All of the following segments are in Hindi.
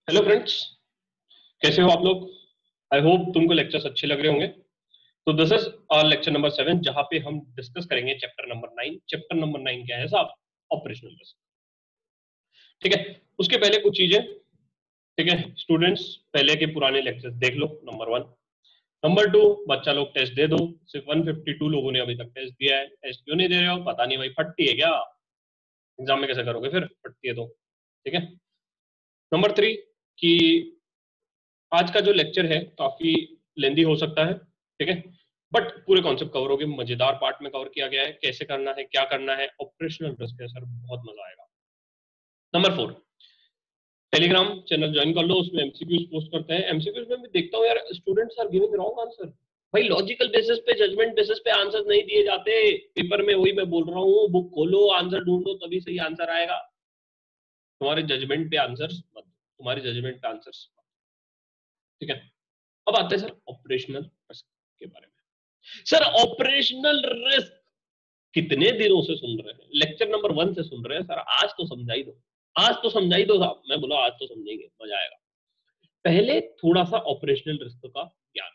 हेलो फ्रेंड्स, कैसे हो आप लोग। आई होप तुमको लेक्चर्स अच्छे लग रहे होंगे। तो this is our lecture number 7 जहां पे हम डिस्कस करेंगे चैप्टर नंबर 9। चैप्टर नंबर 9 क्या है साहब? Operational risk. ठीक है, उसके पहले कुछ चीजें। ठीक है स्टूडेंट्स, पहले के पुराने लेक्चर्स देख लो। नंबर 1। नंबर 2, बच्चा लोग टेस्ट दे दो। सिर्फ 152 लोगों ने अभी तक टेस्ट दिया है। टेस्ट क्यों नहीं दे रहे हो पता नहीं भाई, फटती है क्या? एग्जाम में कैसे करोगे फिर, फटती है तो। ठीक है। नंबर 3 कि आज का जो लेक्चर है काफी लेंदी हो सकता है। ठीक है, बट पूरे कॉन्सेप्ट कवर हो गए। मजेदार पार्ट में कवर किया गया है, कैसे करना है, क्या करना है। ऑपरेशनल रिस्क है सर, बहुत मजा आएगा। नंबर 4, टेलीग्राम चैनल ज्वाइन कर लो, उसमें एमसीक्यूज पोस्ट करते हैं। एमसीक्यूज में मैं देखता हूँ यार, students are giving wrong answer. भाई लॉजिकल बेसिस पे, जजमेंट बेसिस पे आंसर नहीं दिए जाते पेपर में। वही मैं बोल रहा हूँ, बुक खोलो, आंसर ढूंढो, तभी सही आंसर आएगा। तुम्हारे जजमेंट पे आंसर मत दो, तुम्हारे जजमेंट पे आंसर। ठीक है, अब आते हैं सर ऑपरेशनल रिस्क के बारे में। सर ऑपरेशनल रिस्क कितने दिनों से सुन रहे हैं, लेक्चर नंबर 1 से सुन रहे हैं सर। आज तो समझाई दो, आज तो समझाई दो साहब। मैं बोला आज तो समझेंगे, मजा आएगा। पहले थोड़ा सा ऑपरेशनल रिस्क का ज्ञान,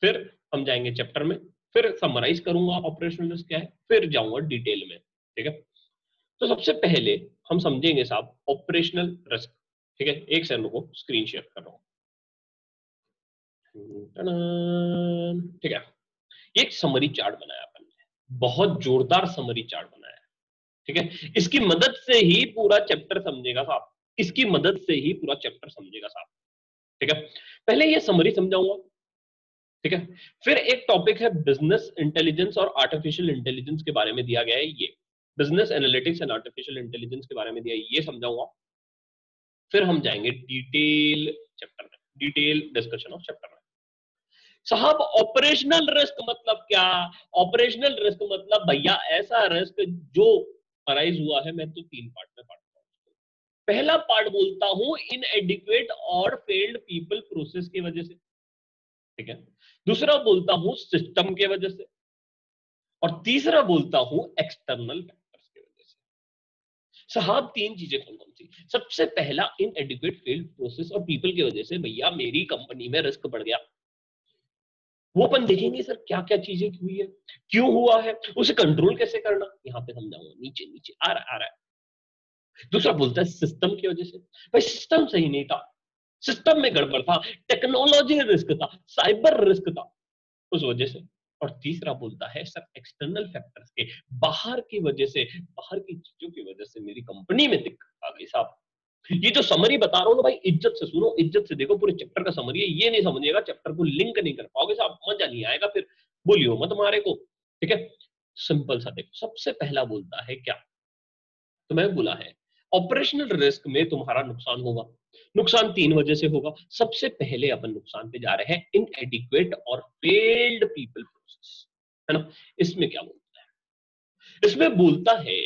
फिर हम जाएंगे चैप्टर में, फिर समराइज करूंगा ऑपरेशनल रिस्क क्या है, फिर जाऊंगा डिटेल में। ठीक है, तो सबसे पहले हम समझेंगे साहब ऑपरेशनल रिस्क। ठीक है, एक सेकंड को स्क्रीन शेयर कर रहा हूं। ठीक है, ये एक समरी चार्ट बनाया अपन ने, बहुत जोरदार समरी चार्ट बनाया है। ठीक है, इसकी मदद से ही पूरा चैप्टर समझेगा साहब, इसकी मदद से ही पूरा चैप्टर समझेगा साहब। ठीक है, पहले ये समरी समझाऊंगा। ठीक है, फिर एक टॉपिक है बिजनेस इंटेलिजेंस और आर्टिफिशियल इंटेलिजेंस के बारे में दिया गया है। ये business analytics and artificial intelligence के बारे में दिया है, ये समझाऊंगा। फिर हम जाएंगे डिटेल चैप्टर में, डिटेल डिस्कशन ऑफ चैप्टर में। साहब ऑपरेशनल रिस्क मतलब क्या? ऑपरेशनल रिस्क मतलब भैया ऐसा रिस्क जो अराइज हुआ है। मैं तो 3 पार्ट में बांटता हूं। पहला पार्ट बोलता हूं इनएडिक्वेट और फेल्ड पीपल प्रोसेस की वजह से। ठीक है, दूसरा बोलता हूं सिस्टम के वजह से, और तीसरा बोलता हूं एक्सटर्नल फैक्टर्स की वजह से। साहब 3 चीजें कौन कौन सी? सबसे पहला इनएडिक्वेट फेल्ड प्रोसेस और पीपल की वजह से भैया मेरी कंपनी में रिस्क बढ़ गया। वो अपन देखेंगे सर क्या क्या चीजें हुई है, क्यों हुआ है, उसे कंट्रोल कैसे करना, यहाँ पे समझाऊंगा। नीचे नीचे आ रहा है। दूसरा बोलता है सिस्टम की वजह से, भाई सिस्टम सही नहीं था, सिस्टम में गड़बड़ था, टेक्नोलॉजी रिस्क था, साइबर रिस्क था, उस वजह से। और तीसरा बोलता है सर एक्सटर्नल फैक्टर्स के, बाहर की वजह से, बाहर की चीजों की वजह से मेरी कंपनी में दिक्कत आ गई साहब। ये जो समरी बता रहा हूँ ना भाई, इज्जत से सुनो, इज्जत से देखो। पूरे चैप्टर का समरी है, ये नहीं समझिएगा चैप्टर को लिंक नहीं कर पाओगे साहब, मजा नहीं आएगा फिर, बोलियो मत हमारे को। ठीक है, सिंपल सा देखो। सबसे पहला बोलता है क्या, तो मैं बोला है ऑपरेशनल रिस्क में तुम्हारा नुकसान होगा। नुकसान 3 वजह से होगा। सबसे पहले अपन नुकसान पे जा रहे हैं इनएडिक्वेट और फेल्ड पीपल प्रोसेस, है ना। इसमें क्या बोलता है? इसमें बोलता है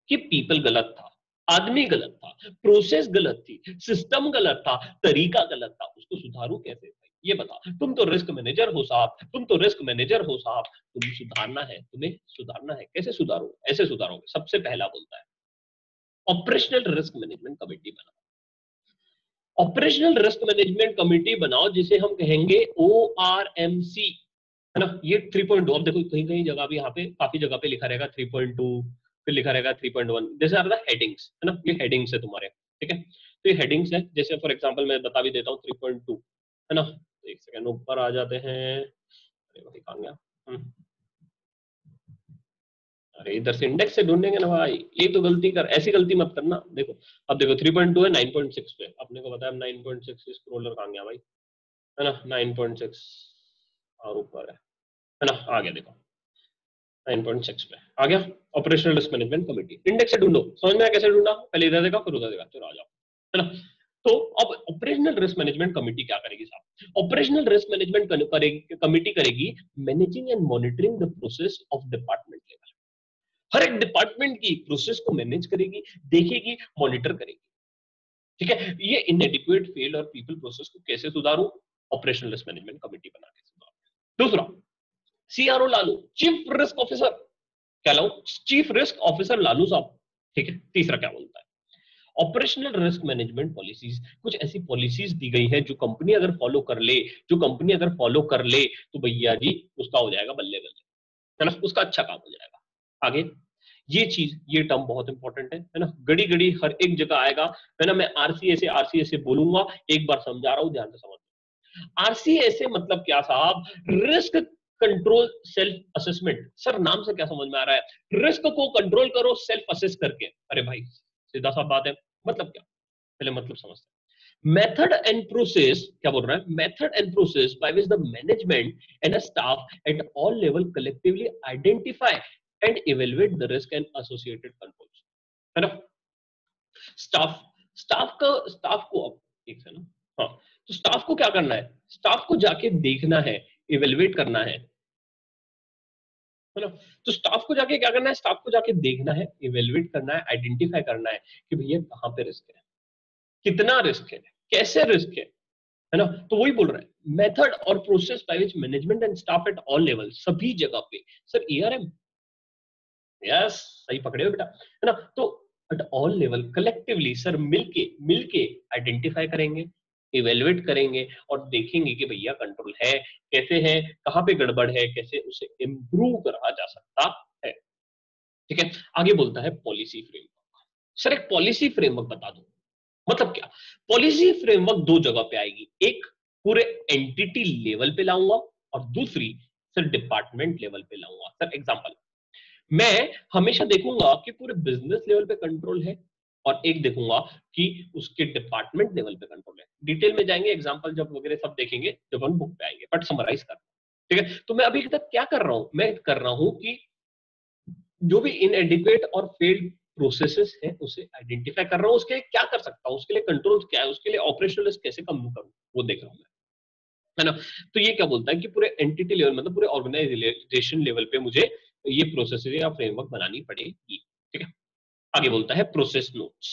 कि पीपल गलत था, आदमी गलत था, प्रोसेस गलत थी, सिस्टम गलत था, तरीका गलत था। उसको सुधारू कैसे भाई, ये बता। तुम तो रिस्क मैनेजर हो साहब, तुम तो रिस्क मैनेजर हो साहब, तुम्हें सुधारना है, तुम्हें सुधारना है। कैसे सुधारो? ऐसे सुधारोगे। सबसे पहला बोलता है ऑपरेशनल रिस्क मैनेजमेंट कमेटी बनाओ। ऑपरेशनल रिस्क मैनेजमेंट कमेटी बनाओ जिसे हम कहेंगे ORMC, है ना। ये 3.2, अब देखो कहीं कहीं जगह भी, यहाँ पे काफी जगह पे लिखा रहेगा 3.2, फिर लिखा रहेगा 3.1। जैसे आर द हेडिंग्स, है ना, ये हेडिंग्स है तुम्हारे। ठीक है, तो ये हेडिंग्स है। जैसे फॉर एग्जांपल मैं बता भी देता हूँ 3.2, है ना। एक सेकंड ऊपर आ जाते हैं। अरे भाई कहाँ गया? अरे इधर से इंडेक्स से ढूंढेंगे ना भाई, ये तो गलती कर, ऐसी गलती मत करना। देखो अब देखो 3.2 है 9.6 पे, अपने को बताया 9.6, स्क्रोलर कहाँ गया भाई, है ना। 9.6 और ऊपर है ना, आ गया देखो 9.6 पे आ गया। Operational risk management committee, index से ढूंढो। समझ में आया कैसे ढूंढा? पहले इधर देखा फिर उधर देखा, चलो आ जाओ, है ना। तो अब ऑपरेशनल रिस्क मैनेजमेंट कमेटी क्या करेगी साहब? ऑपरेशनल रिस्क मैनेजमेंट कमेटी करेगी managing and monitoring the process of department level. हर एक डिपार्टमेंट की प्रोसेस को मैनेज करेगी, देखेगी, मॉनिटर करेगी। ठीक है, ये इनएडिक्वेट फेल और पीपल प्रोसेस को कैसे सुधारूं? ऑपरेशनल रिस्क मैनेजमेंट कमेटी बना के सुधारूं। दूसरा, CRO Lalu, chief risk officer, क्या लाऊं? चीफ रिस्क ऑफिसर लालू साहब। ठीक है, तीसरा क्या बोलता है? ऑपरेशनल रिस्क मैनेजमेंट पॉलिसीज, कुछ ऐसी पॉलिसीज दी गई है जो कंपनी अगर फॉलो कर ले, तो भैया जी उसका हो जाएगा बल्ले बल्ले, है ना, उसका अच्छा काम हो जाएगा। आगे ये चीज, ये टर्म बहुत इंपॉर्टेंट है ना, गड़ी गड़ी हर एक जगह आएगा, है ना। मैं आरसीए से बोलूंगा, एक बार समझा रहा हूं, ध्यान से समझ। आरसीए से मतलब क्या साहब? Risk control self assessment. Sir नाम से क्या समझ में आ रहा है? रिस्क को कंट्रोल करो सेल्फ असेस करके। अरे भाई सीधा सा बात है, मतलब क्या? पहले मतलब समझते हैं। Method and process, क्या बोल रहा है? Method and process by which the management and a staff at all level collectively identify and evaluate the risk and associated controls, है ना। स्टाफ स्टाफ को अब एक है ना, हाँ, तो स्टाफ को क्या करना है? स्टाफ को जाके देखना है, इवेलुएट करना है ना। तो स्टाफ को जाके क्या करना है? स्टाफ को जाके देखना है, इवेलुएट करना है, आइडेंटिफाई करना है कि भैया कहाँ पे रिस्क है, कितना रिस्क है, कैसे रिस्क है ना। तो वही बोल रहा है, मेथड और process by which management and staff at all level, सभी जगह पे। सर ईआरएम, यस सही पकड़े हो बेटा, है ना। तो at all level collectively sir मिलके मिलके आइडेंटिफाई करेंगे, इवेलुएट करेंगे और देखेंगे कि भैया कंट्रोल है, कैसे है, कहाँ पे गड़बड़ है, कैसे उसे इम्प्रूव करा जा सकता है। ठीक है, आगे बोलता है पॉलिसी फ्रेमवर्क। सर एक पॉलिसी फ्रेमवर्क बता दो, मतलब क्या? पॉलिसी फ्रेमवर्क दो जगह पे आएगी, एक पूरे एंटिटी लेवल पे लाऊंगा और दूसरी सर डिपार्टमेंट लेवल पे लाऊंगा। सर एग्जांपल, मैं हमेशा देखूंगा कि पूरे बिजनेस लेवल पे कंट्रोल है और एक देखूंगा कि उसके डिपार्टमेंट लेवल पे कंट्रोल है। डिटेल में जाएंगे, एग्जांपल जब वगैरह सब देखेंगे जब हम बुक पे आएंगे, बट समराइज कर, ठीक है। तो मैं अभी तक क्या कर रहा हूं? मैं कर रहा हूं कि जो भी इनएडिक्वेट और फेल्ड प्रोसेसेस है उसे आइडेंटिफाई कर रहा हूं, उसके लिए क्या कर सकता हूं, उसके लिए कंट्रोल क्या है, उसके लिए ऑपरेशनल रिस्क कैसे कम करूं, वो देख रहा हूं मैं, है ना। तो ये क्या बोलता है कि पूरे एंटिटी लेवल मतलब पूरे ऑर्गेनाइजेशन लेवल पे मुझे ये प्रोसेस या फ्रेमवर्क बनानी पड़ेगी। ठीक है, आगे बोलता है प्रोसेस नोट्स,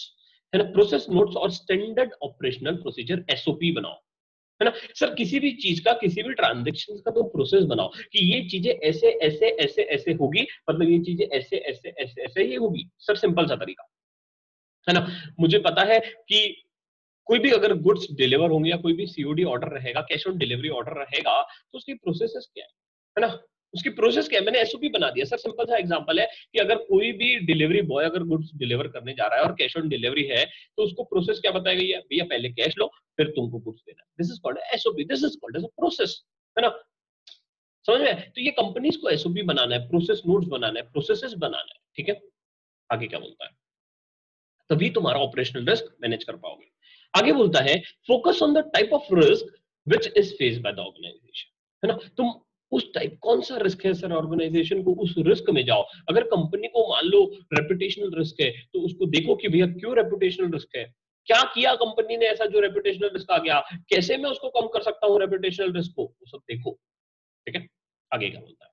है ना। प्रोसेस नोट्स और स्टैंडर्ड ऑपरेशनल प्रोसीजर एसओपी बनाओ, है ना। सर किसी भी चीज का, किसी भी ट्रांजेक्शन का तुम प्रोसेस बनाओ कि ये चीजें ऐसे ऐसे ऐसे ऐसे होगी, मतलब ये चीजें ऐसे ऐसे ऐसे ऐसे ही होगी। सर सिंपल सा तरीका, है ना। मुझे पता है कि कोई भी अगर गुड्स डिलीवर होंगे या कोई भी सीओडी ऑर्डर रहेगा, कैश ऑन डिलीवरी ऑर्डर रहेगा, तो उसकी प्रोसेस क्या है ना। उसकी प्रोसेस क्या है, मैंने एसओपी बना दिया। सर सिंपल सा एग्जांपल है कि अगर कोई भी डिलीवरी बॉय अगर गुड्स डिलीवर करने जा रहा है और कैश ऑन डिलीवरी है, तो उसको प्रोसेस क्या बताई गई है? भैया पहले कैश लो, फिर तुमको गुड्स देना। This is called SOP, this is called as a process, है ना। समझ में? तो ये कंपनीज को एसओपी बनाना है, प्रोसेस नोट्स बनाना है, प्रोसेसेस बनाना है। ठीक है, आगे क्या बोलता है? तभी तुम्हारा ऑपरेशनल रिस्क मैनेज कर पाओगे। आगे बोलता है focus on the type of risk which is faced by the organisation, है ना। तुम उस टाइप, कौन सा रिस्क है सर ऑर्गेनाइजेशन को, उस रिस्क में जाओ। अगर कंपनी को मान लो रेपुटेशनल रिस्क है, तो उसको देखो कि भैया क्यों रेपुटेशनल रिस्क है, क्या किया कंपनी ने ऐसा जो रेपुटेशनल रिस्क आ गया, कैसे मैं उसको कम कर सकता हूँ रेपुटेशनल रिस्क को, वो सब देखो। ठीक है, आगे क्या बोलता है?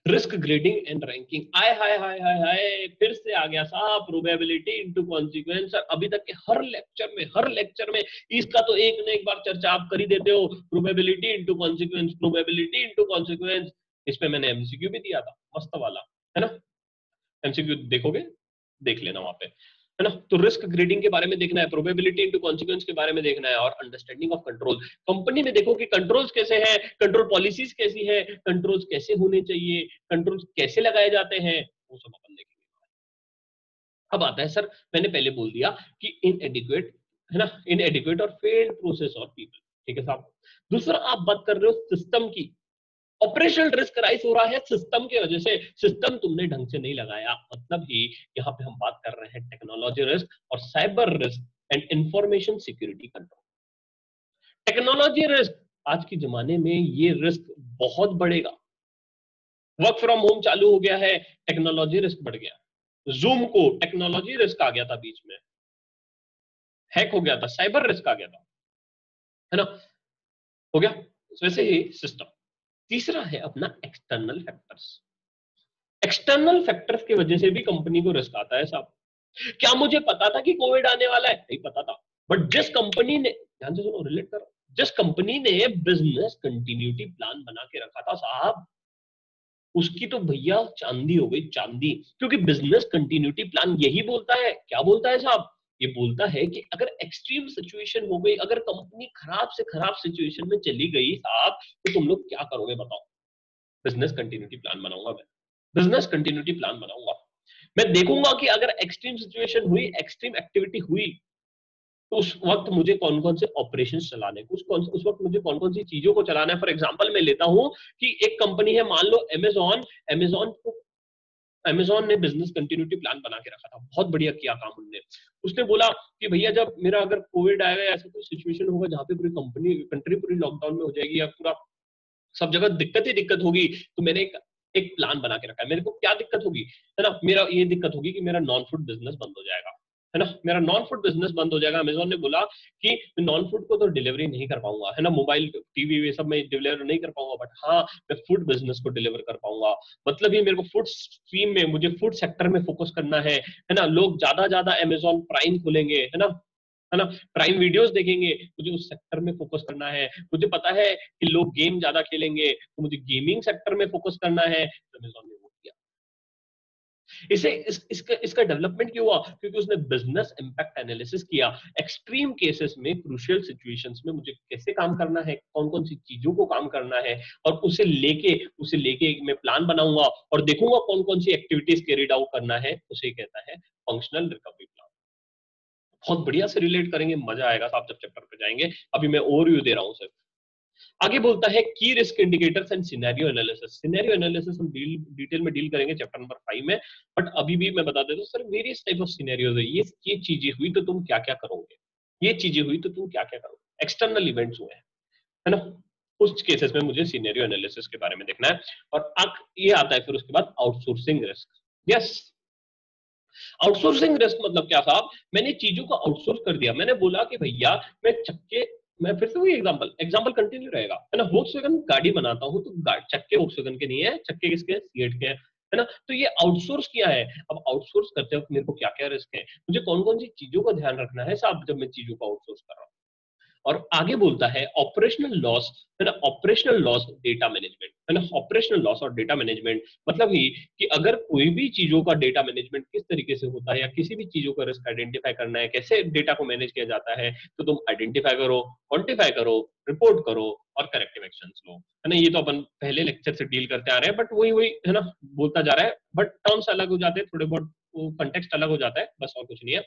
Risk grading and ranking. आय हाय हाय हाय हाय, फिर से आ गया साहब, प्रोबेबिलिटी इनटू कॉन्सिक्वेंस। अभी तक के हर लेक्चर में इसका तो एक न एक बार चर्चा आप कर ही देते हो, probability into consequence, probability into consequence. इस पे मैंने एमसीक्यू भी दिया था मस्त वाला, है ना। एमसीक्यू देखोगे, देख लेना वहां पे, है ना। तो रिस्क ग्रेडिंग के बारे में देखना है, प्रोबेबिलिटी इनटू कॉन्सिक्वेंस के बारे में देखना है, और अंडरस्टैंडिंग ऑफ कंट्रोल। कंपनी में देखो कि कंट्रोल्स कैसे हैं, कंट्रोल पॉलिसीज कैसी है, कंट्रोल्स कैसे होने चाहिए, कंट्रोल्स कैसे लगाए जाते हैं, वो सब अपन देखेंगे। अब आता है सर, मैंने पहले बोल दिया कि इनएडिक्वेट, है ना, इनएडिक्वेट और फेल्ड प्रोसेस और पीपल। ठीक है साहब। दूसरा आप बात कर रहे हो सिस्टम की, ऑपरेशनल रिस्क राइज हो रहा है सिस्टम की वजह से, सिस्टम तुमने ढंग से नहीं लगाया, मतलब ही यहाँ पे हम बात कर रहे हैं टेक्नोलॉजी रिस्क और cyber risk and information security control. Technology risk, आज के जमाने में ये रिस्क बहुत बढ़ेगा। वर्क फ्रॉम होम चालू हो गया है, टेक्नोलॉजी रिस्क बढ़ गया। जूम को टेक्नोलॉजी रिस्क आ गया था बीच में, हैक हो गया था, साइबर रिस्क आ गया था, है ना, हो गया। वैसे ही सिस्टम। तीसरा है अपना एक्सटर्नल फैक्टर्स। एक्सटर्नल फैक्टर्स की वजह से भी कंपनी को रिस्क आता है साहब। क्या मुझे पता था कि कोविड आने वाला है? नहीं पता था, बट जिस कंपनी ने, ध्यान से सुनो, रिलेट करो, जिस कंपनी ने बिजनेस कंटिन्यूटी प्लान बना के रखा था साहब, उसकी तो भैया चांदी हो गई चांदी, क्योंकि बिजनेस कंटिन्यूटी प्लान यही बोलता है, क्या बोलता है साहब? ये बोलता है कि अगर एक्सट्रीम सिचुएशन हो गई, अगर कंपनी खराब से खराब सिचुएशन में चली गई साहब, तो तुम लोग क्या करोगे बताओ? बिजनेस कंटिन्यूटी प्लान बनाऊंगा मैं, बिजनेस कंटिन्यूटी प्लान बनाऊंगा। मैं देखूंगा कि अगर एक्सट्रीम सिचुएशन हुई, एक्सट्रीम एक्टिविटी हुई, तो उस वक्त मुझे कौन कौन से ऑपरेशन चलाने, उस वक्त मुझे कौन कौन सी चीजों को चलाना है। फॉर एग्जाम्पल मैं लेता हूं कि एक कंपनी है, मान लो अमेजॉन। अमेजॉन को अमेजॉन ने बिजनेस कंटिन्यूटी प्लान बना के रखा था, बहुत बढ़िया किया काम उनने। उसने बोला कि भैया जब मेरा अगर कोविड आएगा या ऐसा कोई सिचुएशन होगा जहाँ पे पूरी कंट्री पूरी लॉकडाउन में हो जाएगी, या पूरा सब जगह दिक्कत ही दिक्कत होगी, तो मैंने एक प्लान बना के रखा है। मेरे को क्या दिक्कत होगी, है ना, मेरा ये दिक्कत होगी कि मेरा नॉन फूड बिजनेस बंद हो जाएगा, है ना, मेरा नॉन फूड बिजनेस बंद हो जाएगा। अमेजोन ने बोला कि नॉन फूड को तो डिलीवरी नहीं कर पाऊंगा, है ना, मोबाइल टीवी ये सब मैं डिलीवर नहीं कर पाऊंगा, बट हाँ मैं फूड बिजनेस को डिलीवर कर पाऊंगा। मतलब ये मेरे को फूड स्ट्रीम में, मुझे फूड सेक्टर में फोकस करना है ना। लोग ज्यादा ज्यादा अमेजोन प्राइम खोलेंगे, है ना, प्राइम वीडियोस देखेंगे, मुझे उस सेक्टर में फोकस करना है। मुझे पता है कि लोग गेम ज्यादा खेलेंगे, तो मुझे गेमिंग सेक्टर में फोकस करना है, तो अमेजोन ने वो किया। इसका डेवलपमेंट क्यों हुआ? क्योंकि उसने बिजनेस इंपैक्ट एनालिसिस किया। एक्सट्रीम केसेस में, क्रूशियल सिचुएशंस में मुझे कैसे काम करना है, कौन कौन सी चीजों को काम करना है, और उसे लेके मैं प्लान बनाऊंगा और देखूंगा कौन कौन सी एक्टिविटीज कैरिड आउट करना है। उसे कहता है फंक्शनल रिकवरी प्लान। बहुत बढ़िया से रिलेट करेंगे, मजा आएगा आप जब चैप्टर पे जाएंगे। अभी मैं ओवरव्यू दे रहा हूँ सिर्फ। आगे बोलता है की risk indicators and scenario analysis. Scenario analysis हम डिटेल में डील करेंगे चैप्टर नंबर 5 में, बट अभी भी मैं बता देता हूँ sir, various type of scenarios है। ये चीजें हुई तो तुम क्या क्या करोगे, ये चीजें हुई तो तुम क्या क्या करोगे, एक्सटर्नल इवेंट्स हुए हैं, है ना। उस केसेस में मुझे सिनेरियो एनालिसिस के बारे में देखना है। और अब ये आता है फिर उसके बाद outsourcing risk. Yes, outsourcing risk मतलब क्या साहब? मैंने चीजों को आउटसोर्स कर दिया। मैंने बोला कि भैया मैं फिर से वही एग्जांपल कंटिन्यू रहेगा, है ना। वोक्सवैगन गाड़ी बनाता हूँ, तो चक्के वोक्सवैगन के नहीं है, चक्के किसके हैं? सीएट के हैं, है ना। तो ये आउटसोर्स किया है। अब आउटसोर्स करते वक्त मेरे को क्या क्या रिस्क है, मुझे कौन कौन सी चीजों का ध्यान रखना है साहब, जब मैं चीजों को आउटसोर्स कर रहा हूँ। और आगे बोलता है ऑपरेशनल लॉस, है ना, ऑपरेशनल लॉस डेटा मैनेजमेंट, है ना। ऑपरेशनल लॉस और डेटा मैनेजमेंट मतलब ही कि अगर कोई भी चीजों का डेटा मैनेजमेंट किस तरीके से होता है, या किसी भी चीजों का रिस्क आइडेंटिफाई करना है, कैसे डेटा को मैनेज किया जाता है, तो तुम आइडेंटिफाई करो, क्वांटिफाई करो, रिपोर्ट करो और करेक्टिव एक्शंस लो, है ना। ये तो अपन पहले लेक्चर से डील करते आ रहे हैं, बट वही वही है ना, बोलता जा रहा है, बट टर्म्स अलग हो जाते हैं थोड़े बहुत, कंटेक्स्ट अलग हो जाता है, बस और कुछ नहीं है,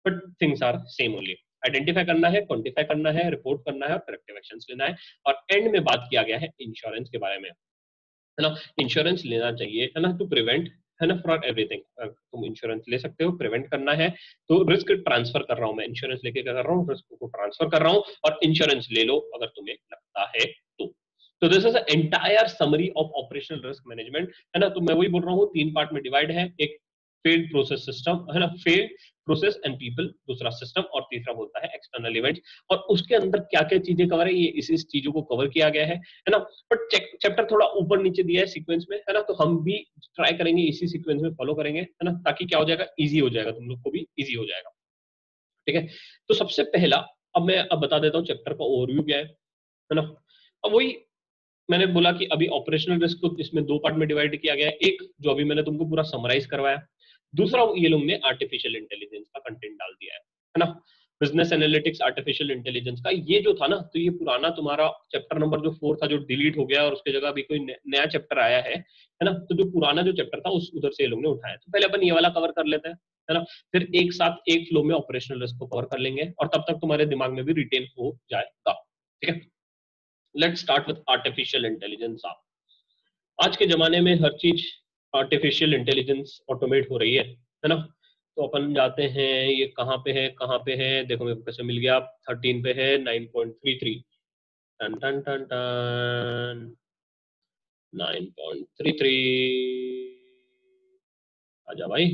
but things are same only. Identify करना है, क्वांटिफाई करना है, रिपोर्ट करना है और करेक्टिव एक्शंस लेना है। और एंड में बात किया गया है इंश्योरेंस के बारे में, है ना। इंश्योरेंस लेना चाहिए, है ना, टू प्रिवेंट, है ना, फॉर एवरीथिंग। तुम इंश्योरेंस ले सकते हो, प्रिवेंट करना है तो रिस्क ट्रांसफर कर रहा हूं मैं, इंश्योरेंस लेके क्या कर रहा हूँ, रिस्क को ट्रांसफर कर रहा हूँ, और इंश्योरेंस ले लो अगर तुम्हें लगता है तो this is entire summary of operational risk management, है ना। तो मैं वही बोल रहा हूँ, 3 पार्ट में डिवाइड है। एक फेल्ड प्रोसेस सिस्टम, है ना, फेल्ड प्रोसेस एंड पीपल, दूसरा सिस्टम, और तीसरा बोलता है एक्सटर्नल इवेंट्स। और उसके अंदर क्या क्या चीजें कवर है, ये इस चीजों को कवर किया गया है ना। बट चैप्टर थोड़ा ऊपर नीचे दिया है सीक्वेंस में, है ना, तो हम भी ट्राई करेंगे इसी सीक्वेंस में फॉलो करेंगे, है ना, ताकि क्या हो जाएगा, इजी हो जाएगा, तुम लोग को भी इजी हो जाएगा। ठीक है, तो सबसे पहला, अब मैं बता देता हूँ चैप्टर का ओवरव्यू क्या है ना। अब वही मैंने बोला कि अभी ऑपरेशनल रिस्क को इसमें 2 पार्ट में डिवाइड किया गया है। एक जो अभी मैंने तुमको पूरा समराइज करवाया, दूसरा ये लोग ने आर्टिफिशियल इंटेलिजेंस का कंटेंट डाल दिया है ना। बिजनेस एनालिटिक्स आर्टिफिशियल इंटेलिजेंस का ये जो था ना, तो ये पुराना तुम्हारा चैप्टर नंबर जो 4 था, जो डिलीट हो गया और उसके जगह अभी कोई नया चैप्टर आया है ना। तो जो पुराना जो चैप्टर था उस उधर से ये लोग ने उठाया। तो पहले अपन ये वाला कवर कर लेते हैं, है ना, फिर एक साथ एक फ्लो में ऑपरेशनल रिस्क को कवर कर लेंगे, और तब तक तुम्हारे दिमाग में भी रिटेन हो जाएगा। ठीक है, let's start with artificial intelligence. आज के जमाने में हर चीज आर्टिफिशियल इंटेलिजेंस ऑटोमेट हो रही है ना। तो अपन जाते हैं, ये कहाँ पे है, देखो मेरे को कैसे मिल गया, 13 पे है, 9.33, टन टन टन टन, 9.33, आजा भाई,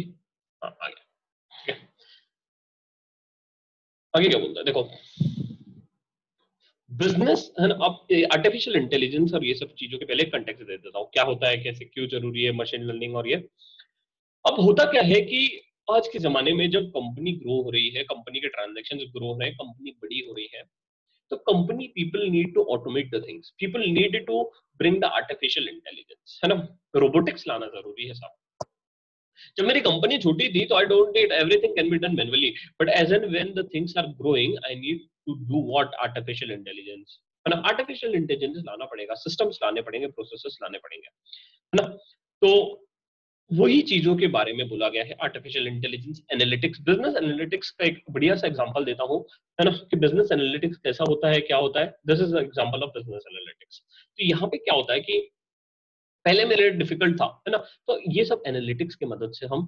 हाँ आ गया। ठीक है, आगे क्या बोलता है देखो, बिजनेस, है ना। अब आर्टिफिशियल इंटेलिजेंस और ये सब चीजों के पहले कंटेक्स्ट दे देता हूँ, क्या होता है, कैसे, क्यों जरूरी है मशीन लर्निंग, और ये अब होता क्या है कि आज के जमाने में जब कंपनी ग्रो हो रही है, कंपनी के ट्रांजेक्शन ग्रो हो रहे हैं, कंपनी बड़ी हो रही है, तो company people need to automate the things, people need to bring the artificial intelligence, है ना। रोबोटिक्स लाना जरूरी है साहब। जब मेरी कंपनी छोटी थी तो I don't need everything can be done manually, but as and when the things are growing I need to do what artificial intelligence, है ना, आर्टिफिशियल इंटेलिजेंस लाना पड़ेगा, सिस्टम्स लाने पड़ेंगे, प्रोसेसेस लाने पड़ेंगे, है ना। तो वही चीजों के बारे में बोला गया है, artificial intelligence, analytics, business analytics का एक बढ़िया सा एग्जांपल देता हूं, है ना, कि बिजनेस एनालिटिक्स कैसा होता है, क्या होता है। This is example of business analytics. तो यहाँ पे क्या होता है कि पहले मेरे लिए डिफिकल्ट था, है ना, तो ये सब एनालिटिक्स की मदद से हम,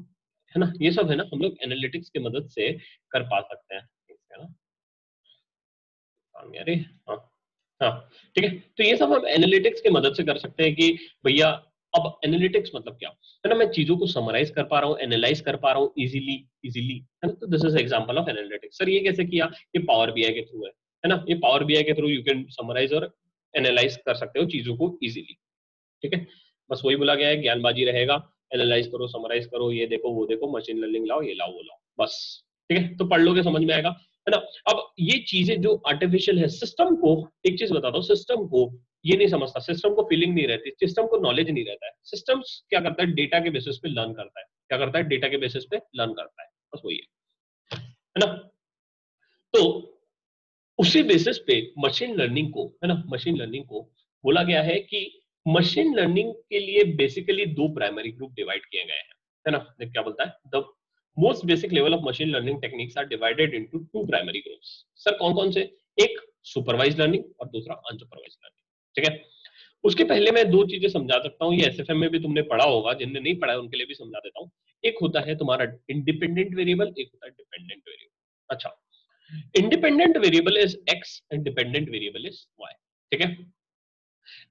है ना, ये सब है ना, हम लोग एनालिटिक्स की मदद से कर पा सकते हैं, है ना। अरे हाँ, हाँ, ठीक है। तो ये सब हम एनालिटिक्स की मदद से कर सकते हैं कि भैया, अब एनालिटिक्स मतलब क्या, है ना, मैं चीजों को समराइज कर पा रहा हूँ, एनालाइज कर पा रहा हूँ इजीली, इजीली, है ना। तो this is example of analytics. Sir ये कैसे किया? ये पावर बीआई के थ्रू है ना, ये पावर बीआई के थ्रू यू कैन समराइज और एनालाइज कर सकते हो चीजों को इजीली, ठीक है। बस वही बोला गया है, ज्ञानबाजी रहेगा, एनालाइज करो, समराइज करो, ये देखो वो देखो, मशीन लर्निंग लाओ, ये लाओ वो लाओ, बस, ठीक है। तो पढ़ लोगे, समझ में आएगा, है ना। अब ये चीजें जो आर्टिफिशियल है, सिस्टम को एक चीज बताता हूँ, सिस्टम को ये नहीं समझता, सिस्टम को फीलिंग नहीं रहती, सिस्टम को नॉलेज नहीं रहता है। सिस्टम क्या करता है? डेटा के बेसिस पे लर्न करता है। क्या करता है? डेटा के बेसिस पे लर्न करता है, बस वही है ना। तो उसी बेसिस पे मशीन लर्निंग को, है ना, मशीन लर्निंग को बोला गया है कि मशीन लर्निंग के लिए बेसिकली दो प्राइमरी ग्रुप डिवाइड किए गए हैं, है ना। क्या बोलता है? The most basic level of machine learning techniques are divided into two primary groups. Sir कौन कौन से? एक सुपरवाइज लर्निंग और दूसरा अनसुपरवाइज लर्निंग, ठीक है। उसके पहले मैं दो चीजें समझा सकता हूँ, ये एसएफएम में भी तुमने पढ़ा होगा, जिनने नहीं पढ़ा है उनके लिए भी समझा देता हूँ। एक होता है तुम्हारा इंडिपेंडेंट वेरिएबल, एक होता है डिपेंडेंट वेरिएबल। अच्छा, independent variable is X and dependent variable is Y, ठीक है।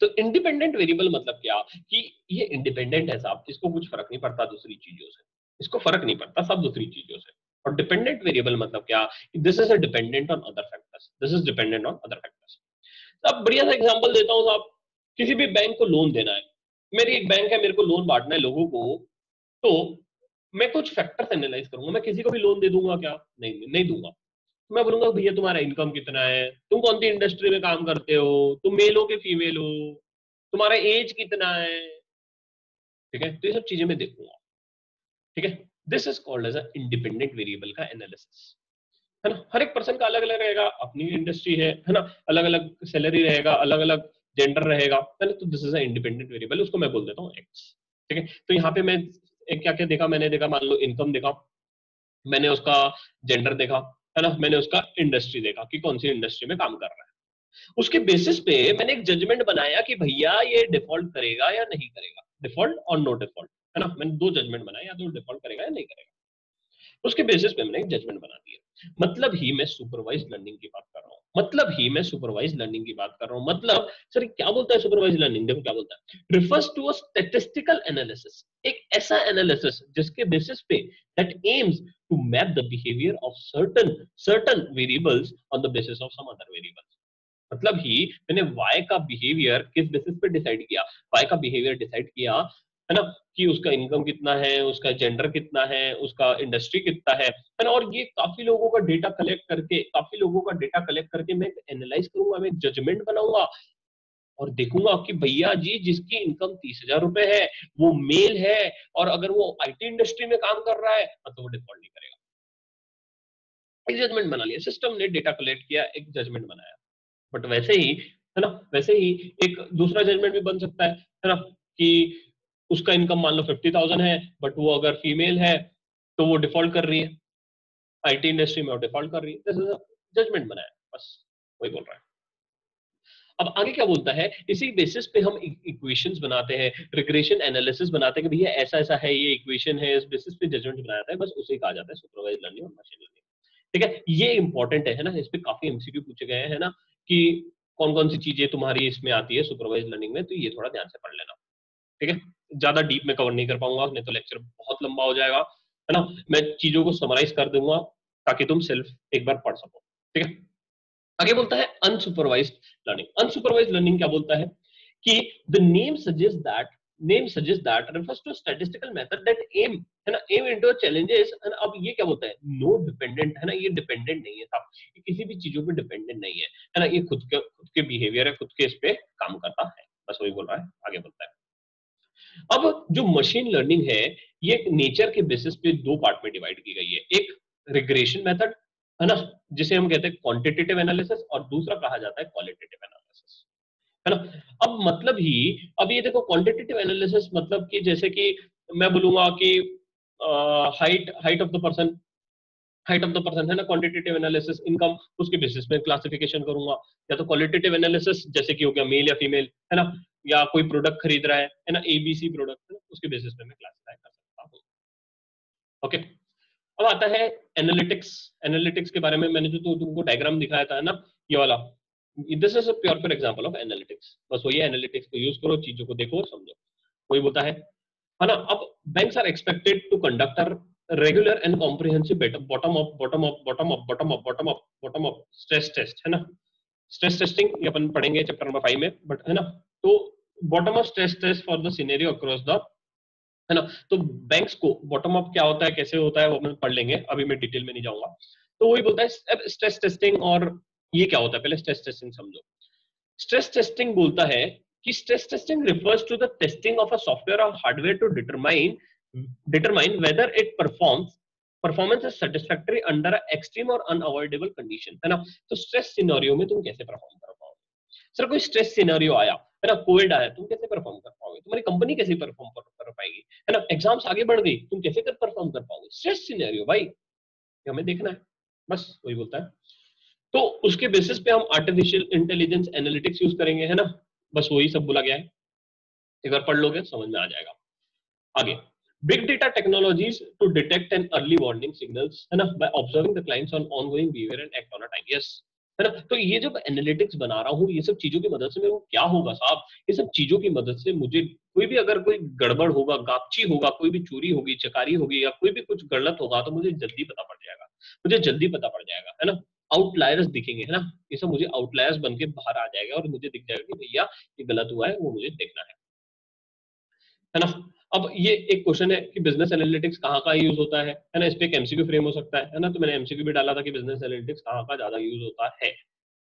तो इंडिपेंडेंट वेरिएबल मतलब क्या कि ये इंडिपेंडेंट है साहब, इसको कुछ फर्क नहीं पड़ता दूसरी चीजों से, इसको फर्क नहीं पड़ता सब दूसरी चीजों से। और डिपेंडेंट वेरिएबल मतलब क्या? This is a dependent on other factors, this is dependent on other factors. अब बढ़िया सा एग्जांपल देता हूँ साहब, किसी भी बैंक को लोन देना है, मेरी एक बैंक है, मेरे को लोन बांटना है लोगों को, तो मैं कुछ फैक्टर्स एनालाइज करूंगा। मैं किसी को भी लोन दे दूंगा क्या? नहीं, नहीं दूंगा। मैं बोलूंगा भैया तुम्हारा इनकम कितना है, तुम कौन सी इंडस्ट्री में काम करते हो, तुम मेल हो कि फीमेल हो, तुम्हारा एज कितना है, ठीक है। तो ये सब चीजें मैं देखूंगा, ठीक है। This is called as independent variable का एनालिसिस, है ना। हर एक पर्सन का अलग अलग रहेगा, अपनी इंडस्ट्री है ना, अलग अलग सैलरी रहेगा, अलग अलग जेंडर रहेगा, है ना। तो this is a independent variable, उसको मैं बोल देता हूँ एक्स, ठीक है। तो यहाँ पे मैं क्या क्या देखा, मैंने देखा, मान लो इनकम देखा, मैंने उसका जेंडर देखा, है ना, मैंने उसका इंडस्ट्री देखा कि कौन सी इंडस्ट्री में काम कर रहा है। उसके बेसिस पे मैंने एक जजमेंट बनाया कि भैया ये डिफॉल्ट करेगा या नहीं करेगा, डिफॉल्ट और नो डिफॉल्ट, है ना। मैंने दो जजमेंट बनाए, या तो डिफॉल्ट करेगा या नहीं करेगा। उसके बेसिस पे मैंने एक जजमेंट बना दिया। मतलब ही मैं सुपरवाइज लर्निंग की बात कर रहा हूँ, मतलब ही मैं सुपरवाइज लर्निंग की बात कर रहा हूँ। मतलब सर क्या बोलता है सुपरवाइज लर्निंग? देखो क्या बोलता है, refers to a statistical analysis, एक ऐसा एनालिसिस जिसके बेसिस पे that aims to map the behaviour of certain certain variables on the basis of some other variables. मतलब ही मैंने वाई का बिहेवियर किस बेसिस पे डिसाइड किया, वाई का बिहेवियर डिसाइड किया, है ना, कि उसका इनकम कितना है, उसका जेंडर कितना है, उसका इंडस्ट्री कितना है ना। और ये काफी लोगों का डेटा कलेक्ट करके, काफी लोगों का डेटा कलेक्ट करके मैं एनालाइज करूंगा, मैं जजमेंट बनाऊंगा और देखूंगा कि भैया जी जिसकी इनकम 30,000 रुपए है वो मेल है, और अगर वो आईटी इंडस्ट्री में काम कर रहा है तो वो डिफॉल्ट नहीं करेगा। एक जजमेंट बना लिया, सिस्टम ने डेटा कलेक्ट किया, एक जजमेंट बनाया। बट वैसे ही, है ना, वैसे ही एक दूसरा जजमेंट भी बन सकता है ना, कि उसका इनकम मान लो 50,000 है, बट वो अगर फीमेल है तो वो डिफॉल्ट कर रही है, आईटी इंडस्ट्री में वो डिफॉल्ट कर रही है। जजमेंट बनाया, बस वही बोल रहा है। अब आगे क्या बोलता है, इसी बेसिस पे हम इक्वेशंस बनाते हैं, रिग्रेशन एनालिसिस बनाते हैं कि भैया ऐसा ऐसा है, ये इक्वेशन है, इस बेसिस पे जजमेंट बनाया जाता है, बस उसे कहा जाता है सुपरवाइज लर्निंग और मशीन लर्निंग, ठीक है। ये इंपॉर्टेंट है ना, इस पे काफी एमसीक्यू पूछे गए हैं ना, कि कौन कौन सी चीजें तुम्हारी इसमें आती है सुपरवाइज लर्निंग में, तो ये थोड़ा ध्यान से पढ़ लेना, ठीक है। ज्यादा डीप में कवर नहीं कर पाऊंगा, नहीं तो लेक्चर बहुत लंबा हो जाएगा, है ना। मैं चीजों को समराइज कर दूंगा ताकि तुम सेल्फ एक बार पढ़ सको, ठीक है। आगे बोलता है अनसुपरवाइज्ड लर्निंग। अनसुपरवाइज्ड लर्निंग क्या बोलता है कि the name suggest that refers to a statistical method that aim into challenges। अब ये क्या बोलता है, नो डिपेंडेंट, है ना, ये डिपेंडेंट नहीं है साहब, ये किसी भी चीजों पे डिपेंडेंट नहीं है ना, ये खुद के बिहेवियर है, खुद के इस पे काम करता है, बस वही बोल रहा है। आगे बोलता है अब जो मशीन लर्निंग है ये नेचर के बेसिस पे दो पार्ट में डिवाइड की गई है, एक रिग्रेशन मेथड है ना, जिसे हम कहते हैं क्वांटिटेटिव एनालिसिस, और दूसरा कहा जाता है क्वालिटेटिव एनालिसिस, है ना। अब मतलब ही, अब ये देखो क्वांटिटेटिव एनालिसिस मतलब कि जैसे कि मैं बोलूंगा कि height height of the person, height of the person है ना, क्वांटिटेटिव एनालिसिस इनकम, उसके बेसिस पे क्लासिफिकेशन करूंगा। या तो क्वालिटेटिव एनालिसिस जैसे कि हो गया मेल या फीमेल, है ना, या कोई प्रोडक्ट खरीद रहा है ना, एबीसी प्रोडक्ट है ना, उसके बेसिस पे मैं क्लासिफाई कर सकता हूँ। ओके, अब आता है एनालिटिक्स। एनालिटिक्स के बारे में मैंने जो तुमको डायग्राम दिखाया था ना, ये वाला, this is a pure example of analytics. बस वही एनालिटिक्स को यूज करो, चीजों को देखो और समझो। कोई बोलता है ना। अब banks are expected to conduct a regular and comprehensive bottom up bottom up bottom up bottom up bottom up bottom up stress test, है ना। स्ट्रेस टेस्टिंग ये अपन पढ़ेंगे चैप्टर नंबर 5 में, बट है ना। तो bottom up stress test for the scenario across the, है ना। तो बैंक्स को बॉटम अप क्या होता है, कैसे होता है, वो अपन पढ़ लेंगे, अभी मैं डिटेल में नहीं जाऊंगा। तो वही बोलता है स्ट्रेस टेस्टिंग, और ये क्या होता है पहले स्ट्रेस टेस्टिंग समझो। स्ट्रेस टेस्टिंग बोलता है कि stress testing refers to the testing of a software or hardware to determine whether it performance is satisfactory under a extreme or unavoidable condition, है ना। तो स्ट्रेस सिनेरियो में तुम कैसे परफॉर्म कर पाओगे। सर कोई स्ट्रेस सिनेरियो आया है ना, कोविड आया, तुम कैसे परफॉर्म कर पाओगे, तुम्हारी कंपनी कैसे परफॉर्म कर पाएगी, है ना। एग्जाम्स आगे बढ़ गई, तुम कैसे कर परफॉर्म कर पाओगे। स्ट्रेस सिनेरियो भाई हमें देखना है, बस वही बोलता है। तो उसके बेसिस पे हम आर्टिफिशियल इंटेलिजेंस एनालिटिक्स यूज करेंगे, है ना। बस वही सब बोला गया है, एक बार पढ़ लोगे समझ में आ जाएगा। आगे, big data technologies to detect and early warning signals, है ना, by observing the clients on ongoing behaviour and act on a time. Yes, है ना। तो ये जब एनालिटिक्स बना रहा हूँ, ये सब चीजों की मदद से मेरे को क्या होगा साहब, ये सब चीजों की मदद से मुझे कोई भी अगर कोई गड़बड़ होगा, गापची होगा, कोई भी चोरी होगी, चकारी होगी, या कोई भी कुछ गलत होगा, तो मुझे जल्दी पता पड़ जाएगा, मुझे जल्दी पता पड़ जाएगा, है ना। आउटलायर्स दिखेंगे, है ना, ये सब मुझे आउटलायर्स बन के बाहर आ जाएगा, और मुझे दिख जाएगा कि भैया ये गलत हुआ है, वो मुझे देखना है ना। अब ये एक क्वेश्चन है कि बिजनेस एनालिटिक्स कहाँ का यूज होता है ना, इस पे एक एमसीक्यू फ्रेम हो सकता है ना। तो मैंने एमसीक्यू भी डाला था कि बिजनेस एनालिटिक्स कहाँ का ज्यादा यूज होता है।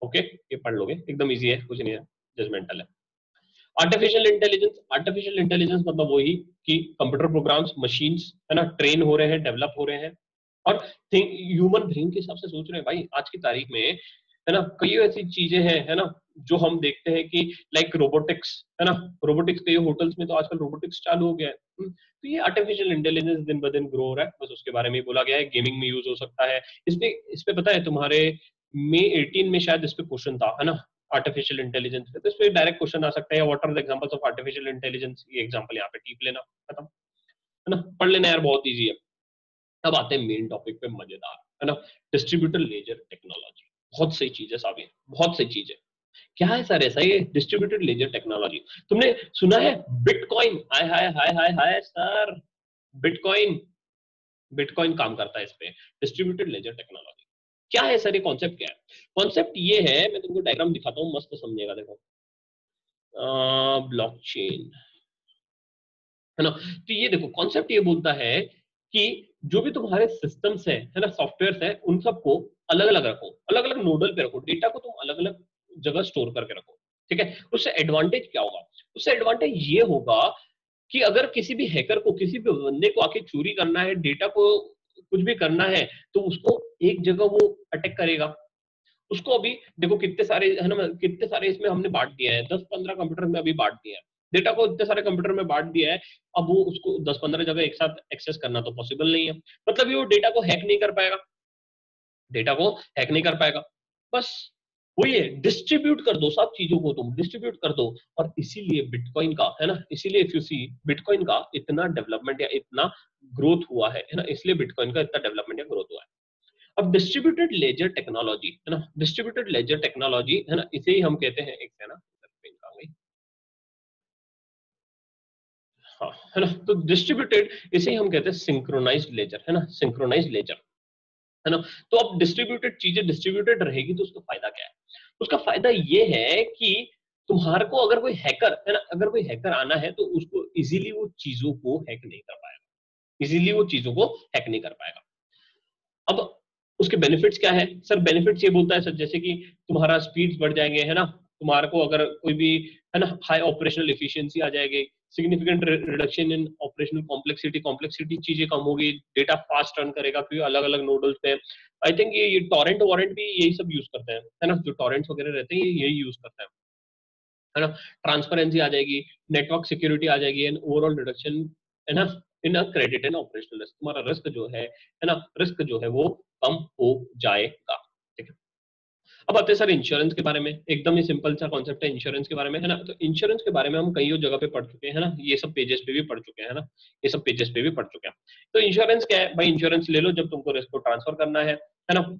ओके, ये पढ़ लोगे, एकदम इजी है, कुछ नहीं है, जजमेंटल है। आर्टिफिशियल इंटेलिजेंस मतलब वही कि कंप्यूटर प्रोग्राम्स, मशीन्स, है ना, ट्रेन हो रहे हैं, डेवलप हो रहे हैं, और ह्यूमन ब्रेन के हिसाब से सोच रहे हैं भाई आज की तारीख में, है ना। कई ऐसी चीजें हैं, है ना, जो हम देखते हैं कि लाइक रोबोटिक्स, है ना। रोबोटिक्स के होटल्स में तो आजकल रोबोटिक्स चालू हो गया है। तो ये आर्टिफिशियल इंटेलिजेंस दिन ब दिन ग्रो हो रहा है, बस उसके बारे में बोला गया है। गेमिंग में यूज हो सकता है। इस पे पता है तुम्हारे मे 18 में शायद इस पे क्वेश्चन था, है ना, आर्टिफिशियल इंटेलिजेंस पे। तो इस पे डायरेक्ट क्वेश्चन आ सकता है, what are the examples of artificial intelligence, ये एग्जांपल यहाँ पे टिप लेना, खत्म, है ना, पढ़ लेना यार, बहुत इजी है। अब आते हैं मेन टॉपिक पे, मजेदार, है ना, डिस्ट्रीब्यूटर लेजर टेक्नोलॉजी। बहुत सही चीज है साहब, ये बहुत सही चीज है। क्या है सर ऐसा ये डिस्ट्रीब्यूटेड लेजर टेक्नोलॉजी, तुमने सुना है बिटकॉइन, हाय हाय हाय हाय हाय सर, बिटकॉइन, बिटकॉइन काम करता है इस पे, डिस्ट्रीब्यूटेड लेजर टेक्नोलॉजी। क्या है सर ये कॉन्सेप्ट, क्या है कॉन्सेप्ट, ये है, मैं तुमको डायग्राम दिखाता हूँ, मस्त समझेगा, देखो, ब्लॉकचेन, है ना। तो ये देखो कॉन्सेप्ट ये बोलता है कि जो भी तुम्हारे सिस्टम्स है ना, सॉफ्टवेयर है, उन सबको अलग अलग रखो, अलग अलग नोडल पे रखो, डेटा को तुम अलग अलग जगह स्टोर करके रखो, ठीक है। उससे एडवांटेज क्या होगा, उससे एडवांटेज ये होगा कि अगर किसी भी हैकर को, किसी भी बंदे को आके चोरी करना है, डेटा को कुछ भी करना है, तो उसको एक जगह वो अटैक करेगा। उसको अभी देखो कितने सारे, है ना, कितने सारे इसमें हमने बांट दिया है, 10-15 कंप्यूटर में अभी बांट दिया है, डेटा को इतने सारे कंप्यूटर में बांट दिया है। अब वो उसको 10-15 जगह एक साथ एक्सेस करना तो पॉसिबल नहीं है, मतलब ये वो डेटा को हैक नहीं कर पाएगा, डेटा को हैक नहीं कर पाएगा। बस वही है, डिस्ट्रीब्यूट कर दो सब चीजों को, तुम डिस्ट्रीब्यूट कर दो। और इसीलिए बिटकॉइन का, है ना, इसीलिए इफ यू सी बिटकॉइन का इतना डेवलपमेंट या इतना ग्रोथ हुआ है ना, इसलिए बिटकॉइन का इतना डेवलपमेंट या ग्रोथ हुआ है। अब डिस्ट्रीब्यूटेड लेजर टेक्नोलॉजी, है ना, डिस्ट्रीब्यूटेड लेजर टेक्नोलॉजी, है ना, इसे ही हम कहते हैं, एक है ना, हाँ, है ना। तो डिस्ट्रीब्यूटेड इसे ही हम कहते हैं सिंक्रोनाइज्ड लेजर, है ना, सिंक्रोनाइज्ड लेजर, है ना। तो अब डिस्ट्रीब्यूटेड चीजें डिस्ट्रीब्यूटेड रहेगी तो उसका फायदा क्या है, उसका फायदा ये है कि तुम्हारे को अगर कोई हैकर, है ना, अगर कोई हैकर आना है तो उसको इजीली वो चीजों को हैक नहीं कर पाएगा, इजीली वो चीजों को हैक नहीं कर पाएगा। अब उसके बेनिफिट्स क्या है सर, बेनिफिट्स ये बोलता है सर, जैसे कि तुम्हारा स्पीड्स बढ़ जाएंगे, है ना, तुम्हारे को अगर कोई भी, है ना, हाई ऑपरेशनल एफिशिएंसी आ जाएगी, significant reduction in operational complexity चीजें कम होगी, डेटा फास्ट रन करेगा क्योंकि अलग अलग नोडल्स पे। आई थिंक ये टॉरेंट वारंट भी यही सब यूज करते हैं, है ना, जो टॉरेंट्स वगैरह रहते हैं ये यही यूज करते हैं, है ना। ट्रांसपेरेंसी आ जाएगी, नेटवर्क सिक्योरिटी आ जाएगी, एंड ओवरऑल रिडक्शन, है ना, in a credit and operational risk. तुम्हारा रिस्क जो है ना, रिस्क जो है वो कम हो जाएगा, ठीक है। अब आते हैं सर इंश्योरेंस के बारे में, एकदम ही सिंपल सा कॉन्सेप्ट है इंश्योरेंस के बारे में, है ना। तो इंश्योरेंस के बारे में हम कई जगह पे पढ़ चुके हैं, है ना, ये सब पेजेस पे भी पढ़ चुके हैं, है ना, ये सब पेजेस पे भी पढ़ चुके हैं। तो इंश्योरेंस क्या है भाई? इंश्योरेंस ले लो जब तुमको रिस्क को ट्रांसफर करना है ना।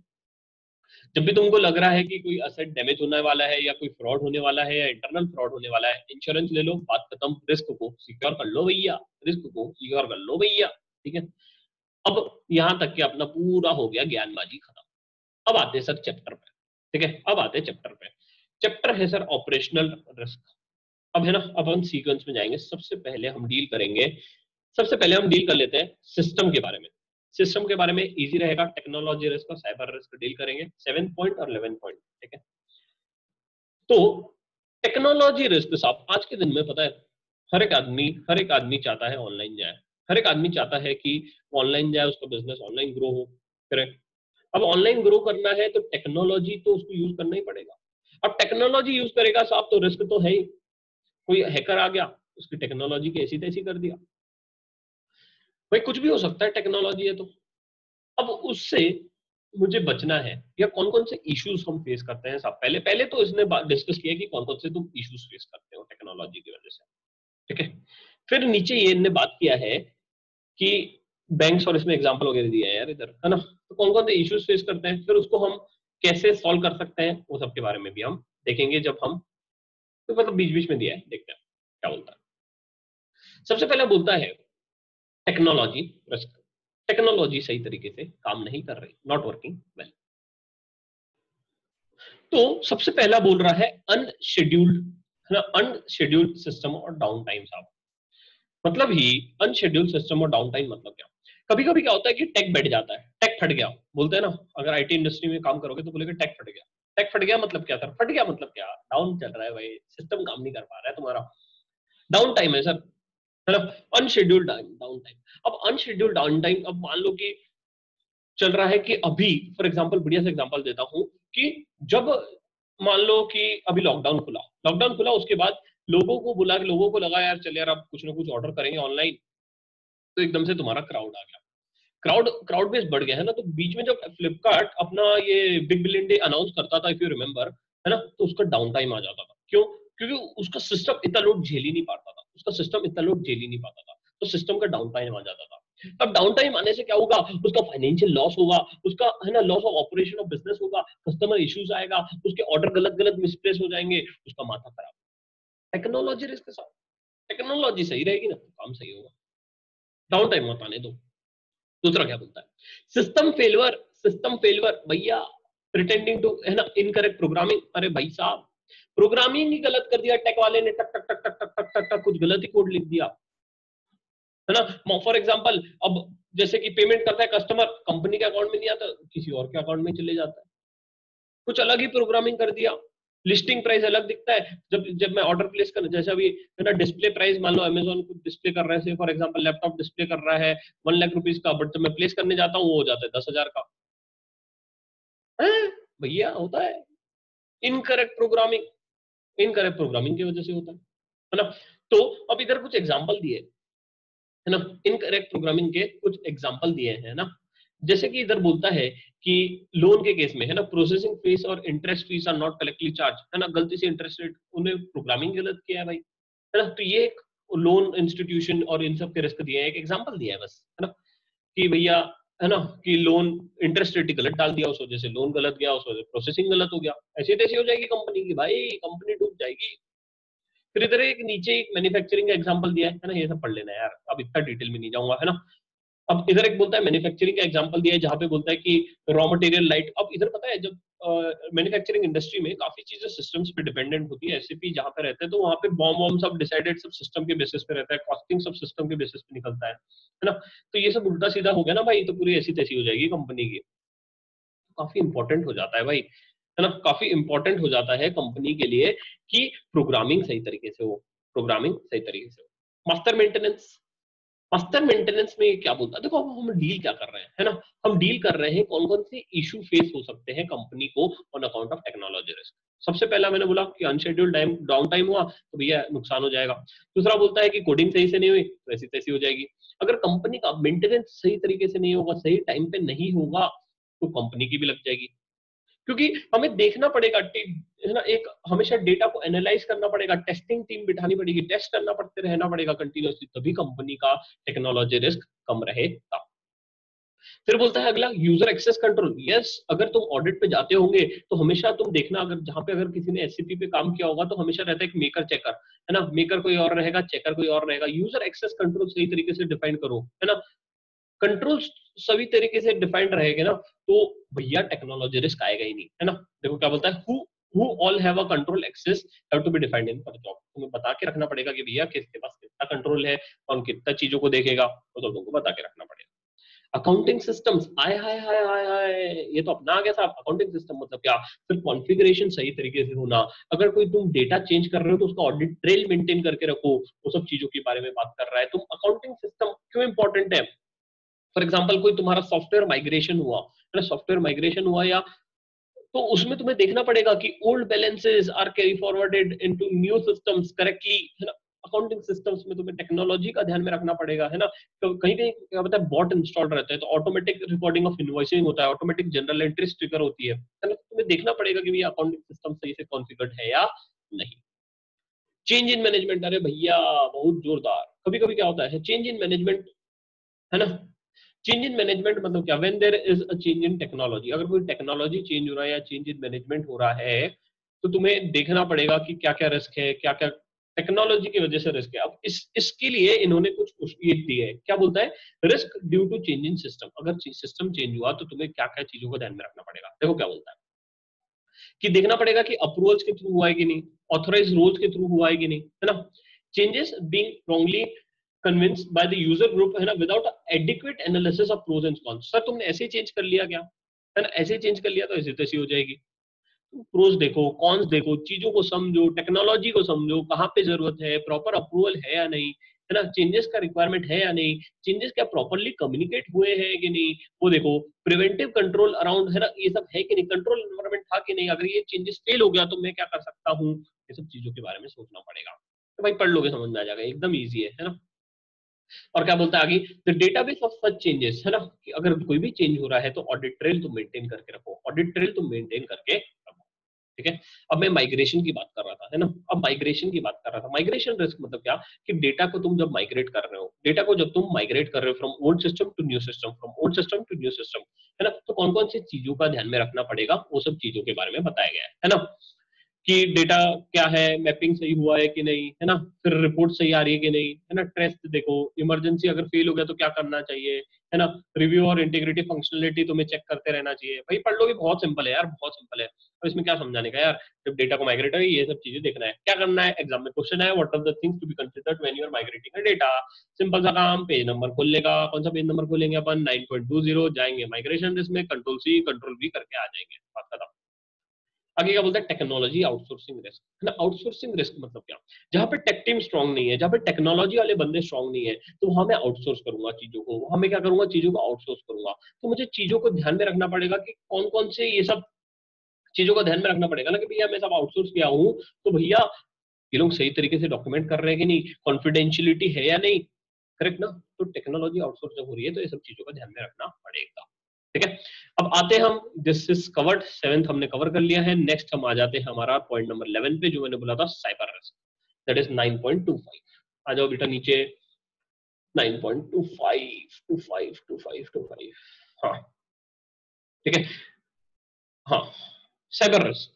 जब भी तुमको लग रहा है कि कोई असेट डैमेज होने वाला है या कोई फ्रॉड होने वाला है या इंटरनल फ्रॉड होने वाला है, इंश्योरेंस ले लो, बात खत्म, रिस्क को सिक्योर कर लो भैया, रिस्क को सिक्योर कर लो भैया, ठीक है। अब यहां तक कि अपना पूरा हो गया ज्ञानबाजी खत्म। अब आते हैं सर चैप्टर पे, ठीक है, अब आते हैं चैप्टर पे। चैप्टर है सर ऑपरेशनल रिस्क। अब है ना, अब हम सीक्वेंस में जाएंगे। सबसे पहले हम डील कर लेते हैं सिस्टम के बारे में। सिस्टम के बारे में इजी रहेगा, टेक्नोलॉजी रिस्क और साइबर रिस्क डील करेंगे, 7 पॉइंट और 11 पॉइंट, ठीक है। तो टेक्नोलॉजी रिस्क साहब आज के दिन में पता है, हर एक आदमी चाहता है ऑनलाइन जाए, हर एक आदमी चाहता है कि ऑनलाइन जाए, उसका बिजनेस ऑनलाइन ग्रो हो, करेक्ट। अब ऑनलाइन ग्रो करना है तो टेक्नोलॉजी तो उसको यूज करना ही पड़ेगा। अब टेक्नोलॉजी यूज करेगा साहब तो रिस्क तो है ही, कोई हैकर आ गया उसकी टेक्नोलॉजी की ऐसी तैसी कर दिया, भाई कुछ भी हो सकता है, टेक्नोलॉजी है तो। अब उससे मुझे बचना है, या कौन कौन से इश्यूज हम फेस करते हैं साहब, पहले पहले तो इसने डिस्कस किया कि कौन कौन से तुम इश्यूज फेस करते हो टेक्नोलॉजी की वजह से, ठीक है। फिर नीचे ये इनने बात किया है कि बैंक्स, और इसमें एग्जांपल वगैरह दिया है यार इधर, है ना, तो कौन कौन से इश्यूज फेस करते हैं, फिर उसको हम कैसे सॉल्व कर सकते हैं, वो सब के बारे में भी हम देखेंगे जब हम, तो मतलब बीच बीच में दिया है, देखते हैं क्या बोलता है। सबसे पहले बोलता है टेक्नोलॉजी रिस्क, टेक्नोलॉजी सही तरीके से काम नहीं कर रही, नॉट वर्किंग वेल। तो सबसे पहला बोल रहा है अनशेड्यूल्ड, है ना, अनशेड्यूल्ड सिस्टम और डाउन टाइम साहब। मतलब ही अनशेड्यूल्ड सिस्टम और डाउन टाइम मतलब क्या? कभी कभी क्या होता है कि टेक बैठ जाता है, टेक फट गया बोलते हैं ना, अगर आईटी इंडस्ट्री में काम करोगे तो बोलेगे टेक फट गया। टेक फट गया मतलब क्या सर? फट गया मतलब क्या? डाउन चल रहा है भाई, सिस्टम काम नहीं कर पा रहा है तुम्हारा, डाउन टाइम है सर, है ना, अनशेड्यूल्ड डाउन टाइम। अब अनशेड्यूल्ड डाउन टाइम, अब मान लो कि चल रहा है कि अभी फॉर एग्जांपल, बढ़िया से एग्जांपल देता हूं कि जब मान लो कि अभी लॉकडाउन खुला उसके बाद लोगों को लगा यार चल यार अब कुछ ना कुछ ऑर्डर करेंगे ऑनलाइन, तो एकदम से तुम्हारा क्राउड आ गया, क्राउड बेस बढ़ गया, है ना। तो बीच में जब फ्लिपकार्ट अपना ये बिग बिलियन डे अनाउंस करता था, इफ यू रिमेंबर, है ना, तो उसका डाउन टाइम आ जाता था। क्यों? क्योंकि उसका सिस्टम इतना लोड झेल ही नहीं पाता था, तो सिस्टम का डाउन टाइम आ जाता था। अब डाउन टाइम आने से क्या होगा? उसका फाइनेंशियल लॉस होगा, उसका, है ना, loss of operation of business होगा, कस्टमर इश्यूज आएगा, उसके ऑर्डर गलत गलत मिसप्लेस हो जाएंगे, उसका माथा खराब। टेक्नोलॉजी रिस्क के साथ टेक्नोलॉजी सही रहेगी ना तो काम सही होगा, डाउन टाइम मत आने दो। दूसरा क्या बोलता है? सिस्टम फेलवर भैया, प्रिटेंडिंग टू, है ना, इनकरेक्ट प्रोग्रामिंग। अरे भाई साहब, प्रोग्रामिंग ही गलत कर दिया टेक वाले ने, टक टक टक टक टक टक टक टक कुछ गलत ही कोड लिख दिया, है ना। फॉर एग्जांपल, अब जैसे कि पेमेंट करता है कस्टमर, कंपनी के अकाउंट में नहीं आता, किसी और के अकाउंट में चले जाता है, कुछ अलग ही प्रोग्रामिंग कर दिया। लिस्टिंग प्राइस अलग दिखता है, जब जब मैं ऑर्डर प्लेस कर, जैसे अभी, है ना, डिस्प्ले प्राइस मान लो अमेजोन को डिस्प्ले कर रहे हैं, फॉर एग्जांपल लैपटॉप डिस्प्ले कर रहा है 1 लाख रुपीज का, बट जब मैं प्लेस करने जाता हूँ वो हो जाता है 10,000 का, है भैया, होता है इनकरेक्ट प्रोग्रामिंग की वजह से होता है ना। तो अब इधर कुछ एग्जांपल दिए, है ना, इनकरेक्ट प्रोग्रामिंग के कुछ एग्जांपल दिए हैं ना। जैसे कि इधर बोलता है कि लोन के केस में, है ना, प्रोसेसिंग फीस और interest fees are not correctly charge, है ना, गलती से इंटरेस्ट रेट, उन्हें प्रोग्रामिंग गलत किया है भाई, है ना। तो ये एक लोन इंस्टीट्यूशन और इन सब के रिस्क दिए हैं, एक एग्जांपल दिया है बस, है ना, कि भैया, है ना, कि लोन इंटरेस्ट रेट गलत डाल दिया, उस वजह से लोन गलत गया, उस वजह से प्रोसेसिंग गलत हो गया, ऐसे तैसे हो जाएगी कंपनी की भाई, कंपनी डूब जाएगी। फिर इधर एक नीचे एक मैन्युफैक्चरिंग का एग्जांपल दिया है ना, ये सब पढ़ लेना यार, अब इतना डिटेल में नहीं जाऊंगा, है ना। अब इधर एक बोलता है मैन्युफैक्चरिंग का एग्जांपल दिया है, जहां पे बोलता है कि रॉ मटेरियल लाइट। अब इधर पता है, जब मैन्युफैक्चरिंग इंडस्ट्री में काफी चीजें सिस्टम्स पे डिपेंडेंट होती है, एसएपी जहां पे रहते हैं, तो वहां पे बॉम्ब वॉम्ब सब डिसाइडेड सब सिस्टम के बेसिस पे रहता है, कॉस्टिंग सब सिस्टम के बेसिस पे निकलता है ना। तो ये सब उल्टा सीधा हो गया ना भाई, तो पूरी ऐसी तैसी हो जाएगी कंपनी की, काफी इंपॉर्टेंट हो जाता है भाई, है ना, काफी इंपॉर्टेंट हो जाता है कंपनी के लिए कि प्रोग्रामिंग सही तरीके से हो, प्रोग्रामिंग सही तरीके से हो। मास्टर मेंटेनेंस, मास्टर मेंटेनेंस में ये क्या बोलता है, देखो अब हम डील क्या कर रहे हैं, है ना, हम डील कर रहे हैं कौन कौन से इशू फेस हो सकते हैं कंपनी को on account of technology risk. सबसे पहला मैंने बोला कि अनशेड्यूल्ड टाइम डाउन टाइम हुआ तो भैया नुकसान हो जाएगा। दूसरा बोलता है कि कोडिंग सही से नहीं हुई तो ऐसी तैसी हो जाएगी। अगर कंपनी का मेंटेनेंस सही तरीके से नहीं होगा, सही टाइम पे नहीं होगा, तो कंपनी की भी लग जाएगी। क्योंकि हमें देखना पड़ेगा, है ना, एक हमेशा डेटा को एनालाइज करना पड़ेगा, टेस्टिंग टीम बिठानी पड़ेगी, टेस्ट करना पड़ते रहना पड़ेगा कंटिन्यूअसली, तभी कंपनी का टेक्नोलॉजी रिस्क कम रहेगा। फिर बोलता है अगला यूजर एक्सेस कंट्रोल। यस, अगर तुम ऑडिट पे जाते होंगे तो हमेशा तुम देखना, अगर जहां पे अगर किसी ने एससीपी पे काम किया होगा तो हमेशा रहता है कि मेकर चेकर, है ना, मेकर कोई और रहेगा, चेकर कोई और रहेगा। यूजर एक्सेस कंट्रोल सही तरीके से डिफाइन करो, है ना, कंट्रोल सभी तरीके से डिफाइंड रहेगा ना, तो भैया टेक्नोलॉजी रिस्क आएगा ही नहीं, है ना। देखो क्या बोलता है, who all have a control access have to be defined in per job। तुम्हें बता के रखना पड़ेगा कि भैया किसके पास कितना कंट्रोल है, कौन कितना चीजों को देखेगा, तो तुमको बता के रखना पड़ेगा। अकाउंटिंग सिस्टम्स, आय हाय हाय हाय हाय, ये तो अपना आ गया साहब। अकाउंटिंग सिस्टम मतलब क्या, फिर कॉन्फ़िगरेशन सही तरीके से होना, अगर कोई तुम डेटा चेंज कर रहे हो तो उसका ऑडिट ट्रेल मेंटेन करके रखो, वो सब चीजों के बारे में बात कर रहा है। तुम अकाउंटिंग सिस्टम क्यों इंपॉर्टेंट है, फॉर एग्जाम्पल कोई तुम्हारा सॉफ्टवेयर माइग्रेशन हुआ, है ना, सॉफ्टवेयर माइग्रेशन हुआ, या तो उसमें तुम्हें देखना पड़ेगा कि old balances are carry forwarded into new systems correctly, है ना। अकाउंटिंग सिस्टम्स में तुम्हें टेक्नोलॉजी का ध्यान में रखना पड़ेगा, है ना। तो कहीं कहीं क्या होता है, बॉट इंस्टॉल्ड रहता है तो ऑटोमेटिक रिकॉर्डिंग ऑफ इनवॉइसिंग होता है, ऑटोमेटिक जनरल एंट्री ट्रिगर होती है ना। तुम्हें देखना पड़ेगा कि भैया अकाउंटिंग सिस्टम सही से कॉन्फ़िगर्ड है या नहीं। चेंज इन मैनेजमेंट, अरे भैया बहुत जोरदार। कभी कभी क्या होता है चेंज इन मैनेजमेंट, है ना। चेंज इन मैनेजमेंट मतलब क्या, when there is a change in technology, अगर कोई टेक्नोलॉजी चेंज हो रहा है या चेंज इन मैनेजमेंट हो रहा है तो तुम्हें देखना पड़ेगा कि क्या क्या रिस्क है, क्या क्या टेक्नोलॉजी की वजह से रिस्क है। अब इसके लिए इन्होंने कुछ ये दिए है, क्या बोलता है, risk due to change in system. अगर सिस्टम चेंज हुआ तो तुम्हें क्या क्या चीजों को ध्यान में रखना पड़ेगा। देखो क्या बोलता है कि देखना पड़ेगा कि अप्रूवल्स के थ्रू हुआ है कि नहीं, ऑथराइज रोल्स के थ्रू हुआ है कि नहीं, है ना। Changes being wrongly convinced by the user group, है ना, without adequate analysis of pros and cons. Sir तुमने ऐसे चेंज कर लिया क्या, है ना, ऐसे चेंज कर लिया तो ऐसी तैसी हो जाएगी। प्रोज देखो, कॉन्स देखो, चीजों को समझो, टेक्नोलॉजी को समझो, कहाँ पे जरूरत है, प्रॉपर अप्रूवल है या नहीं, है ना, चेंजेस का रिक्वायरमेंट है या नहीं, चेंजेस क्या प्रॉपरली कम्युनिकेट हुए हैं कि नहीं, वो देखो, प्रिवेंटिव कंट्रोल अराउंड, है ना, ये सब है कि नहीं, कंट्रोल एनवायरनमेंट था कि नहीं, अगर ये चेंजेस फेल हो गया तो मैं क्या कर सकता हूँ, ये सब चीजों के बारे में सोचना पड़ेगा। तो भाई पढ़ लोगे समझ में आ जाएगा, एकदम ईजी है ना। और क्या बोलता है आगे, the database of such changes, है ना, कि अगर कोई भी चेंज हो रहा है तो ऑडिट ट्रेल तुम मेंटेन करके रखो, ऑडिट ट्रेल तुम मेंटेन करके रखो, ठीक है। अब मैं माइग्रेशन की बात कर रहा था, है ना, अब माइग्रेशन की बात कर रहा था। माइग्रेशन रिस्क मतलब क्या, कि डेटा को तुम जब माइग्रेट कर रहे हो, डेटा को जब तुम माइग्रेट कर रहे हो from old system to new system, from old system to new system, है ना, तो कौन कौन सी चीजों का ध्यान में रखना पड़ेगा, वो सब चीजों के बारे में बताया गया है ना। कि डेटा क्या है, मैपिंग सही हुआ है कि नहीं, है ना, फिर रिपोर्ट सही आ रही है कि नहीं, है ना, टेस्ट देखो, इमरजेंसी अगर फेल हो गया तो क्या करना चाहिए, है ना, रिव्यू और इंटीग्रिटी फंक्शनलिटी तुम्हें चेक करते रहना चाहिए। भाई पढ़ लोगे, बहुत सिंपल है यार, बहुत सिंपल है। अब इसमें क्या समझाने का यार, जब डेटा को माइग्रेट है ये सब चीजें देखना है, क्या करना है, एग्जाम में क्वेश्चन है, what are the things to be considered when you are migrating a data. Simple सा काम, पेज नंबर खोल लेगा, कौन सा पेज नंबर खोलेंगे अपन, 9.20, जाएंगे माइग्रेशन रिस्क में, कंट्रोल सी कंट्रोल वी करके आ जाएंगे, बात खत्म। आगे क्या बोलता है, टेक्नोलॉजी आउटसोर्सिंग रिस्क, है ना। आउटसोर्सिंग रिस्क मतलब क्या, जहां पे टेक टीम स्ट्रांग नहीं है, जहां पे टेक्नोलॉजी वाले बंदे स्ट्रांग नहीं है, तो वहां मैं आउटसोर्स करूंगा चीजों को, वहां मैं क्या करूंगा, चीजों को आउटसोर्स करूंगा। तो मुझे चीजों को ध्यान में रखना पड़ेगा कि कौन कौन से ये सब चीजों का ध्यान में रखना पड़ेगा ना, कि भैया मैं सब आउटसोर्स किया हूँ तो भैया ये लोग सही तरीके से डॉक्यूमेंट कर रहे हैं कि नहीं, कॉन्फिडेंशियलिटी है या नहीं, करेक्ट ना। तो टेक्नोलॉजी आउटसोर्स जब हो रही है तो ये सब चीजों का ध्यान में रखना पड़ेगा, ठीक है। अब आते हैं हम, दिस इज कवर्ड, 7th हमने कवर कर लिया है। नेक्स्ट हम आ जाते हैं हमारा पॉइंट नंबर 11 पे, जो मैंने बोला था साइबर रिस्क, दैट इज 9.25। आ जाओ बेटा नीचे, 9.25, 25, 25, 25, हाँ ठीक है। हाँ, cyber risk,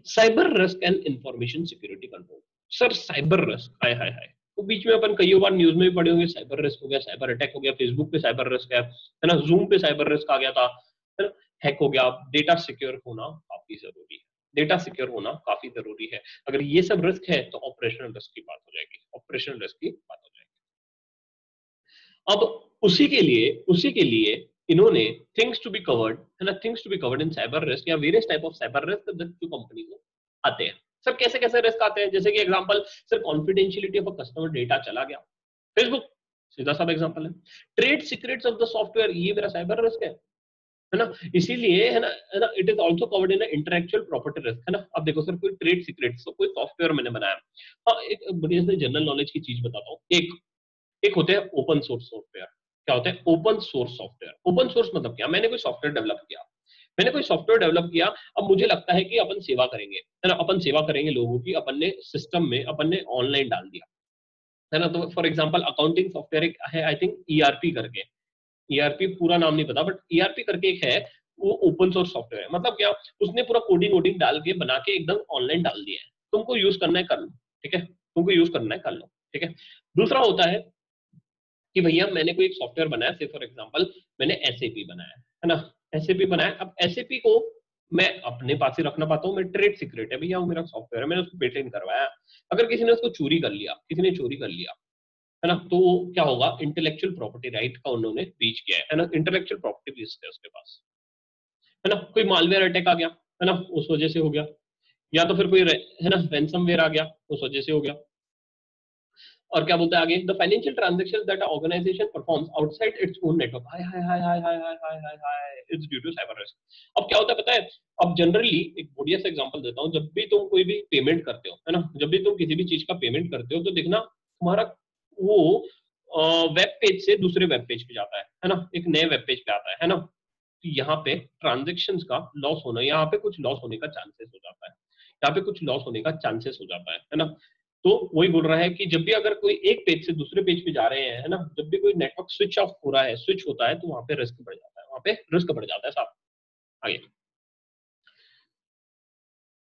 cyber risk and information security control. Sir cyber risk, हाय हाय हाय, तो बीच में अपन कई बार न्यूज में भी पढ़े होंगे, साइबर रिस्क हो गया, साइबर अटैक हो गया, फेसबुक पे साइबर रिस्क है ना, जूम पे साइबर रिस्क आ गया था, है ना, हैक हो गया। डेटा सिक्योर होना काफी जरूरी है, डेटा सिक्योर होना काफी जरूरी है। अगर ये सब रिस्क है तो ऑपरेशनल रिस्क की बात हो जाएगी, ऑपरेशनल रिस्क की बात हो जाएगी। अब उसी के लिए इन्होंने थिंग्स टू बी कवर्ड, है ना, things to be covered in cyber risk या various type of cyber risk जो कंपनी को आते हैं। सर कैसे कैसे रिस्क आते हैं, जैसे कि example, sir confidentiality of a customer data चला गया, फेसबुक सीधा सा एग्जांपल है। Trade secrets of the software, ये मेरा साइबर रिस्क है ना। इसीलिए है ना, it is also covered in intellectual property risk, है ना। अब देखो सर, कोई ट्रेड सीक्रेट्स, तो कोई सॉफ्टवेयर मैंने बनाया, हाँ एक बढ़िया से जनरल नॉलेज की चीज बताता हूँ। एक एक होते हैं ओपन सोर्स सॉफ्टवेयर। क्या होता है open source software? Open source मतलब क्या, मैंने कोई सॉफ्टवेयर डेवलप किया, मैंने कोई सॉफ्टवेयर डेवलप किया, अब मुझे लगता है कि अपन सेवा करेंगे, है ना, अपन सेवा करेंगे लोगों की, अपन ने सिस्टम में अपन ने ऑनलाइन डाल दिया, है ना। तो फॉर एग्जांपल अकाउंटिंग सॉफ्टवेयर एक है, आई थिंक ईआरपी करके, ईआरपी पूरा नाम नहीं पता, बट ईआरपी करके एक है, वो ओपन सोर्स सॉफ्टवेयर है। मतलब क्या, उसने पूरा कोडिंग वोडिंग डाल के बना के एकदम ऑनलाइन डाल दिया है, तुमको यूज करना है कर लो, ठीक है, तुमको यूज करना है कर लो, ठीक है। दूसरा होता है कि भैया मैंने कोई एक सॉफ्टवेयर बनाया, से फॉर एग्जांपल मैंने एसएपी बनाया है ना, एसएपी बनाया, अब एसएपी को मैं अपने पास ही रखना पाता हूँ, मैं ट्रेड सीक्रेट है भैया, वो मेरा सॉफ्टवेयर है, मैंने उसको पेटेंट करवाया, अगर किसी ने उसको चोरी कर लिया, किसी ने चोरी कर लिया, है ना, तो क्या होगा, इंटेलेक्चुअल प्रॉपर्टी राइट का उन्होंने ब्रीच किया है ना, इंटेलेक्चुअल प्रॉपर्टी रिस्क है उसके पास, है ना। कोई मालवेयर अटैक आ गया, है ना, उस वजह से हो गया, या तो फिर कोई है ना रैंसमवेयर आ गया, उस वजह से हो गया। और क्या बोलता है आगे, the financial transactions that organisation performs outside its own network, hi hi hi hi hi hi hi hi hi, it's due to cyber risk. अब क्या होता है पता है, अब जनरली एक बढ़िया सा एग्जांपल देता हूँ, जब भी तुम कोई भी पेमेंट करते हो, है ना, जब भी तुम किसी भी चीज का पेमेंट करते हो, तो देखना तुम्हारा वो वेब पेज से दूसरे वेब पेज पे जाता है ना, एक नए वेब पेज पे आता है ना, तो यहाँ पे ट्रांजेक्शन्स का लॉस होना, यहाँ पे कुछ लॉस होने का चांसेस हो जाता है, यहाँ पे कुछ लॉस होने का चांसेस हो जाता है ना। तो वही बोल रहा है कि जब भी अगर कोई एक पेज से दूसरे पेज पे जा रहे हैं, है ना, जब भी कोई नेटवर्क स्विच ऑफ हो रहा है, स्विच होता है, तो वहां पे रिस्क बढ़ जाता है, वहां पे रिस्क बढ़ जाता है साहब। आगे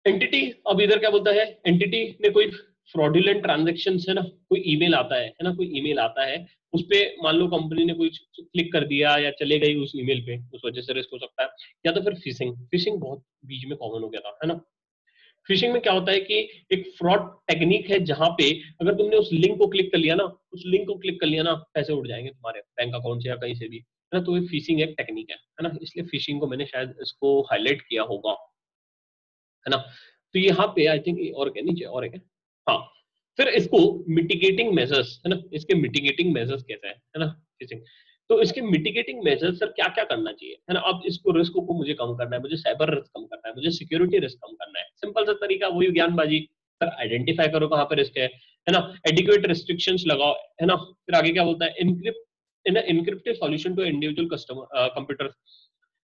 एंटिटी, अब इधर क्या बोलता है, एंटिटी ने कोई फ्रॉडुलेंट ट्रांजेक्शन, है ना, कोई ईमेल आता है ना, कोई ईमेल आता है, उस पे मान लो कंपनी ने कोई क्लिक कर दिया या चले गई उस ईमेल पे, उस वजह से रिस्क हो सकता है। या तो फिर फिशिंग, फिशिंग बहुत बीच में कॉमन हो गया था, है ना। फिशिंग में क्या होता है कि एक फ्रॉड टेक्निक है, जहां पे अगर तुमने उस लिंक को क्लिक कर लिया ना, उस लिंक को क्लिक कर लिया ना, पैसे उड़ जाएंगे तुम्हारे बैंक अकाउंट से या कहीं से भी, है ना। तो ये फिशिंग एक टेक्निक है ना, इसलिए फिशिंग को मैंने शायद इसको हाईलाइट किया होगा, है ना। तो यहाँ पे आई थिंक और क्या नीचे और है, हाँ। फिर इसको मिटिगेटिंग मेजर्स, है ना, इसके मिटिगेटिंग मेजर्स कैसे है ना, फिशिंग। तो इसके मिटिगेटिंग मेजर्स सर क्या क्या करना चाहिए, है ना। अब इसको रिस्क को मुझे कम करना है, मुझे साइबर रिस्क कम करना है, मुझे सिक्योरिटी रिस्क कम करना है, सिंपल सा तरीका वही ज्ञानबाजी, सर आइडेंटिफाई करो कहाँ पे रिस्क है ना, एडिक्वेट रिस्ट्रिक्शंस लगाओ, है ना। फिर आगे क्या बोलता है, encrypt in encrypted solution to individual customer computer.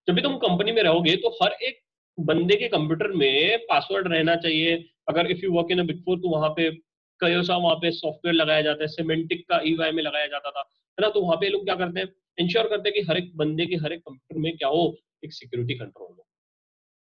जब भी तुम कंपनी में रहोगे तो हर एक बंदे के कंप्यूटर में पासवर्ड रहना चाहिए। अगर if you work in a big four, तो वहां पे कई सा वहां पे सॉफ्टवेयर लगाया जाता है, सिमेंटिक का ईवाई में लगाया जाता था, है ना। तो वहां पे लोग क्या करते हैं, इंश्योर करते हैं कि हर एक बंदे के हर एक कंप्यूटर में क्या हो, एक सिक्योरिटी कंट्रोल हो,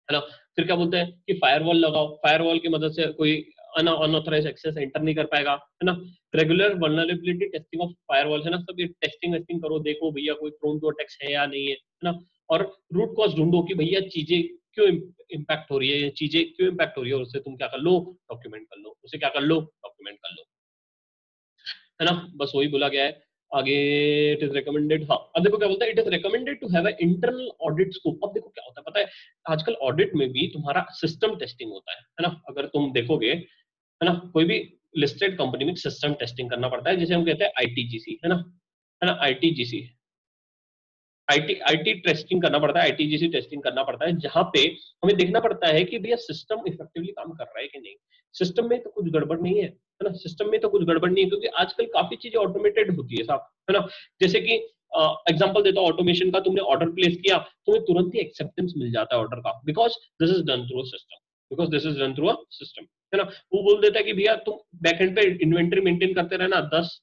है ना। फिर क्या बोलते हैं कि फायरवॉल लगाओ, फायरवॉल की मदद से कोई अनऑथराइज एक्सेस एंटर नहीं कर पाएगा, है ना। Regular vulnerability testing of firewall, है ना, सब ये टेस्टिंग वेस्टिंग करो, देखो भैया कोई प्रोन टू अटैक्स है या नहीं है ना। और रूट कॉज ढूंढो कि भैया चीजें क्यों इम्पैक्ट हो रही है, चीजें क्यों इम्पैक्ट हो रही है, और उससे तुम क्या कर लो, डॉक्यूमेंट कर लो, उसे क्या कर लो, डॉक्यूमेंट कर लो, है ना। बस वही बोला गया है आगे। इट इज रिकमेंडेड, हाँ अब देखो क्या बोलता है, it is recommended to have internal audit scope. अब देखो क्या होता है पता है, आजकल ऑडिट में भी तुम्हारा सिस्टम टेस्टिंग होता है ना। अगर तुम देखोगे, है ना, कोई भी लिस्टेड कंपनी में सिस्टम टेस्टिंग करना पड़ता है, जिसे हम कहते हैं आईटीजीसी, है ना आईटीजीसी, आईटी आईटी टेस्टिंग करना पड़ता है, आईटीजीसी टेस्टिंग करना पड़ता है, जहां पे हमें देखना पड़ता है कि भैया सिस्टम इफेक्टिवली काम कर रहा है कि नहीं, सिस्टम में तो कुछ गड़बड़ नहीं है ना, सिस्टम में तो कुछ गड़बड़ नहीं है, क्योंकि आजकल काफी चीजें ऑटोमेटेड होती है साहब, है ना। जैसे कि एग्जांपल देता हूँ ऑटोमेशन का, तुमने ऑर्डर प्लेस किया, तुम्हें तुरंत ही एक्सेप्टेंस मिल जाता है ऑर्डर का, because this is done through a system, because this is done through a system, है ना। वो बोल देता है कि भैया तुम बैकएंड पे इन्वेंटरी मेंटेन करते रहना, 10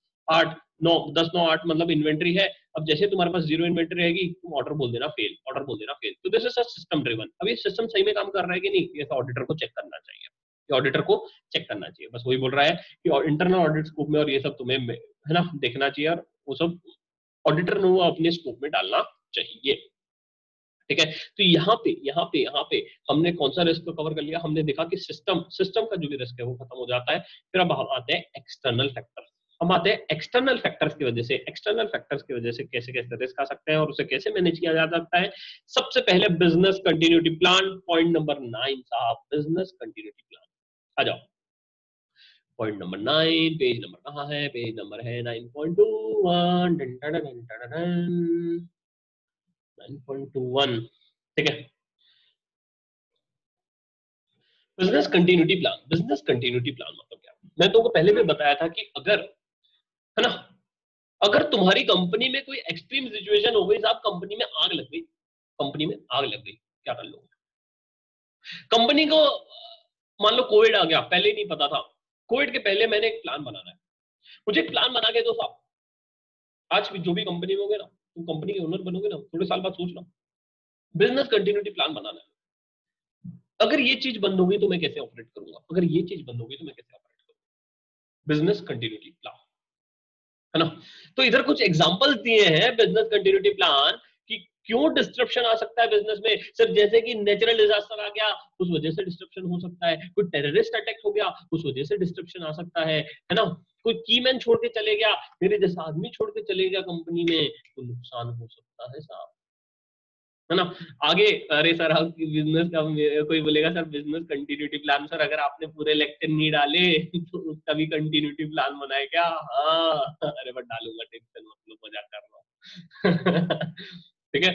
9 8 मतलब इन्वेंटरी है, अब जैसे तुम्हारे पास जीरो इन्वेंटरी रहेगी, तुम ऑर्डर बोल देना फेल, ऑर्डर बोल देना फेल, तो दिस इज सिस्टम ड्रिवन। अब ये सिस्टम सही में काम कर रहा है कि नहीं, ये ऑडिटर को चेक करना चाहिए, ये ऑडिटर को चेक करना चाहिए, बस वही बोल रहा है कि इंटरनल ऑडिट स्कोप में और ये सब तुम्हें, है ना, देखना चाहिए, और वो सब ऑडिटर ने वो अपने स्कोप में डालना चाहिए, ठीक है। तो यहाँ पे हमने कौन सा रिस्क कवर कर लिया, हमने देखा कि सिस्टम सिस्टम का जो भी रिस्क है वो खत्म हो जाता है। फिर अब हम आते हैं एक्सटर्नल फैक्टर्स, हम आते हैं एक्सटर्नल फैक्टर्स की वजह से, एक्सटर्नल फैक्टर्स की वजह से कैसे कैसे रिस्क आ सकते हैं और उसे कैसे मैनेज किया जा सकता है। सबसे पहले business continuity plan, point number 9 साहब, बिजनेस कंटिन्यूटी प्लान। आ जाओ, पॉइंट नंबर 9, पेज नंबर कहाँ है, पेज नंबर है 9.21, 9.21, ठीक है। Business continuity plan, business continuity plan मतलब क्या? मैं तुमको पहले भी बताया था कि अगर, है ना, अगर तुम्हारी कंपनी में कोई एक्सट्रीम सिचुएशन हो गई, साहब कंपनी में आग लग गई, कंपनी में आग लग गई, क्या कर लोगे? कंपनी को मान लो कोविड आ गया, पहले ही नहीं पता था, कोविड के पहले मैंने एक प्लान बनाना है, मुझे एक प्लान बना के दो साहब। आज भी जो भी कंपनी में होगे ना, तुम कंपनी के ओनर बनोगे ना, थोड़े साल बाद सोचना, बिजनेस कंटिन्यूटी प्लान बनाना है। अगर ये चीज बंद होगी तो मैं कैसे ऑपरेट करूंगा, अगर ये चीज बंद होगी तो मैं कैसे ऑपरेट करूंगा, बिजनेस कंटिन्यूटी प्लान, है ना। तो इधर कुछ एग्जांपल्स दिए हैं बिजनेस कंटिन्यूटी प्लान कि क्यों डिस्ट्रप्शन आ सकता है बिजनेस में। सर जैसे कि नेचुरल डिजास्टर आ गया, उस वजह से डिस्ट्रप्शन हो सकता है, कोई टेररिस्ट अटैक हो गया, उस वजह से डिस्ट्रप्शन आ सकता है ना, कोई कीमैन छोड़ के चले गया, मेरे जैसा आदमी छोड़ के चले गया कंपनी में, तो नुकसान हो सकता है साहब, है ना। आगे, अरे सर आप बिजनेस का, कोई बोलेगा sir business continuity plan, sir अगर आपने पूरे लेक्चर नहीं डाले तो उसका भी कंटिन्यूटी प्लान बनाए क्या? हाँ, अरे बट डालूंगा, टेंशन मत लो, मजाक कर रहा हूँ। ठीक है,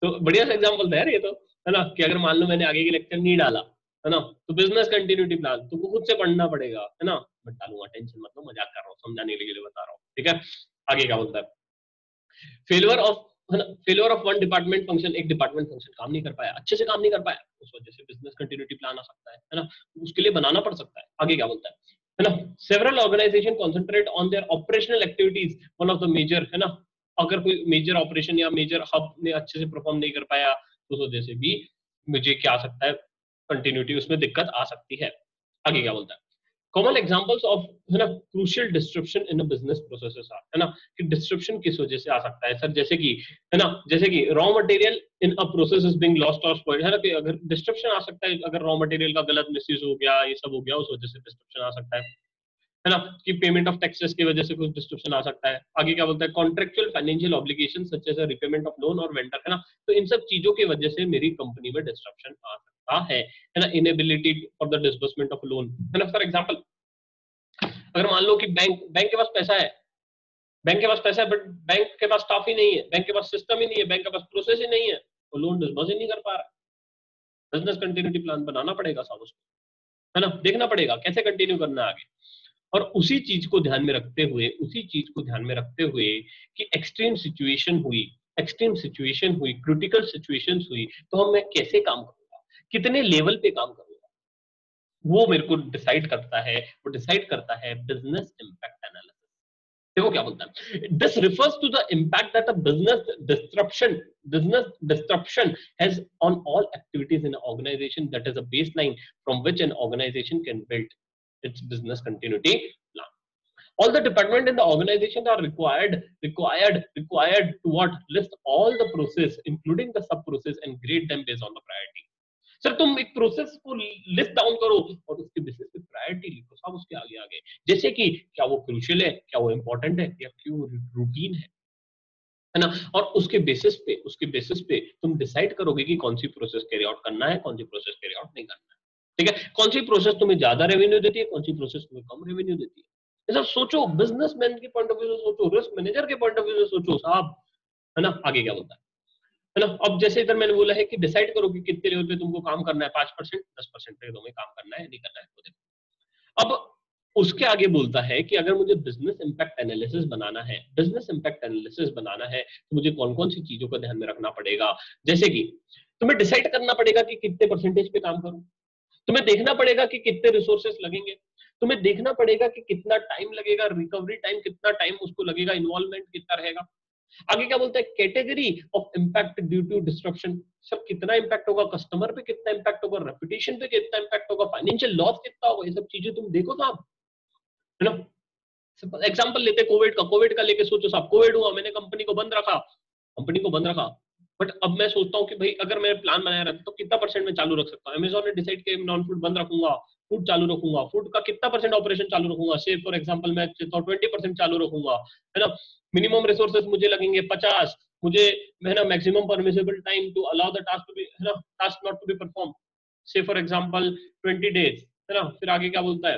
तो बढ़िया सा एग्जांपल था यार ये तो, है ना, कि अगर मान लो मैंने आगे के लेक्चर नहीं डाला, है ना, तो बिजनेस कंटिन्यूटी प्लान तुमको खुद से पढ़ना पड़ेगा, है ना, बट डालूंगा, टेंशन मत लो, मजाक कर रहा हूँ, समझाने के लिए बता रहा हूँ, ठीक है। आगे क्या बोलता है, फेलियर ऑफ, है ना, failure of one department function, एक डिपार्टमेंट फंक्शन काम नहीं कर पाया, अच्छे से काम नहीं कर पाया, उस वजह से बिजनेस कंटिन्यूटी प्लान आ सकता है ना, उसके लिए बनाना पड़ सकता है। आगे क्या बोलता है ना, several organisation concentrate on their operational activities, one of the major, है ना, अगर कोई मेजर ऑपरेशन या मेजर हब ने अच्छे से परफॉर्म नहीं कर पाया, तो उस वजह से भी मुझे क्या आ सकता है, कंटिन्यूटी उसमें दिक्कत आ सकती है। आगे क्या बोलता है, कॉमन एग्जांपल्स ऑफ, है ना, crucial disruption in a business processes are, है ना, कि डिस्ट्रप्शन किस वजह से आ सकता है सर, जैसे कि, है ना, जैसे कि raw material in a process is being lost और स्पॉइल्ड, है ना, कि अगर डिस्ट्रप्शन आ सकता है, अगर रॉ मटेरियल का गलत मिसयूज हो गया, ये सब हो गया, उस वजह से डिस्ट्रप्शन आ सकता है ना, कि पेमेंट ऑफ टैक्सेस की वजह से कुछ डिस्ट्रप्शन आ सकता है। आगे क्या बोलता है, contractual financial obligation such as repayment of loan और वेंडर, है ना, तो इन सब चीजों की वजह से मेरी कंपनी में डिस्ट्रप्शन आ सकता है ना, inability for the disbursement of loan, है ना, फॉर एग्जांपल अगर मान लो कि बैंक बैंक के पास पैसा है, बैंक के पास पैसा है, बट बैंक के पास स्टाफ ही नहीं है, बैंक के पास सिस्टम ही नहीं है, बैंक के पास प्रोसेस ही नहीं है, तो लोन डिस्बर्स ही नहीं कर पा रहा है, बिजनेस कंटिन्यूटी प्लान बनाना पड़ेगा साहब उसको, है ना, देखना पड़ेगा कैसे कंटिन्यू करना है आगे। और उसी चीज को ध्यान में रखते हुए, उसी चीज को ध्यान में रखते हुए कि एक्सट्रीम सिचुएशन हुई, एक्सट्रीम सिचुएशन हुई, क्रिटिकल सिचुएशंस हुई, तो हम मैं कैसे काम करूंगा, कितने लेवल पे काम करूंगा, वो मेरे को डिसाइड करता है, वो डिसाइड करता है बिजनेस इंपैक्ट एनालिसिस। देखो क्या बोलता है, this refers to the impact that a business disruption has on all activities in an organization, that is a baseline from which an organization can build its business continuity plan. All the department in the organization are required to what, list all the process including the sub process and grade them based on the priority। Sir तुम एक प्रोसेस को लिस्ट डाउन करो और उसके बेसिस पे प्रायोरिटी लिखो साहब उसके आगे आगे, जैसे कि क्या वो क्रूशियल है, क्या वो इंपॉर्टेंट है, या क्यों रूटीन है ना, और उसके बेसिस पे तुम डिसाइड करोगे कि कौन सी प्रोसेस कैरी आउट करना है, कौन सी प्रोसेस कैरी आउट नहीं करना है, ठीक है, कौन सी प्रोसेस तुम्हें ज्यादा रेवेन्यू देती है, कौन सी प्रोसेस तुम्हें कम रेवेन्यू देती है, ये सब सोचो, बिजनेसमैन के पॉइंट ऑफ व्यू से सोचो, रिस्क मैनेजर के पॉइंट ऑफ व्यू से सोचो साहब, है ना। आगे क्या बोलता है ना, अब जैसे इधर मैंने बोला है कि डिसाइड करो कि कितने लेवल पे तुमको काम करना है, 5% 10% पे तुम्हें काम करना है, नहीं करना है, तो देखो। अब उसके आगे बोलता है कि अगर मुझे बिजनेस इंपैक्ट एनालिसिस बनाना है, बिजनेस इंपैक्ट एनालिसिस बनाना है, तो मुझे कौन कौन सी चीजों का ध्यान में रखना पड़ेगा, जैसे कि तुम्हें डिसाइड करना पड़ेगा कि कितने परसेंटेज पे काम करूं, तुम्हें देखना पड़ेगा कि कितने रिसोर्सेस लगेंगे, तुम्हें देखना पड़ेगा कि कितना टाइम लगेगा, रिकवरी टाइम कितना टाइम उसको लगेगा, इन्वॉल्वमेंट कितना रहेगा। आगे क्या बोलता है, category of impact due to disruption, सब कितना इंपैक्ट होगा, कस्टमर पे कितना इंपैक्ट होगा, रेपुटेशन पे कितना इंपैक्ट होगा, फाइनेंशियल लॉस कितना होगा, ये सब चीजें तुम देखो साहब, है ना। एग्जांपल लेते कोविड का लेके सोचो साहब, कोविड हुआ, मैंने कंपनी को बंद रखा, बट अब मैं सोचता हूँ कि भाई अगर मैंने प्लान बनाया रहता तो कितना परसेंट में चालू रख सकता हूँ, अमेजोन ने डिसाइड किया नॉन फूड बंद रखूंगा, फूड चालू रखूंगा, फूड का कितना परसेंट ऑपरेशन चालू रखूंगा, से फॉर एग्जांपल मैं 20% चालू रखूंगा, है ना। मिनिमम रिसोर्सेज मुझे लगेंगे 50, मुझे, है ना, maximum permissible time to allow the task to be, है ना, task not to be perform, say for example 20 days, है ना। फिर आगे क्या बोलता है,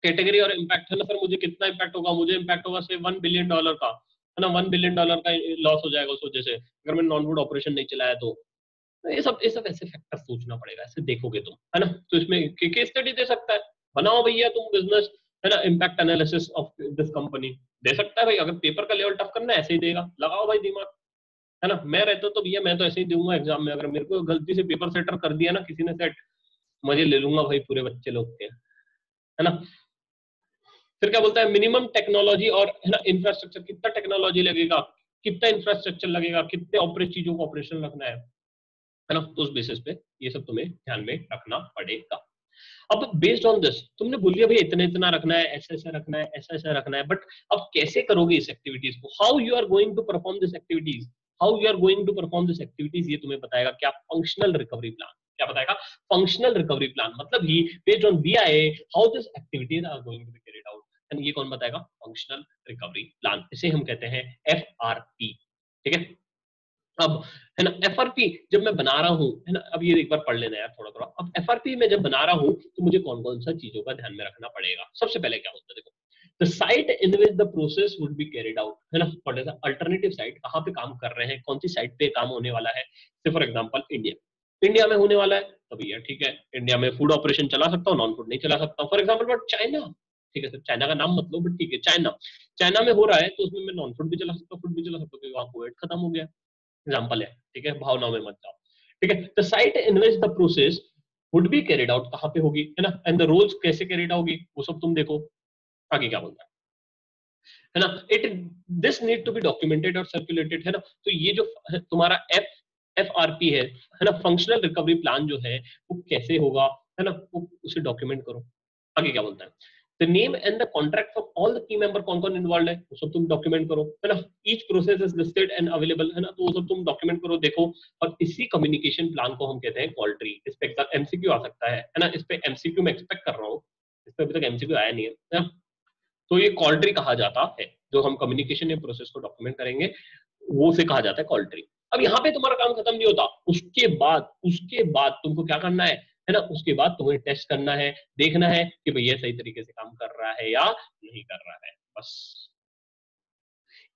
कैटेगरी और इम्पैक्ट है ना सर, मुझे कितना इम्पैक्ट होगा, मुझे इम्पैक्ट होगा से $1 बिलियन का, है ना, $1 बिलियन का लॉस हो जाएगा उस वजह से, अगर मैंने नॉन फूड ऑपरेशन नहीं चलाया तो ये सब ऐसे फैक्टर सोचना पड़ेगा, ऐसे देखोगे तुम, है ना। तो इसमें केस स्टडी दे सकता है, बनाओ भैया तुम बिजनेस, है ना, impact analysis of this company, दे सकता है भाई, अगर पेपर का लेवल टफ करना है ऐसे ही देगा, लगाओ भाई दिमाग, है ना। मैं रहता तो भैया मैं तो ऐसे ही दूंगा एग्जाम में, अगर मेरे को गलती से पेपर सेटर कर दिया ना किसी ने सेट, मजे ले लूंगा भाई पूरे बच्चे लोग के, है ना। फिर क्या बोलता है, मिनिमम टेक्नोलॉजी और, है ना, इंफ्रास्ट्रक्चर, कितना टेक्नोलॉजी लगेगा, कितना इंफ्रास्ट्रक्चर लगेगा, कितने ऑपरेट चीजों को ऑपरेशन रखना है ना, तो उस बेसिस पे ये सब तुम्हें ध्यान में रखना पड़ेगा। अब बेस्ड ऑन दिस तुमने बोल दिया भाई इतना इतना रखना है, ऐसा ऐसा रखना है, ऐसा ऐसा रखना है, बट अब कैसे करोगे इस एक्टिविटीज को, how you are going to perform this activities, how you are going to perform this activities, ये तुम्हें बताएगा क्या, फंक्शनल रिकवरी प्लान, क्या बताएगा, फंक्शनल रिकवरी प्लान, मतलब ही based on BIA how this activities are going to be carried out, and ये कौन बताएगा, फंक्शनल रिकवरी प्लान, इसे हम कहते हैं एफआरपी, ठीक है। अब, है ना, एफआरपी जब मैं बना रहा हूँ, है ना, अब ये एक बार पढ़ लेना यार थोड़ा थोड़ा, अब एफआरपी में जब बना रहा हूँ तो मुझे कौन कौन सा चीजों का ध्यान में रखना पड़ेगा, सबसे पहले क्या होता है देखो, the site in which the process would be carried out, है ना, what is the alternative site, कहाँ पे काम कर रहे हैं, कौन सी साइट पे काम होने वाला है, से फॉर एग्जांपल इंडिया में होने वाला है, तो भैया ठीक है, इंडिया में फूड ऑपरेशन चला सकता हूँ, नॉन फूड नहीं चला सकता हूँ, फॉर एग्जाम्पल बट चाइना, ठीक है सर, चाइना का नाम मत लो बट ठीक है, चाइना, चाइना में हो रहा है तो उसमें मैं नॉन फूड भी चला सकता हूँ, फूड भी चला सकता हूँ, क्योंकि वहां कोविड खत्म हो गया, एग्जाम्पल है, ठीक है, भावनाओं में मत जाओ, ठीक है। The site in which the process would be carried out कहाँ पे होगी, है ना, एंड द रोल्स कैसे कैरिड होगी वो सब तुम देखो, आगे क्या बोलता है ना, it this need to be documented और सर्कुलेटेड, है ना, तो ये जो तुम्हारा एफ आर पी है ना, फंक्शनल रिकवरी प्लान जो है वो कैसे होगा, है ना, वो उसे डॉक्यूमेंट करो, आगे क्या बोलता है, the name and the contract from all the key member, कौन कौन इन्वॉल्व है वो सब तुम डॉक्यूमेंट करो, है ना, each process is listed and available, है ना, तो वो सब तुम डॉक्यूमेंट करो देखो, और इसी कम्युनिकेशन प्लान को हम कहते हैं कॉल ट्री, इस पे एमसीक्यू आ सकता है ना, इस पे एमसीक्यू में एक्सपेक्ट कर रहा हूँ, इस पे अभी तक एमसीक्यू आया नहीं है ना? तो ये कॉल ट्री कहा जाता है, जो हम कम्युनिकेशन या प्रोसेस को डॉक्यूमेंट करेंगे वो से कहा जाता है कॉल ट्री। अब यहाँ पे तुम्हारा काम खत्म नहीं होता, उसके बाद तुमको क्या करना है ना, उसके बाद तुम्हें टेस्ट करना है, देखना है कि भैया सही तरीके से काम कर रहा है या नहीं कर रहा है, बस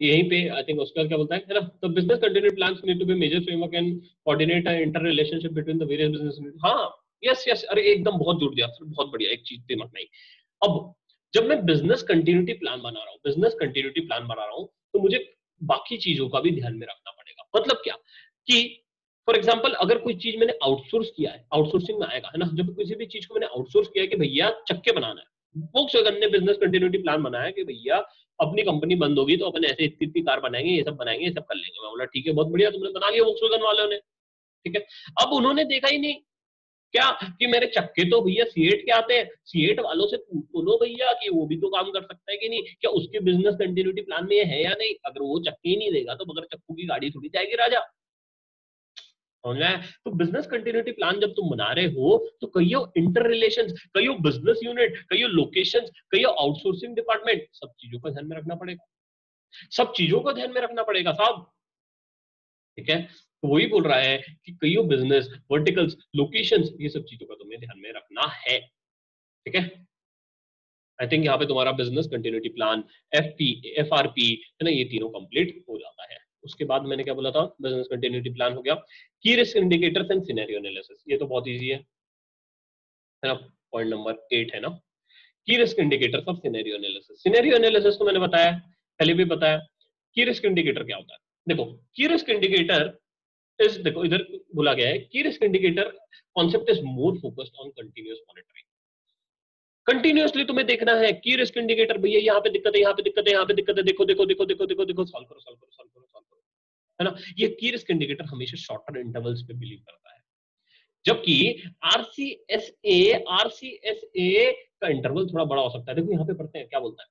यहीं पे आई थिंक उसका क्या बोलता है ना, तो business continuity plans need to be major framework and coordinate inter relationship between the various business unit, हाँ, यस यस, अरे एकदम बहुत जोड़ दिया सर, बहुत बढ़िया, एक चीज दिमाग में आई। अब जब मैं बिजनेस कंटिन्यूटी प्लान बना रहा हूँ, बिजनेस कंटिन्यूटी प्लान बना रहा हूँ, तो मुझे बाकी चीजों का भी ध्यान में रखना पड़ेगा, मतलब क्या कि फॉर एग्जाम्पल अगर कोई चीज मैंने आउटसोर्स किया है, आउटसोर्सिंग में आएगा, है ना, जब किसी भी चीज को मैंने आउटसोर्स किया है कि भैया चक्के बनाना है, वो ने बिजनेस कंटिन्यूटी प्लान बनाया कि भैया अपनी कंपनी बंद होगी तो अपन ऐसे इतनी इतनी कार बनाएंगे, ये सब बनाएंगे, ये सब कर लेंगे, मैं बोला ठीक है बहुत बढ़िया, तुमने बना लिया वोक्सवैगन वालों ने, ठीक है। अब उन्होंने देखा ही नहीं क्या कि मेरे चक्के तो भैया सीएट के आते हैं, सीएट वालों से पूछो भैया कि वो भी तो काम कर सकता है कि नहीं, क्या उसके बिजनेस कंटिन्यूटी प्लान में ये है या नहीं, अगर वो चक्के ही नहीं देगा तो बगैर चक्कू की गाड़ी थोड़ी जाएगी राजा, समझ में आया? तो बिजनेस कंटिन्यूटी प्लान जब तुम बना रहे हो तो कईयों इंटर रिलेशन, कईयों बिजनेस यूनिट, कईयों लोकेशन, कईयों आउटसोर्सिंग डिपार्टमेंट, सब चीजों का ध्यान में रखना पड़ेगा, सब चीजों का ध्यान में रखना पड़ेगा साहब, ठीक है। तो वही बोल रहा है कि कईयों बिजनेस वर्टिकल्स लोकेशंस, ये सब चीजों का तुम्हें ध्यान में रखना है, ठीक है। आई थिंक यहाँ पे तुम्हारा बिजनेस कंटिन्यूटी प्लान, एफआरपी, है ना, ये तीनों कंप्लीट हो जाता है। उसके बाद मैंने क्या बोला था, बिजनेस कंटिन्यूटी प्लान हो गया, की risk indicators and scenario analysis, ये तो बहुत इजी है ना, पॉइंट नंबर 8 है ना, की risk indicators of scenario analysis, scenario analysis तो मैंने बताया, पहले भी बताया, की रिस्क इंडिकेटर क्या होता है, देखो की रिस्क इंडिकेटर इज, देखो इधर बोला गया है की risk indicator concept is more focused on continuous monitoring, continuously तुम्हें देखना है की रिस्क इंडिकेटर, भैया यहाँ पे दिक्कत है, यहाँ पे दिक्कत है, यहाँ पे दिक्कत है, देखो देखो देखो देखो देखो देखो, सॉल्व करो सॉल्व करो सॉल्व करो सॉल्व करो, है ना। ये की रिस्क इंडिकेटर हमेशा शॉर्टर इंटरवल्स पे बिलीव करता है, जबकि आरसीएसए आरसीएसए का इंटरवल थोड़ा बड़ा हो सकता है, देखो यहाँ पे पढ़ते हैं क्या बोलता है,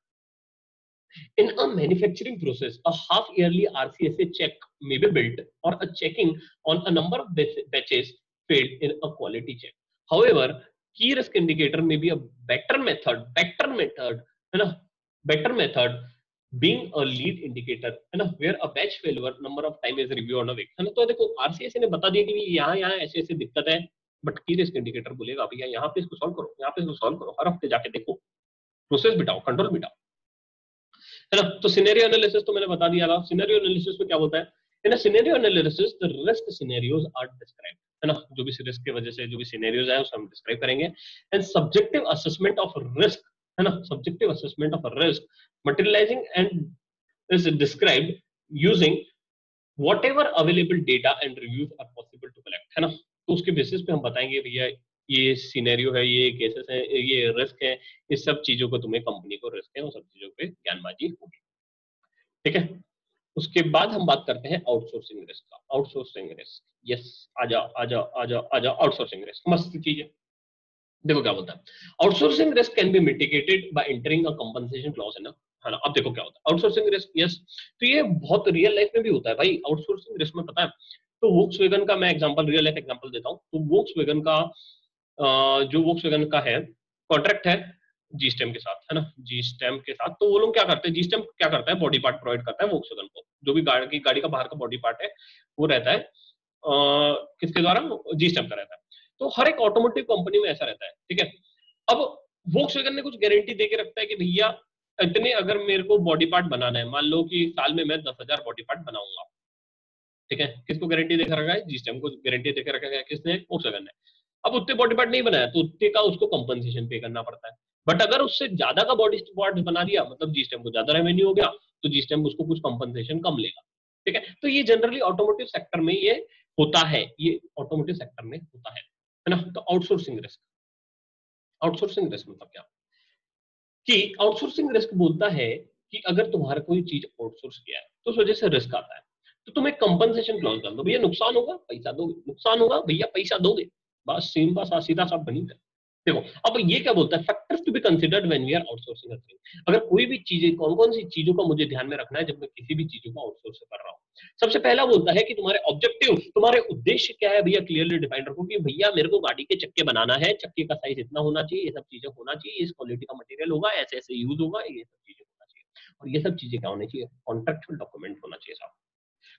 in a manufacturing process a half yearly rcsa check may be built or a checking on a number of batches failed in a quality check, however key risk indicator may be a better method है ना, better method being a lead indicator, है ना, where a batch failure number of time is reviewed on a week, है ना। तो देखो आरसीएसए ने बता दिया कि यहाँ यहाँ ऐसे ऐसे दिक्कत है, बट की रिस्क इंडिकेटर बोलेगा भैया यहाँ पे इसको सॉल्व करो, यहाँ पे इसको सॉल्व करो, हर हफ्ते जाके देखो, प्रोसेस बिठाओ, कंट्रोल बिठाओ, है ना। तो सिनेरियो एनालिसिस तो मैंने बता दिया था। सिनेरियो एनालिसिस में क्या बोलता है, in a scenario analysis the risk scenarios are described, है ना, जो भी रिस्क की वजह से जो भी सिनेरियोज है उसको हम डिस्क्राइब करेंगे। And subjective assessment of risk, है ना, subjective assessment of risk materializing and is described using whatever available data and reviews are possible to collect, है ना। तो उसके बेसिस पे हम बताएंगे भैया ये सिनेरियो है, ये केसेस है, ये रिस्क है, इस सब चीजों को तुम्हें कंपनी को रिस्क है, उन सब चीजों पे ज्ञानबाजी होगी, ठीक है। उसके बाद हम बात करते हैं आउटसोर्सिंग रिस्क का। आउटसोर्सिंग रिस्क, यस, आ जाओ आ जाओ आ जाओ आ जाओ। आउटसोर्सिंग रिस्क मस्त चीज है। देखो क्या बोलता है, outsourcing risk can be mitigated bye entering a compensation clause, है ना। अब देखो क्या होता है आउटसोर्सिंग रिस्क, यस, तो ये बहुत रियल लाइफ में भी होता है भाई। आउटसोर्सिंग रिस्क में पता है, तो वोक्सवैगन का मैं एग्जांपल, रियल लाइफ एग्जांपल देता हूं। तो वोक्सवैगन का जो वोक्सवैगन का है कॉन्ट्रैक्ट है जी स्टेम के साथ, है ना, जी स्टेम के साथ। तो वो लोग क्या करते हैं, जी स्टेम क्या करता है, बॉडी पार्ट प्रोवाइड करता है वोक्सवैगन को। जो भी गाड़ी का बाहर का बॉडी पार्ट है वो रहता है किसके द्वारा, जी स्टेम का रहता है। तो हर एक ऑटोमोटिव कंपनी में ऐसा रहता है, ठीक है। अब वोक्सवैगन ने कुछ गारंटी देके रखता है कि भैया इतने अगर मेरे को बॉडी पार्ट बनाना है, मान लो कि साल में मैं 10,000 बॉडी पार्ट बनाऊंगा, ठीक है। किसको गारंटी देकर रखा है, जीएसटीएम को गारंटी देकर रखा है, किसने, वोक्सवैगन ने। अब उतने बॉडी पार्ट नहीं बनाया तो उतने का उसको कंपनसेशन पे करना पड़ता है। बट अगर उससे ज्यादा का बॉडी पार्ट बना दिया, मतलब जीएसटीएम को ज्यादा रेवेन्यू हो गया, तो जीएसटीएम उसको कुछ कंपनसेशन कम लेगा, ठीक है। तो ये जनरली ऑटोमोटिव सेक्टर में ये होता है, ये ऑटोमोटिव सेक्टर में होता है ना। तो आउटसोर्सिंग रिस्क, आउटसोर्सिंग रिस्क मतलब क्या, कि आउटसोर्सिंग रिस्क बोलता है कि अगर तुम्हारा कोई चीज आउटसोर्स किया है तो उस वजह से रिस्क आता है, तो तुम एक कंपनसेशन क्लॉज डाल दो, भैया नुकसान होगा पैसा दोगे, नुकसान होगा भैया पैसा दोगे, बस सिंपल सा सीधा सा बनी है। देखो अब ये क्या बोलता है, factors to be considered when we are outsourcing a thing. अगर कोई भी चीजें, कौन कौन सी चीजों का मुझे ध्यान में रखना है जब मैं किसी भी चीजों को आउटसोर्स कर रहा हूँ। सबसे पहला बोलता है कि तुम्हारे ऑब्जेक्टिव, तुम्हारे उद्देश्य क्या है भैया, क्लियरली डिफाइन रखो कि भैया मेरे को गाड़ी के चक्के बनाना है, चक्के का साइज इतना होना चाहिए, ये सब चीजें होना चाहिए, इस क्वालिटी का मटेरियल होगा, ऐसे ऐसे यूज होगा, ये सब चीजें होना चाहिए। और ये सब चीजें क्या होनी चाहिए, कॉन्ट्रेक्चुअल डॉक्यूमेंट होना चाहिए साहब,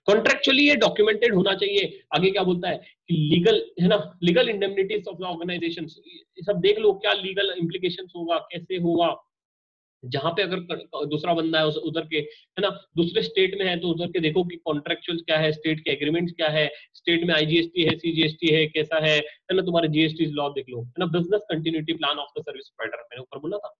कॉन्ट्रेक्चुअली ये डॉक्यूमेंटेड होना चाहिए। आगे क्या बोलता है कि लीगल, है ना, लीगल इंडेमनिटीज ऑफ द ऑर्गेनाइजेशन, सब देख लो क्या लीगल इम्प्लीकेशंस होगा, कैसे होगा। जहां पे अगर दूसरा बंदा है उधर के, है ना, दूसरे स्टेट में है तो उधर के देखो कि कॉन्ट्रेक्चुअल क्या है, स्टेट के एग्रीमेंट्स क्या है, स्टेट में आईजीएसटी है, सीजीएसटी है, कैसा है ना, तुम्हारे जीएसटी लॉ देख लो, है ना। Business continuity plan of the service provider, मैंने ऊपर बोला था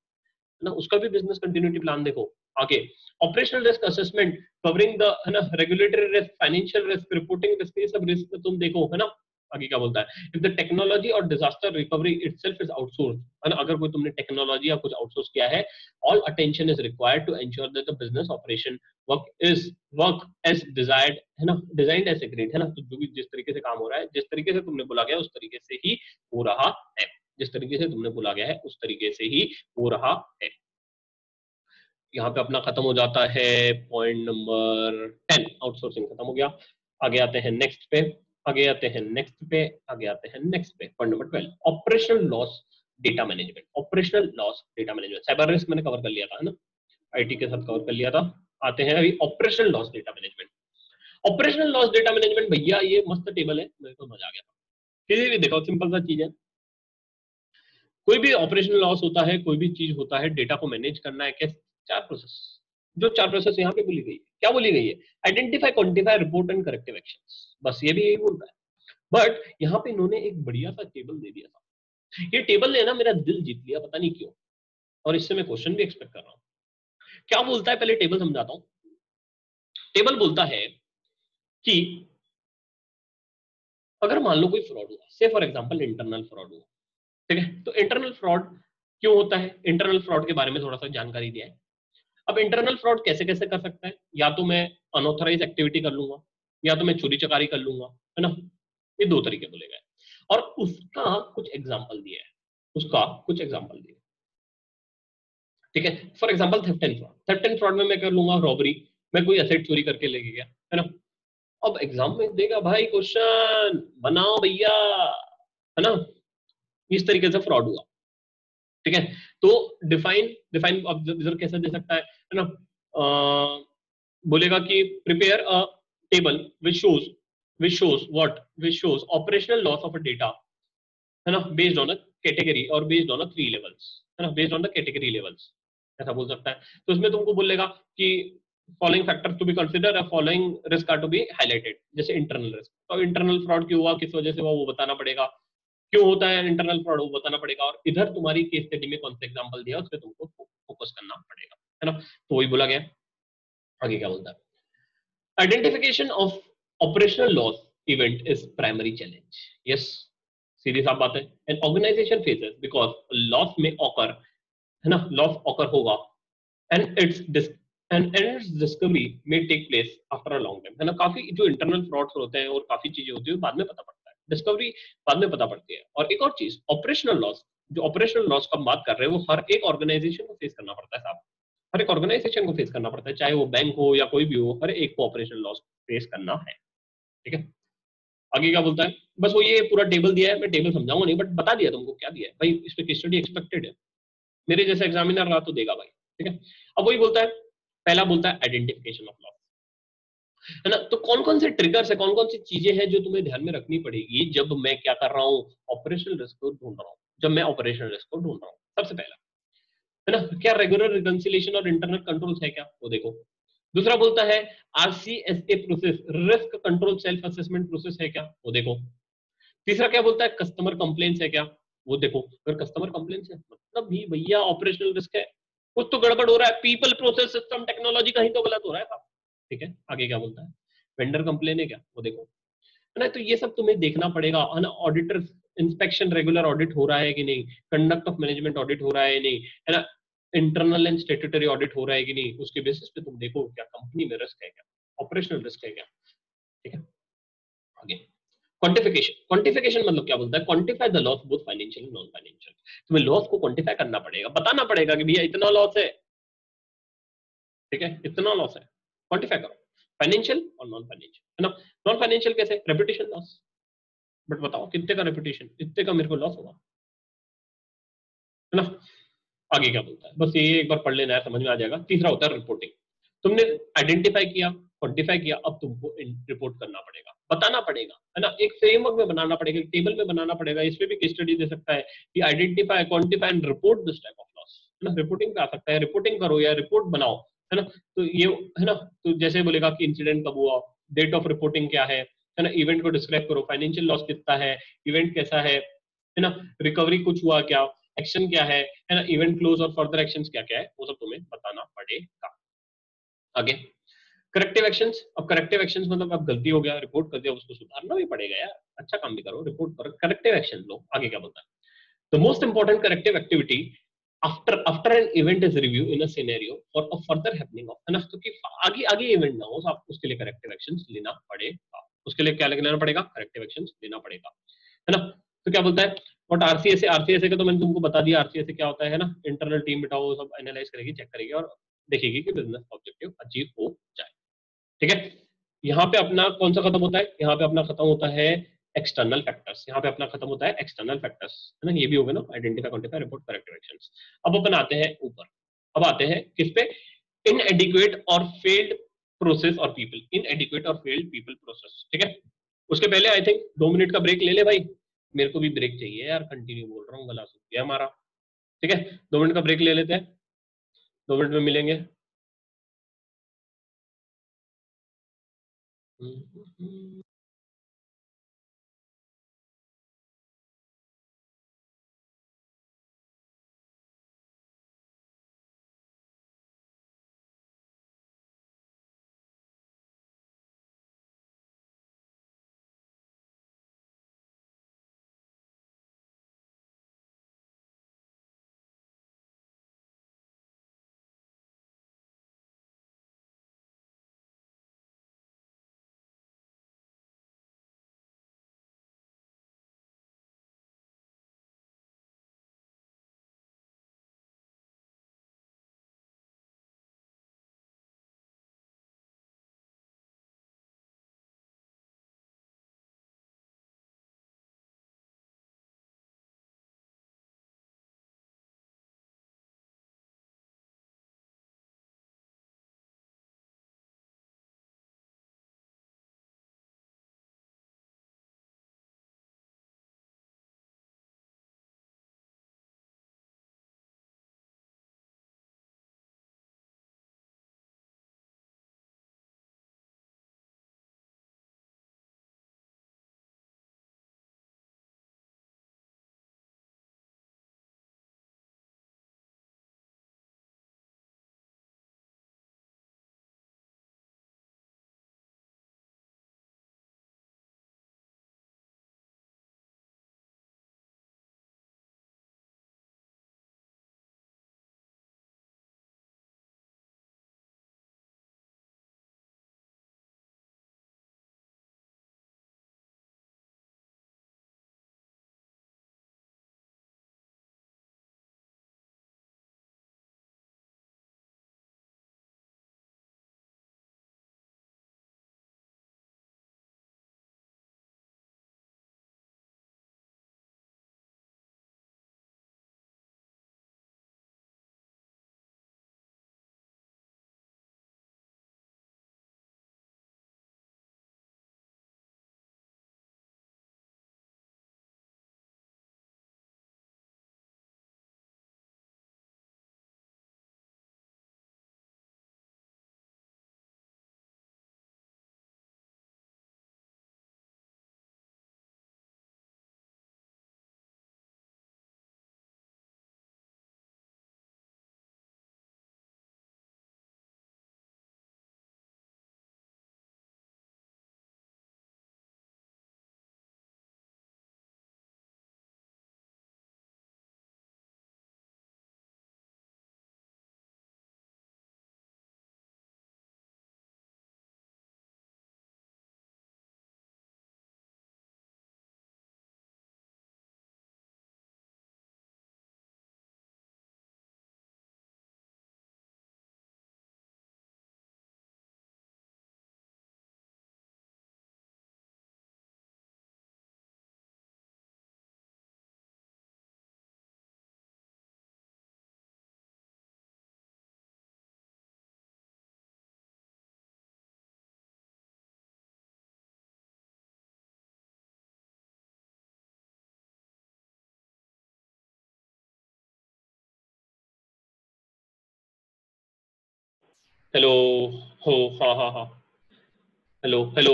ना, उसका भी बिजनेस कंटिन्यूटी प्लान देखो। आगे operational risk assessment covering the, है ना, regulatory risk, financial risk, reporting risk, ये सब रिस्क तुम देखो, है ना। आगे क्या बोलता है, इफ द टेक्नोलॉजी और disaster recovery itself is outsource, है ना, अगर कोई तुमने टेक्नोलॉजी या कुछ आउटसोर्स किया है, all attention is required to ensure that the business operation work as desired, है ना, डिजाइन्ड एज एग्रीड, है ना। तो जो भी जिस तरीके से काम हो रहा है, जिस तरीके से तुमने बोला गया उस तरीके से ही हो रहा है, जिस तरीके से तुमने बोला गया है उस तरीके से ही हो रहा है। यहाँ पे अपना खत्म हो जाता है पॉइंट नंबर 10, आउटसोर्सिंग खत्म हो गया। आगे आते हैं नेक्स्ट पे, आगे आते हैं नेक्स्ट पे, आगे आते हैं नेक्स्ट पे, point number 12, operational loss data management. Operational loss data management, cyber risk मैंने कवर कर लिया था, है ना, आईटी के साथ कवर कर लिया था। आते हैं अभी operational loss data management. Operational loss data management भैया ये मस्त टेबल है, मेरे को मजा आ गया। किसी भी देखो सिंपल सा चीज है, कोई भी ऑपरेशनल लॉस होता है, कोई भी चीज होता है, डेटा को मैनेज करना है कैसे, चार प्रोसेस। जो चार प्रोसेस यहाँ पे बोली गई है, क्या बोली गई है, identify, quantify, report and corrective actions, बस ये भी यही बोलता है। बट यहाँ पे इन्होंने एक बढ़िया सा टेबल दे दिया था। ये टेबल ने ना मेरा दिल जीत लिया, पता नहीं क्यों, और इससे मैं क्वेश्चन भी एक्सपेक्ट कर रहा हूँ। क्या बोलता है, पहले टेबल समझाता हूँ। टेबल बोलता है कि अगर मान लो कोई फ्रॉड हुआ, से फॉर एग्जाम्पल इंटरनल फ्रॉड हुआ, ठीक है। तो इंटरनल फ्रॉड क्यों होता है, इंटरनल फ्रॉड के बारे में थोड़ा सा जानकारी दिया है। अब इंटरनल फ्रॉड कैसे कैसे कर सकता है, या तो मैं अनऑथराइज एक्टिविटी कर लूंगा, या तो मैं चोरी चकारी कर लूंगा, है ना। ये दो तरीके बोले गए और उसका कुछ एग्जाम्पल दिया है, उसका कुछ एग्जाम्पल दिया, ठीक है। For example theft and fraud, theft and fraud में मैं कर लूंगा रॉबरी, मैं कोई एसेट चोरी करके लेके गया, है ना। अब एग्जाम में देगा भाई क्वेश्चन बनाओ भैया, है ना, इस तरीके से फ्रॉड हुआ, ठीक है। तो डिफाइन, डिफाइन अब इधर कैसे दे सकता है ना, बोलेगा कि prepare a table which shows what, which shows operational loss of a data, है ना, based on a category और based on a 3 levels, है ना, based on the category levels, ऐसा बोल सकता है। तो इसमें तुमको बोलेगा कि following factors to be consider, following risk are to be highlighted. जैसे इंटरनल रिस्क, तो इंटरनल फ्रॉड क्यों हुआ, किस वजह से हुआ, वो बताना पड़ेगा। क्यों होता है इंटरनल फ्रॉड, वो बताना पड़ेगा। और इधर तुम्हारी केस स्टडी में कौन सा एग्जांपल दिया, उस पर तुमको फोकस करना पड़ेगा, है ना। तो वही बोला गया। आगे क्या बोलता है, identification of operational loss event is primary challenge. Yes, सीधी साफ बात है। An organization faces because loss में ऑकर, है ना, लॉस ऑकर होगा, एंड इट्स डिस्कवरी में take place after a long time, है ना। काफी जो इंटरनल फ्रॉड्स होते हैं और काफी चीजें होती है बाद में पता पड़ता है, डिस्कवरी बाद में पता पड़ती है। और एक और चीज, ऑपरेशनल लॉस, जो ऑपरेशनल लॉस का हम बात कर रहे हैं, वो हर एक ऑर्गेनाइजेशन को फेस करना पड़ता है साहब। हर एक ऑर्गेनाइजेशन को फेस करना पड़ता है, चाहे वो बैंक हो या कोई भी हो, हर एक को ऑपरेशनल लॉस फेस करना है। ठीक है, आगे क्या बोलता है, बस वो ये पूरा टेबल दिया है, मैं टेबल समझाऊंगा नहीं, बट बता दिया तुमको क्या दिया है भाई। इस पे केस स्टडी एक्सपेक्टेड है, मेरे जैसे एग्जामिनर रहा तो देगा भाई। ठीक है, अब वही बोलता है, पहला बोलता है आइडेंटिफिकेशन ऑफ लॉस, है ना। तो कौन कौन से ट्रिगर्स है, कौन कौन सी चीजें हैं जो तुम्हें ध्यान में रखनी पड़ेगी जब मैं क्या कर रहा हूँ, ऑपरेशनल रिस्क को ढूंढ रहा हूँ, जब मैं ऑपरेशनल रिस्क को ढूंढ रहा हूँ। सबसे पहला, है ना, क्या रेगुलर रिकंसिलेशन और इंटरनल कंट्रोल्स है क्या, वो देखो। दूसरा बोलता है RCSA process, risk control self assessment process है क्या, वो देखो। तीसरा क्या बोलता है, कस्टमर कंप्लेंट्स है क्या, वो देखो। अगर कस्टमर कंप्लेंट्स है मतलब भी भैया ऑपरेशनल रिस्क है, कुछ तो गड़बड़ हो रहा है, पीपल प्रोसेस सिस्टम टेक्नोलॉजी कहीं तो गलत हो रहा है साहब। ठीक है, आगे क्या बोलता है, वेंडर कंप्लेन है क्या, वो देखो, है ना। तो ये सब तुम्हें देखना पड़ेगा, है ना। ऑडिटर इंस्पेक्शन रेगुलर ऑडिट हो रहा है कि नहीं, कंडक्ट ऑफ मैनेजमेंट ऑडिट हो रहा है नहीं, है ना, इंटरनल एंड स्टेट्यूटरी ऑडिट हो रहा है कि नहीं, उसके बेसिस पे तुम देखो क्या कंपनी में रिस्क है क्या, ऑपरेशनल रिस्क है क्या। ठीक है, आगे क्वांटिफिकेशन। क्वांटिफिकेशन मतलब क्या बोलता है, quantify the loss both financial non financial. तुम्हें लॉस को क्वांटिफाई करना पड़ेगा, बताना पड़ेगा कि भैया इतना लॉस है। ठीक है, इतना लॉस है, क्वांटिफाई करो, फाइनेंशियल और नॉन फाइनेंशियल, है ना। नॉन फाइनेंशियल कैसे, रेपुटेशन लॉस, बट बताओ कितने का रेपुटेशन, इतने का मेरे को लॉस होगा, है ना। आगे क्या बोलता है, बस ये एक बार पढ़ लेना है, समझ में आ जाएगा। तीसरा होता है रिपोर्टिंग। तुमने आइडेंटिफाई किया, क्वांटिफाई किया, अब तुमको रिपोर्ट करना पड़ेगा, बताना पड़ेगा, है ना। एक फ्रेमवर्क में बनाना पड़ेगा, एक टेबल में बनाना पड़ेगा। इसमें भी केस स्टडी दे सकता है कि identify, quantify and report this type of loss, है ना। रिपोर्टिंग पे आ सकता है, रिपोर्टिंग करो या रिपोर्ट बनाओ, है ना। तो ये, है ना, तो जैसे बोलेगा कि इंसिडेंट कब हुआ, डेट ऑफ रिपोर्टिंग क्या है ना, इवेंट को डिस्क्राइब करो, फाइनेंशियल लॉस कितना है, इवेंट कैसा है ना, रिकवरी कुछ हुआ क्या, एक्शन क्या है ना, इवेंट क्लोज और फर्दर एक्शंस क्या क्या है, वो सब तुम्हें बताना पड़ेगा। आगे करेक्टिव एक्शंस। अब करेक्टिव एक्शंस मतलब अब गलती हो गया, रिपोर्ट कर दिया, उसको सुधारना भी पड़ेगा यार, अच्छा काम भी करो, रिपोर्ट करो, करेक्टिव एक्शन लो। आगे क्या बोलता है, the most important corrective activity after an event is review in a scenario और अ फर्दर हैपनिंग ऑफ, है ना। तो कि आगे आगे इवेंट ना हो, आप उसके लिए करेक्टिव एक्शंस लेना पड़ेगा। उसके लिए क्या लेना पड़ेगा, करेक्टिव एक्शंस लेना पड़ेगा, है ना। तो क्या बोलता है, व्हाट आरसीएस है, आरसीएस का तो मैंने तुमको बता दिया, आरसीएस क्या होता है ना। इंटरनल टीम बिठाओ, सब एनालाइज करेगी, चेक करेगी और देखेगी कि बिजनेस ऑब्जेक्टिव अचीव हो जाए। ठीक है, यहाँ पे अपना कौन सा खत्म होता है, यहाँ पे अपना खत्म होता है एक्सटर्नल फैक्टर्स, यहाँ पे अपना खत्म होता है एक्सटर्नल फैक्टर्स, है ना। ये भी हो गया ना, identify, quantify, report, corrective actions. अब अपन आते हैं ऊपर, अब आते हैं किस पे, इनएडिक्वेट और फेल्ड प्रोसेस और पीपल, इनएडिक्वेट और फेल्ड पीपल प्रोसेस। ठीक है, उसके पहले आई थिंक 2 मिनट का ब्रेक ले ले भाई, मेरे को भी ब्रेक चाहिए यार, कंटिन्यू बोल रहा हूँ, गला सूख गया हमारा। ठीक है, 2 मिनट का ब्रेक ले लेते हैं, 2 मिनट में मिलेंगे। हेलो। हो, हाँ हाँ हाँ। Hello hello.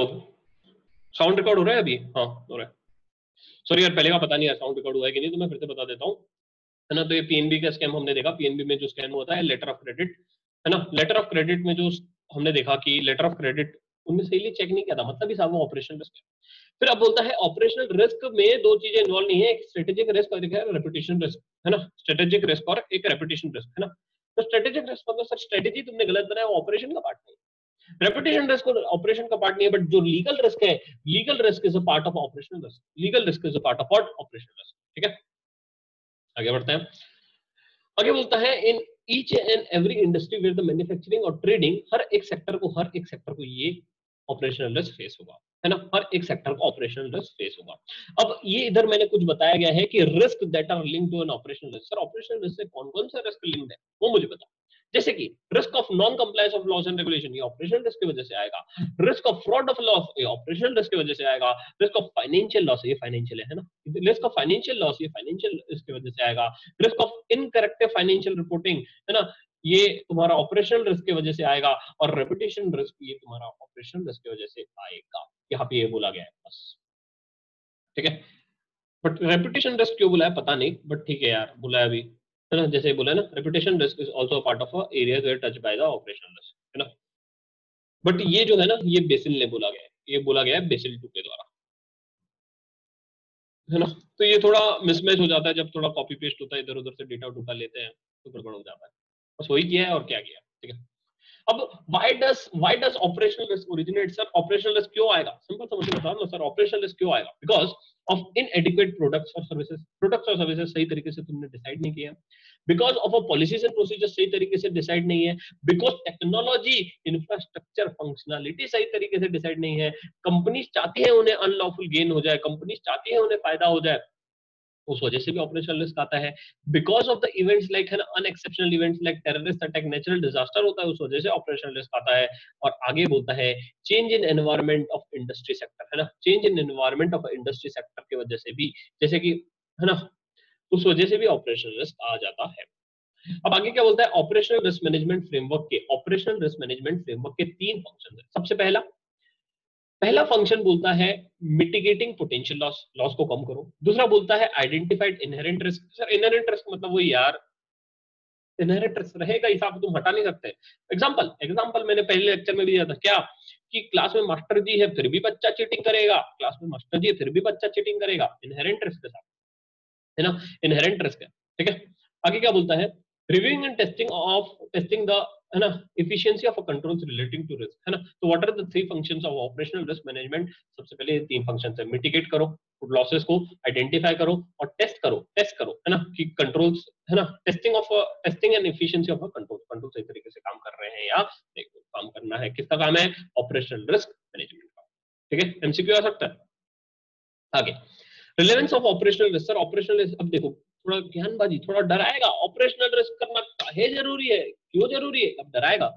साउंड रिकॉर्ड हो रहा है अभी? हाँ हो रहा है। सॉरी यार, पहले का पता नहीं यार साउंड रिकॉर्ड हुआ है कि नहीं, तो मैं फिर से बता देता हूँ। है ना, तो ये पीएनबी का स्कैम हमने देखा। पीएनबी में जो स्कैम होता है लेटर ऑफ क्रेडिट, है ना, लेटर ऑफ क्रेडिट में जो हमने देखा कि लेटर ऑफ क्रेडिट उनने सही चेक नहीं किया था, मतलब ही साहब वो ऑपरेशनल रिस्क है। फिर अब बोलता है ऑपरेशनल रिस्क में दो चीजें इन्वॉल्व नहीं है, एक स्ट्रेटेजिक रिस्क और एक है रेपुटेशन रिस्क, है ना, स्ट्रेटेजिक रिस्क और एक रेपुटेशन रिस्क, है ना। तो स्ट्रेटेजिक रिस्क मतलब सर स्ट्रेटेजी तुमने गलत बनाया, ऑपरेशन का पार्ट नहीं। रेपुटेशन रिस्क ऑपरेशन का पार्ट नहीं है, बट जो लीगल रिस्क है, legal risk is a part of operational risk, legal risk is a part of operational risk. ठीक है, आगे बढ़ते हैं। आगे बोलता है in each and every industry with the manufacturing और ट्रेडिंग, हर एक सेक्टर को ये ऑपरेशनल रिस्क फेस होगा, है ना, हर एक सेक्टर को ऑपरेशनल रिस्क फेस होगा। अब ये इधर मैंने कुछ बताया गया है कि risk that are linked to an operational risk. Sir operational risk से कौन कौन सा रिस्क लिंक्ड है वो मुझे बताओ। जैसे कि risk of non compliance of laws and regulation, ये ऑपरेशनल रिस्क की वजह से आएगा। Risk of fraud of loss, ये ऑपरेशनल रिस्क की वजह से आएगा। रिस्क ऑफ फाइनेंशियल लॉस, ये फाइनेंशियल है ना, रिस्क ऑफ फाइनेंशियल लॉस, ये फाइनेंशियल इसकी वजह से आएगा। Risk of incorrect financial reporting, है ना, ये तुम्हारा ऑपरेशनल रिस्क की वजह से आएगा। और रेपुटेशन रिस्क ये तुम्हारा ऑपरेशनल रिस्क की वजह से आएगा। यहाँ पे ये बोला गया है बस। ठीक है, बट रेपुटेशन रिस्क क्यों बोला है पता नहीं, बट ठीक है यार बोला है अभी, है ना, जैसे बोला है ना, reputation risk is also part of area where touch by the operational risk, है ना। बट ये जो है ना, ये बेसिल ने बोला गया है, ये बोला गया है बेसिल 2 के द्वारा, है ना। तो ये थोड़ा मिसमैच हो जाता है जब थोड़ा कॉपी पेस्ट होता है, इधर उधर से डेटा उठा लेते हैं तो गड़बड़ हो जाता है। बस वही किया है और क्या किया, ठीक है। अब why does operational risk originate? Sir operational risk क्यों आएगा, सिंपल सा मुझे बताओ ना सर, ऑपरेशनल रिस्क क्यों आएगा? बिकॉज ऑफ इनएडिक्वेट प्रोडक्ट्स और सर्विसेज सही तरीके से तुमने डिसाइड नहीं किया, because of a policies and procedure सही तरीके से डिसाइड नहीं है, बिकॉज टेक्नोलॉजी इंफ्रास्ट्रक्चर फंक्शनलिटी सही तरीके से डिसाइड नहीं है। कंपनीज चाहती है उन्हें अनलॉफुल गेन हो जाए, कंपनीज चाहती है उन्हें फायदा हो जाए, उस वजह से भी ऑपरेशनल रिस्क आता है। Because of the events like, है ना, unexceptional events like terrorist attack, natural disaster होता है, उस वजह से ऑपरेशनल रिस्क आता है। और आगे बोलता है change in environment of industry sector, है ना, change in environment of industry sector की वजह से भी, जैसे कि, है ना, उस वजह से भी ऑपरेशनल रिस्क आ जाता है। अब आगे क्या बोलता है, ऑपरेशनल रिस्क मैनेजमेंट फ्रेमवर्क के, ऑपरेशनल रिस्क मैनेजमेंट फ्रेमवर्क के 3 फंक्शन है। सबसे पहला पहला फंक्शन बोलता है मिटिगेटिंग पोटेंशियल लॉस, लॉस को कम करो। दूसरा बोलता है identified inherent risk. Sir inherent risk मतलब वही यार, इनहेरेंट रिस्क रहेगा, हिसाब तुम हटा नहीं सकते। एग्जांपल एग्जांपल मैंने पहले लेक्चर में भी दिया था क्या, कि क्लास में मास्टर जी है फिर भी बच्चा चीटिंग करेगा, क्लास में मास्टर जी है फिर भी बच्चा चीटिंग करेगा, इनहेरेंट रिस्क के साथ, है ना, इनहेरेंट रिस्क है। ठीक है, आगे क्या बोलता है, रिव्यूइंग एंड टेस्टिंग द, है ना, efficiency of a controls relating to risk, है ना। तो what are the 3 functions of operational risk management? सबसे पहले ये 3 फंक्शंस है, मिटिगेट करो लॉसेस को, आइडेंटिफाई करो और टेस्ट करो, है ना, कि कंट्रोल्स, है ना, testing and efficiency of control, control सही तरीके से काम कर रहे हैं या देखो काम करना है, किसका काम है, ऑपरेशनल रिस्क मैनेजमेंट का। ठीक है, एमसीक्यू आ सकता है। आगे relevance of operational risk. Sir operational risk, अब देखो थोड़ा ज्ञानबाजी, थोड़ा डराएगा, ऑपरेशनल रिस्क करना काहे जरूरी है, क्यों जरूरी है, अब डराएगा।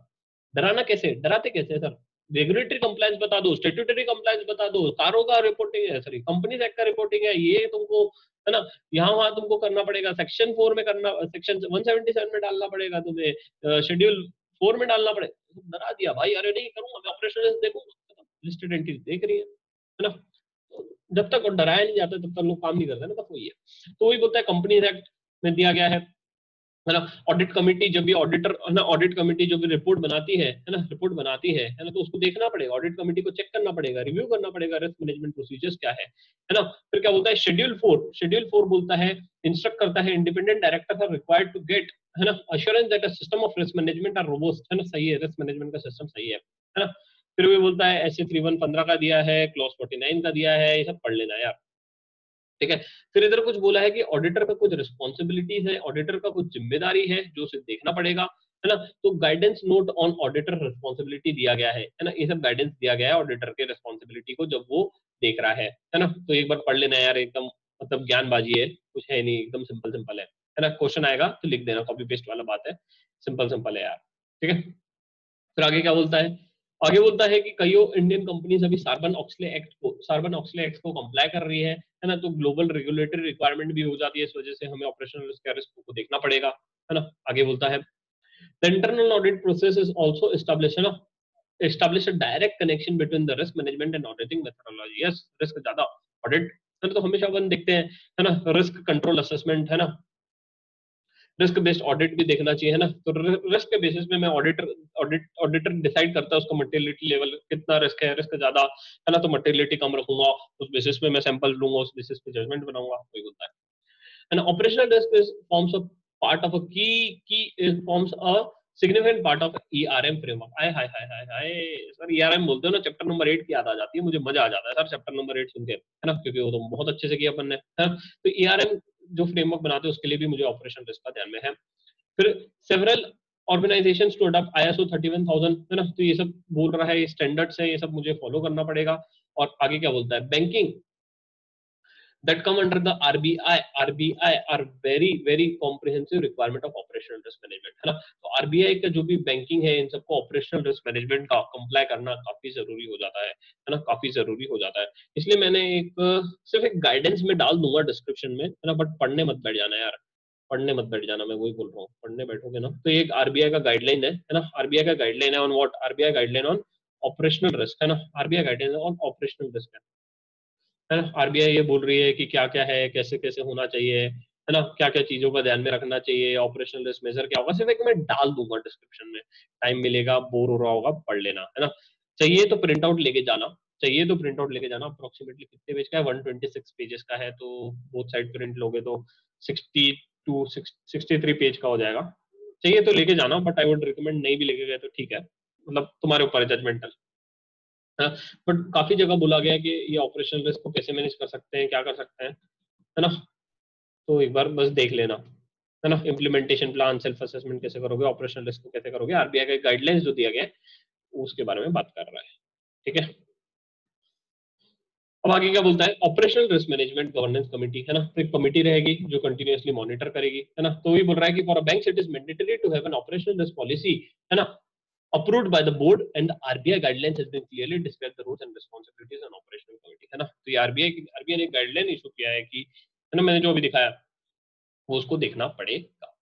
डराना कैसे, डराते कैसे सर? रेगुलेटरी कंप्लायंस बता दो, स्टेट्यूटरी कंप्लायंस बता दो, कारों का रिपोर्टिंग है, सॉरी कंपनीज एक्ट का रिपोर्टिंग है, ये तुमको, है ना, यहाँ वहां तुमको करना पड़ेगा, सेक्शन 4 में करना, सेक्शन 177 में डालना पड़ेगा तुम्हें, शेड्यूल 4 में डालना पड़ेगा। डरा दिया भाई, अरे नहीं करूंगा मैं ऑपरेशनल रिस्क, देखूंगा लिस्टेड एंटिटी देख रही है ना। जब तक डराया नहीं जाता तब तक लोग काम नहीं करते ना, तब वही है। तो वही बोलता है कंपनीज एक्ट में दिया गया है ना, ऑडिट कमेटी जब भी ऑडिटर, है ना, ऑडिट कमेटी जो भी रिपोर्ट बनाती है ना, रिपोर्ट बनाती है ना, तो उसको देखना पड़ेगा, ऑडिट कमेटी को चेक करना पड़ेगा, रिव्यू करना पड़ेगा रिस्क मैनेजमेंट प्रोसीजर्स क्या है ना। फिर क्या बोलता है शेड्यूल 4 बोलता है, इंस्ट्रक्ट करता है independent director are required to get, है ना, assurance that a system of risk management are robust, है ना, सही है, रिस्क मैनेजमेंट का सिस्टम सही है ना। फिर वो बोलता है ऐसे 3115 का दिया है, क्लॉज 49 का दिया है, ये सब पढ़ लेना यार। ठीक है, फिर इधर कुछ बोला है कि ऑडिटर का कुछ रिस्पॉन्सिबिलिटीज है, ऑडिटर का कुछ जिम्मेदारी है जो उसे देखना पड़ेगा, है ना। तो guidance note on auditor responsibility दिया गया है ना, ये सब गाइडेंस दिया गया है ऑडिटर के रिस्पॉन्सिबिलिटी को जब वो देख रहा है ना। तो एक बार पढ़ लेना यार, एकदम मतलब ज्ञानबाजी है, कुछ है नहीं, एकदम सिंपल सिंपल है ना। क्वेश्चन आएगा तो लिख देना, कॉपी पेस्ट वाला बात है, सिंपल सिंपल है यार। ठीक है, फिर आगे क्या बोलता है, आगे बोलता है कि कई इंडियन कंपनीज अभी सार्बन ऑक्सले एक्ट को कंप्लाई कर रही है ना, तो ग्लोबल रेगुलेटरी रिक्वायरमेंट भी हो जाती है, इस वजह से हमें ऑपरेशनल रिस्क को देखना पड़ेगा, है ना। आगे बोलता है The internal audit process is also establish a direct connection between the risk management and auditing methodology. Yes, risk ज्यादा audit तो हमेशा अपन देखते हैं, है ना, रिस्क कंट्रोल असेसमेंट, है ना, रिस्क बेस्ड ऑडिट भी देखना चाहिए, है ना। तो रिस्क के बेसिस पे मैं ऑडिटर डिसाइड करता है उसका मटेरियलिटी लेवल कितना रिस्क है, रिस्क ज्यादा है ना तो मटेरियलिटी कम रखूंगा, उस बेसिस पे मैं सैंपल लूंगा, उस बेसिस पे जजमेंट बनाऊंगा, वही होता है। And operational risk is forms a part of a की forms a significant part of ERM framework. हाय हाय हाय हाय हाय सर, ईआरएम बोलते हो ना, चैप्टर नंबर 8 की याद आ जाती है, मुझे मजा आ जाता है सर चैप्टर नंबर 8 सुन के, है ना, क्योंकि वो तो बहुत अच्छे से किया अपन ने, है ना। तो ईआरएम जो फ्रेमवर्क बनाते हैं उसके लिए भी मुझे ऑपरेशन रिस्क का ध्यान में है। फिर several organisations to adopt ISO 31000, है ना, तो ये सब बोल रहा है, ये स्टैंडर्ड्स है, ये सब मुझे फॉलो करना पड़ेगा। और आगे क्या बोलता है, banking that come under the RBI are very comprehensive requirement of operational risk management, है ना। तो RBI का जो भी बैंकिंग है इन सबको ऑपरेशनल रिस्क मैनेजमेंट का कंप्लाई करना काफी जरूरी हो जाता है ना, काफी जरूरी हो जाता है। इसलिए मैंने सिर्फ एक गाइडेंस में डाल दूंगा डिस्क्रिप्शन में, है ना, बट पढ़ने मत बैठ जाना यार, पढ़ने मत बैठ जाना, मैं वही बोल रहा हूँ, पढ़ने बैठोगे ना तो एक आरबीआई का गाइडलाइन है ना, आरबीआई का गाइडलाइन है on what, RBI guideline on operational risk, है ना, RBI guideline on operational risk है ना। आरबीआई ये बोल रही है कि क्या क्या है, कैसे कैसे होना चाहिए, है ना, क्या क्या चीजों का ध्यान में रखना चाहिए, ऑपरेशनल रिस्क मेजर क्या होगा, सिर्फ एक मैं डाल दूंगा डिस्क्रिप्शन में, टाइम मिलेगा, बोर हो रहा होगा, पढ़ लेना, है ना। चाहिए तो प्रिंट आउट लेके जाना, चाहिए तो प्रिंट आउट लेके जाना, अप्रोक्सीमेटली कितने पेज का है, 126 पेजेस का है, तो बोथ साइड प्रिंट लोगे तो 63 पेज का हो जाएगा। चाहिए तो लेके जाना, बट आई वुड रिकमेंड नहीं भी लेके गए तो ठीक है, मतलब तुम्हारे ऊपर है, जजमेंटल। बट काफी जगह बोला गया है कि ये ऑपरेशनल रिस्क को कैसे मैनेज कर सकते हैं, क्या कर सकते हैं, है ना। तो एक बार बस देख लेना, है ना, इम्प्लीमेंटेशन प्लान, सेल्फ असेसमेंट कैसे करोगे, ऑपरेशनल रिस्क को कैसे करोगे, आरबीआई का गाइडलाइंस जो दिया गया है उसके बारे में बात कर रहा है, ठीक है। अब आगे क्या बोलता है, operational risk management governance committee, है ना, तो एक कमेटी रहेगी जो कंटिन्यूअसली मॉनिटर करेगी, है ना। तो ये बोल रहा है कि for a bank it is mandatory to have an operational risk policy, है ना, approved by the board, and the RBI guidelines has been clearly described the roles and responsibilities on operational committee, है ना। तो ये आरबीआई ने गाइडलाइन इशू किया है कि, है ना, मैंने जो अभी दिखाया वो उसको देखना पड़ेगा।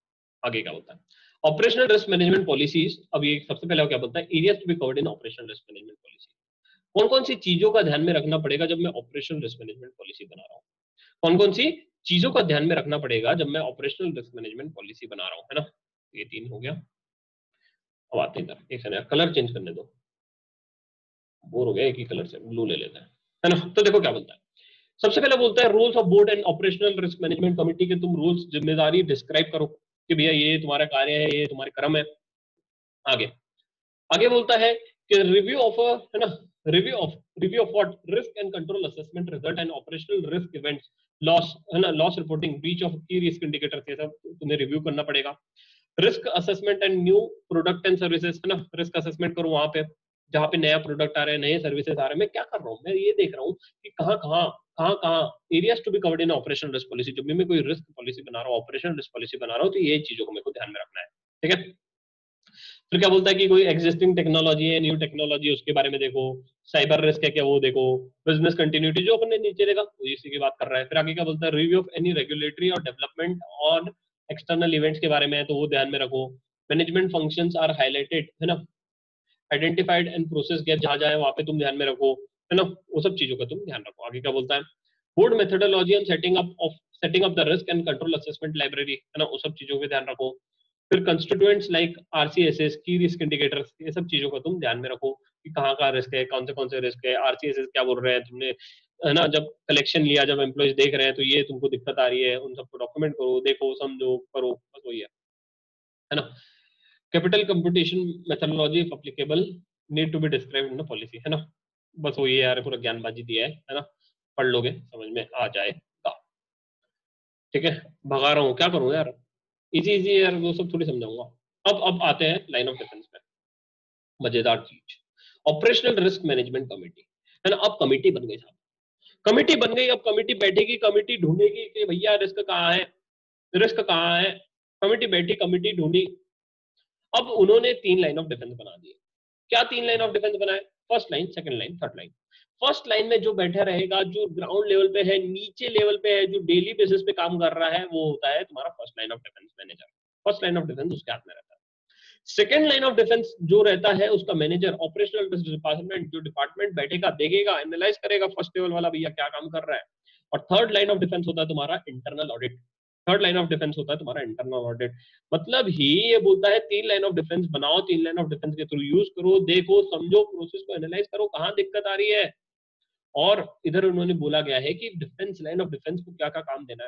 आगे क्या बोलता है, ऑपरेशनल रिस्क मैनेजमेंट पॉलिसीज। अब ये सबसे पहले क्या बोलता है, areas to be covered in operational risk management policy. कौन कौन सी चीजों का ध्यान में रखना पड़ेगा जब मैं ऑपरेशनल रिस्क मैनेजमेंट पॉलिसी बना रहा हूँ, कौन कौन सी चीजों का ध्यान में रखना पड़ेगा जब मैं ऑपरेशनल रिस्क मैनेजमेंट पॉलिसी बना रहा हूँ, है ना। ये 3 हो गया। अब आते हैं एक सेकंड, कलर चेंज करने दो, बोर हो गया एक ही कलर से, ब्लू ले लेते हैं, है ना। तो देखो क्या बोलता है, सबसे पहले बोलता है rules of board and operational risk management committee के तुम रूल्स जिम्मेदारी डिस्क्राइब करो कि भैया ये तुम्हारा कार्य है, ये तुम्हारे क्रम है। आगे आगे बोलता है कि रिव्यू ऑफ, है ना, review of what, risk and control assessment result and operational risk events, loss, है ना, लॉस रिपोर्टिंग, ब्रीच ऑफ की रिस्क इंडिकेटर्स, ये सब तुम्हें रिव्यू करना पड़ेगा। Risk assessment and new product and services, है ना, रिस्क असेसमेंट करो वहां पे जहाँ पे नया प्रोडक्ट आ रहे हैं, नए सर्विसेज आ रहे हैं, मैं क्या कर रहा हूँ, मैं ये देख रहा हूँ कि कहाँ areas to be covered in operational risk policy. जब भी मैं कोई रिस्क पॉलिसी बना रहा हूँ, ऑपरेशनल रिस्क पॉलिसी बना रहा हूँ, तो ये चीजों को मेरे को ध्यान में रखना है, ठीक है। फिर क्या बोलता है कि कोई एग्जिस्टिंग टेक्नोलॉजी है, न्यू टेक्नोलॉजी, उसके बारे में देखो, साइबर रिस्क है क्या वो देखो, बिजनेस कंटिन्यूटी जो अपने नीचे देखा वो इसी की बात कर रहा है। फिर आगे क्या बोलता है, रिव्यू ऑफ एनी रेगुलेटरी और डेवलपमेंट ऑन एक्सटर्नल इवेंट्स के बारे में है, तो वो ध्यान में रखो। मैनेजमेंट फंक्शंस आर हाईलाइटेड, है ना, आइडेंटिफाइड एंड प्रोसेस गैप जहां जाए वहां पे तुम ध्यान में रखो, है ना, वो सब चीजों का तुम ध्यान रखो। आगे क्या बोलता है, board methodology and setting up the risk and control assessment library, है ना, वो सब चीजों पे ध्यान रखो। फिर कंस्टिट्यूएंट्स लाइक आरसीएसएस, की रिस्क इंडिकेटर्स, ये सब चीजों का तुम ध्यान में रखो कि कहाँ का रिस्क है, कौन से रिस्क है, आरसीएसएस क्या बोल रहे हैं तुमने, है ना, जब कलेक्शन लिया, जब एम्प्लॉयज देख रहे हैं तो ये तुमको दिक्कत आ रही है, उन सबको डॉक्यूमेंट करो, देखो, समझो, करो, बस वही है ना। Capital computation methodology if applicable need to be described in the policy, है ना। बस वो ये यार पूरा ज्ञानबाजी दिया है ना, पढ़ लोगे समझ में आ जाएगा, ठीक है। भगा रहा हूँ, क्या करूँ यार, इजी इजी यार, वो सब थोड़ी समझाऊंगा। अब आते हैं लाइन ऑफ डिफेंस में, मजेदार चीज, ऑपरेशनल रिस्क मैनेजमेंट कमेटी, है ना। अब कमेटी बन गई साहब, कमेटी बन गई, अब कमेटी बैठेगी, कमेटी ढूंढेगी कि भैया रिस्क कहाँ है, रिस्क कहाँ है, कमेटी बैठी, कमेटी ढूंढी। अब उन्होंने 3 लाइन ऑफ डिफेंस बना दिए। क्या 3 लाइन ऑफ डिफेंस बनाए, first line, second line, third line. First line में जो बैठा रहेगा, जो ग्राउंड लेवल पे है, नीचे लेवल पे है, जो डेली बेसिस पे काम कर रहा है, वो होता है तुम्हारा first line of defence manager, first line of defence उसके हाथ में रहता है। सेकेंड लाइन ऑफ डिफेंस जो रहता है उसका मैनेजर, ऑपरेशनल डिपार्टमेंट, जो डिपार्टमेंट बैठेगा, देखेगा, एनालाइज करेगा फर्स्ट लेवल वाला भैया क्या काम कर रहा है। और थर्ड लाइन ऑफ डिफेंस होता है तुम्हारा internal audit. Third line of defence होता है तुम्हारा इंटरनल ऑडिट। मतलब ही ये बोलता है 3 लाइन ऑफ डिफेंस बनाओ, 3 लाइन ऑफ डिफेंस के थ्रू यूज करो, देखो, समझो, प्रोसेस को एनालाइज करो, कहाँ दिक्कत आ रही है। और इधर उन्होंने बोला गया है कि डिफेंस, लाइन ऑफ डिफेंस को क्या क्या काम देना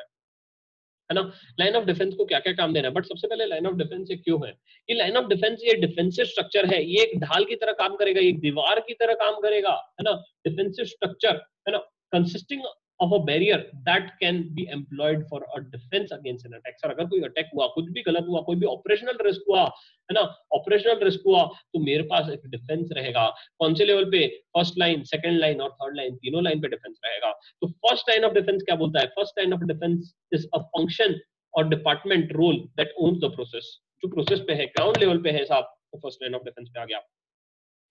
है ना, लाइन ऑफ डिफेंस को क्या क्या काम देना है। बट सबसे पहले लाइन ऑफ डिफेंस ये क्यों है, ये लाइन ऑफ डिफेंस ये डिफेंसिव स्ट्रक्चर है, ये एक ढाल की तरह काम करेगा, एक दीवार की तरह काम करेगा, है ना। डिफेंसिव स्ट्रक्चर, है ना, consisting of a barrier that can be employed for a defence against an attack. Sir अगर कोई अटैक हुआ, कुछ भी गलत हुआ, कोई भी ऑपरेशनल रिस्क हुआ, है ना, ऑपरेशनल रिस्क हुआ, तो मेरे पास एक डिफेंस रहेगा। कौन से लेवल पे, फर्स्ट लाइन, सेकंड लाइन और थर्ड लाइन, तीनों लाइन पे डिफेंस रहेगा। तो फर्स्ट लाइन ऑफ डिफेंस क्या बोलता है, first line of defence is a function और department role that owns the process. जो प्रोसेस पे है, ग्राउंड लेवल पे है साहब, तो फर्स्ट लाइन ऑफ डिफेंस पे आ गया।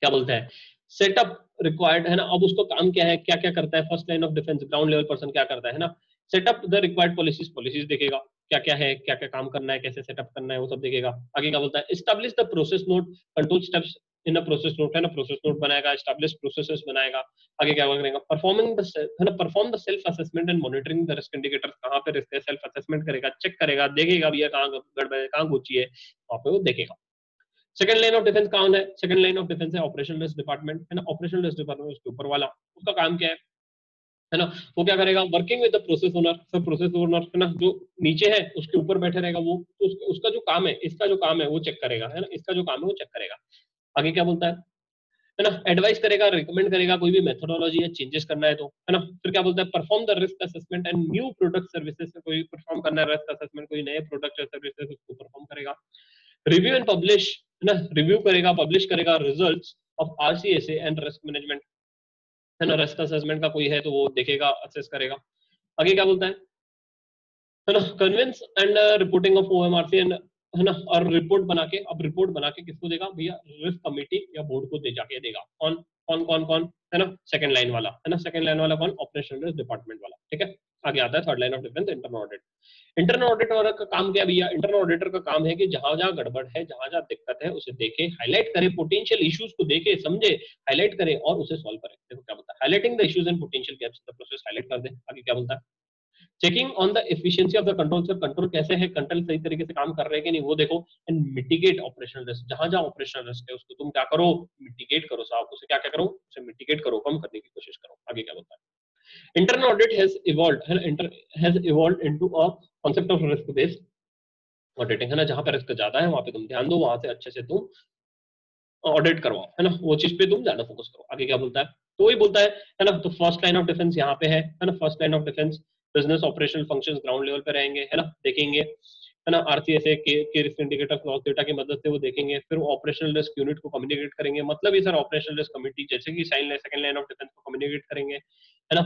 क्या बोलता है, सेटअप रिक्वायर्ड, है ना। अब उसको काम क्या है, क्या क्या करता है first line of defence, ground level person क्या करता है ना, setup the required policies, policies देखेगा, क्या क्या है, क्या क्या काम करना है, कैसे सेटअप करना है, वो सब देखेगा। आगे क्या बोलता है, establish the process note, control steps in a process note, है ना, प्रोसेस नोट बनाएगा, एस्टैब्लिश प्रोसेसेस बनाएगा। आगे क्या करेगा, परफॉर्मिंग द, है ना, perform the self assessment and monitoring the risk indicators, कहां पे रिस्क है, सेल्फ असेसमेंट करेगा, चेक करेगा, देखेगा भैया कहां गड़बड़ है, कहां गुची है, वहां पे वो देखेगा। सेकंड लाइन ऑफ डिफेंस कौन है, सेकंड लाइन ऑफ डिफेंस है ऑपरेशनल रिस्क डिपार्टमेंट, है ना। ऑपरेशनल रिस्क डिपार्टमेंट उसके ऊपर वाला, उसका काम क्या है ना, वो क्या करेगा, working with the process owner. सब प्रोसेस ओनर, है ना, जो नीचे है उसके ऊपर बैठे रहेगा वो, तो उसका जो काम है, इसका जो काम है वो चेक करेगा, है ना, इसका जो काम है वो चेक करेगा। आगे क्या बोलता है ना, एडवाइस करेगा, रिकमेंड करेगा, कोई भी मेथोडोलॉजी या चेंजेस करना है तो, है ना। फिर क्या बोलता है, perform the risk assessment and new product services, कोई परफॉर्म करना है रिस्क असेसमेंट, कोई नए प्रोडक्ट या सर्विसेज उसको परफॉर्म करेगा। रिव्यू एंड पब्लिश, है ना, रिव्यू करेगा, पब्लिश करेगा results of RCSA and risk management, है ना। रिस्क असेसमेंट का कोई है तो वो देखेगा, असेस करेगा। आगे क्या बोलता है ना, convince and reporting of OMRC and, है ना, और रिपोर्ट बना के, अब रिपोर्ट बना के किसको देगा भैया, रिस्क कमेटी या बोर्ड को दे जाके देगा। कौन कौन कौन कौन, है ना, सेकंड लाइन वाला, है ना, सेकंड लाइन वाला कौन, ऑपरेशनल रिस्क डिपार्टमेंट वाला, ठीक है। आगे आता है third line of defence, internal audit. Internal auditor का काम क्या भैया, इंटरनल ऑडिटर का काम है कि जहां जहां गड़बड़ है, जहां जहां दिक्कत है, उसे देखे, हाईलाइट करे, पोटेंशियल इश्यूज को देखे, समझे, हाईलाइट करे और उसे सॉल्व करे। देखो क्या बोलता है, highlighting the issues and potential gaps in the process, highlight कर दे। आगे क्या बोलता है, checking on the efficiency of the control, sir control कैसे है, कंट्रोल सही तरीके से काम कर रहे हैं कि नहीं वो देखो। एंड मिटिगेट ऑपरेशनल रिस्क, जहां जहां ऑपरेशनल रिस्क है उसको तुम क्या करो, मिटिगेट करो साहब, उसे क्या क्या करो, उसे मिटिगेट करो, कम करने की कोशिश करो। आगे क्या बोलता है, internal audit has evolved, has evolved into a concept of risk based auditing, है ना। जहां पर रिस्क ज्यादा है वहां पे तुम ध्यान दो, वहां से अच्छे से तुम ऑडिट करवाओ, है ना, वो चीज पे तुम ज्यादा फोकस करो। आगे क्या बोलता है, तो वही बोलता है ना। तो फर्स्ट लाइन ऑफ डिफेंस यहाँ पे है ना, first line of defence, business operational functions ground level पे रहेंगे, है ना, देखेंगे, है ना, आरसीएसए के रिस्क इंडिकेटर क्लॉज डेटा की मदद से वो देखेंगे। फिर वो ऑपरेशनल रिस्क यूनिट को कम्युनिकेट करेंगे, मतलब ये सर ऑपरेशनल रिस्क कमिटी जैसे कि सेकंड लाइन ऑफ डिफेंस को कम्युनिकेट करेंगे, है ना।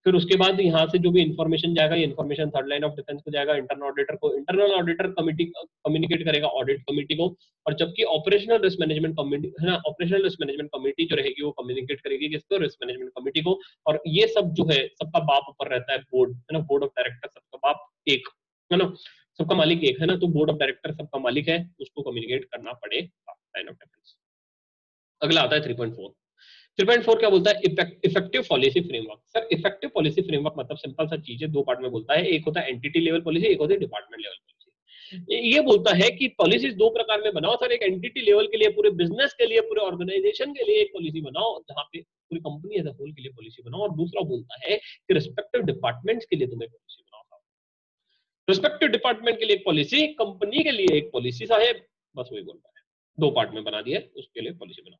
फिर उसके बाद यहाँ से जो भी इन्फॉर्मेशन जाएगा, ये information third line of defence को जाएगा, इंटरनल ऑडिटर को, इंटरनल ऑडिटर कमिटी कम्युनिकेट करेगा ऑडिट कमिटी को। और जबकि ऑपरेशनल रिस्क मैनेजमेंट कमिटी, है ना, ऑपरेशनल रिस्क मैनेजमेंट कमिटी जो रहेगी वो कम्युनिकेट करेगी किसको, रिस्क मैनेजमेंट कमिटी को। और ये सब जो है सबका बाप ऊपर रहता है बोर्ड, है ना, बोर्ड ऑफ डायरेक्टर सबका बाप एक, है ना, सबका मालिक एक, है ना। तो बोर्ड ऑफ डायरेक्टर सबका मालिक है, उसको कम्युनिकेट करना पड़ेगा लाइन ऑफ डिफेंस। अगला आता है 3.4। 3.4 क्या बोलता है, effective policy framework. Sir effective policy framework मतलब सिंपल सा चीज है, दो पार्ट में बोलता है, एक होता है एंटिटी लेवल पॉलिसी, एक होती है डिपार्टमेंट लेवल पॉलिसी। ये बोलता है कि पॉलिसीज दो प्रकार में बनाओ सर, एक एंटिटी लेवल के लिए, पूरे बिजनेस के लिए, पूरे ऑर्गेनाइजेशन के लिए एक पॉलिसी बनाओ, जहां पे पूरी कंपनी एज अ होल के लिए पॉलिसी बनाओ। और दूसरा बोलता है कि रिस्पेक्टिव डिपार्टमेंट्स के लिए तुम्हें पॉलिसी बनाओ, रिस्पेक्टिव डिपार्टमेंट के लिए एक पॉलिसी, कंपनी के लिए एक पॉलिसी साहेब, बस वही बोलता है। दो पार्ट में बना दिया, उसके लिए पॉलिसी बनाओ।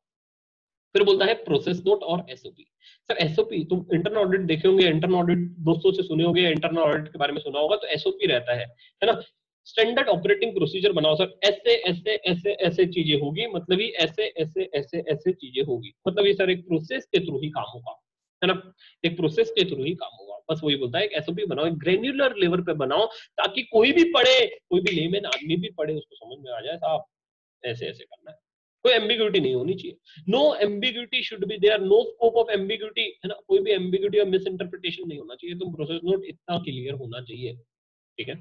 फिर बोलता है प्रोसेस नोट और एसओपी। सर एसओपी तुम इंटरनल ऑडिट देखे होंगे, इंटरनल ऑडिट दोस्तों से सुने होंगे, इंटरनल ऑडिट के बारे में सुना होगा, तो एसओपी रहता है ना, स्टैंडर्ड ऑपरेटिंग प्रोसीजर बनाओ सर, ऐसे ऐसे ऐसे ऐसे चीजें होगी, मतलब ये ऐसे ऐसे ऐसे ऐसे चीजें होगी, मतलब ये सर एक प्रोसेस के थ्रू ही काम होगा, है ना, एक प्रोसेस के थ्रू ही काम होगा। बस वही बोलता है, एक एसओपी बनाओ, एक ग्रेन्युलर लेवल पे बनाओ, ताकि कोई भी पढ़े, कोई भी लेमैन आदमी भी पढ़े, उसको समझ में आ जाए साहब ऐसे ऐसे करना है। कोई एम्बिग्यूटी नहीं होनी चाहिए, no ambiguity should be there, no scope of ambiguity, है ना, कोई भी एम्बिग्यूटी और मिस इंटरप्रिटेशन नहीं होना चाहिए, तो प्रोसेस नोट इतना क्लियर होना चाहिए, ठीक है।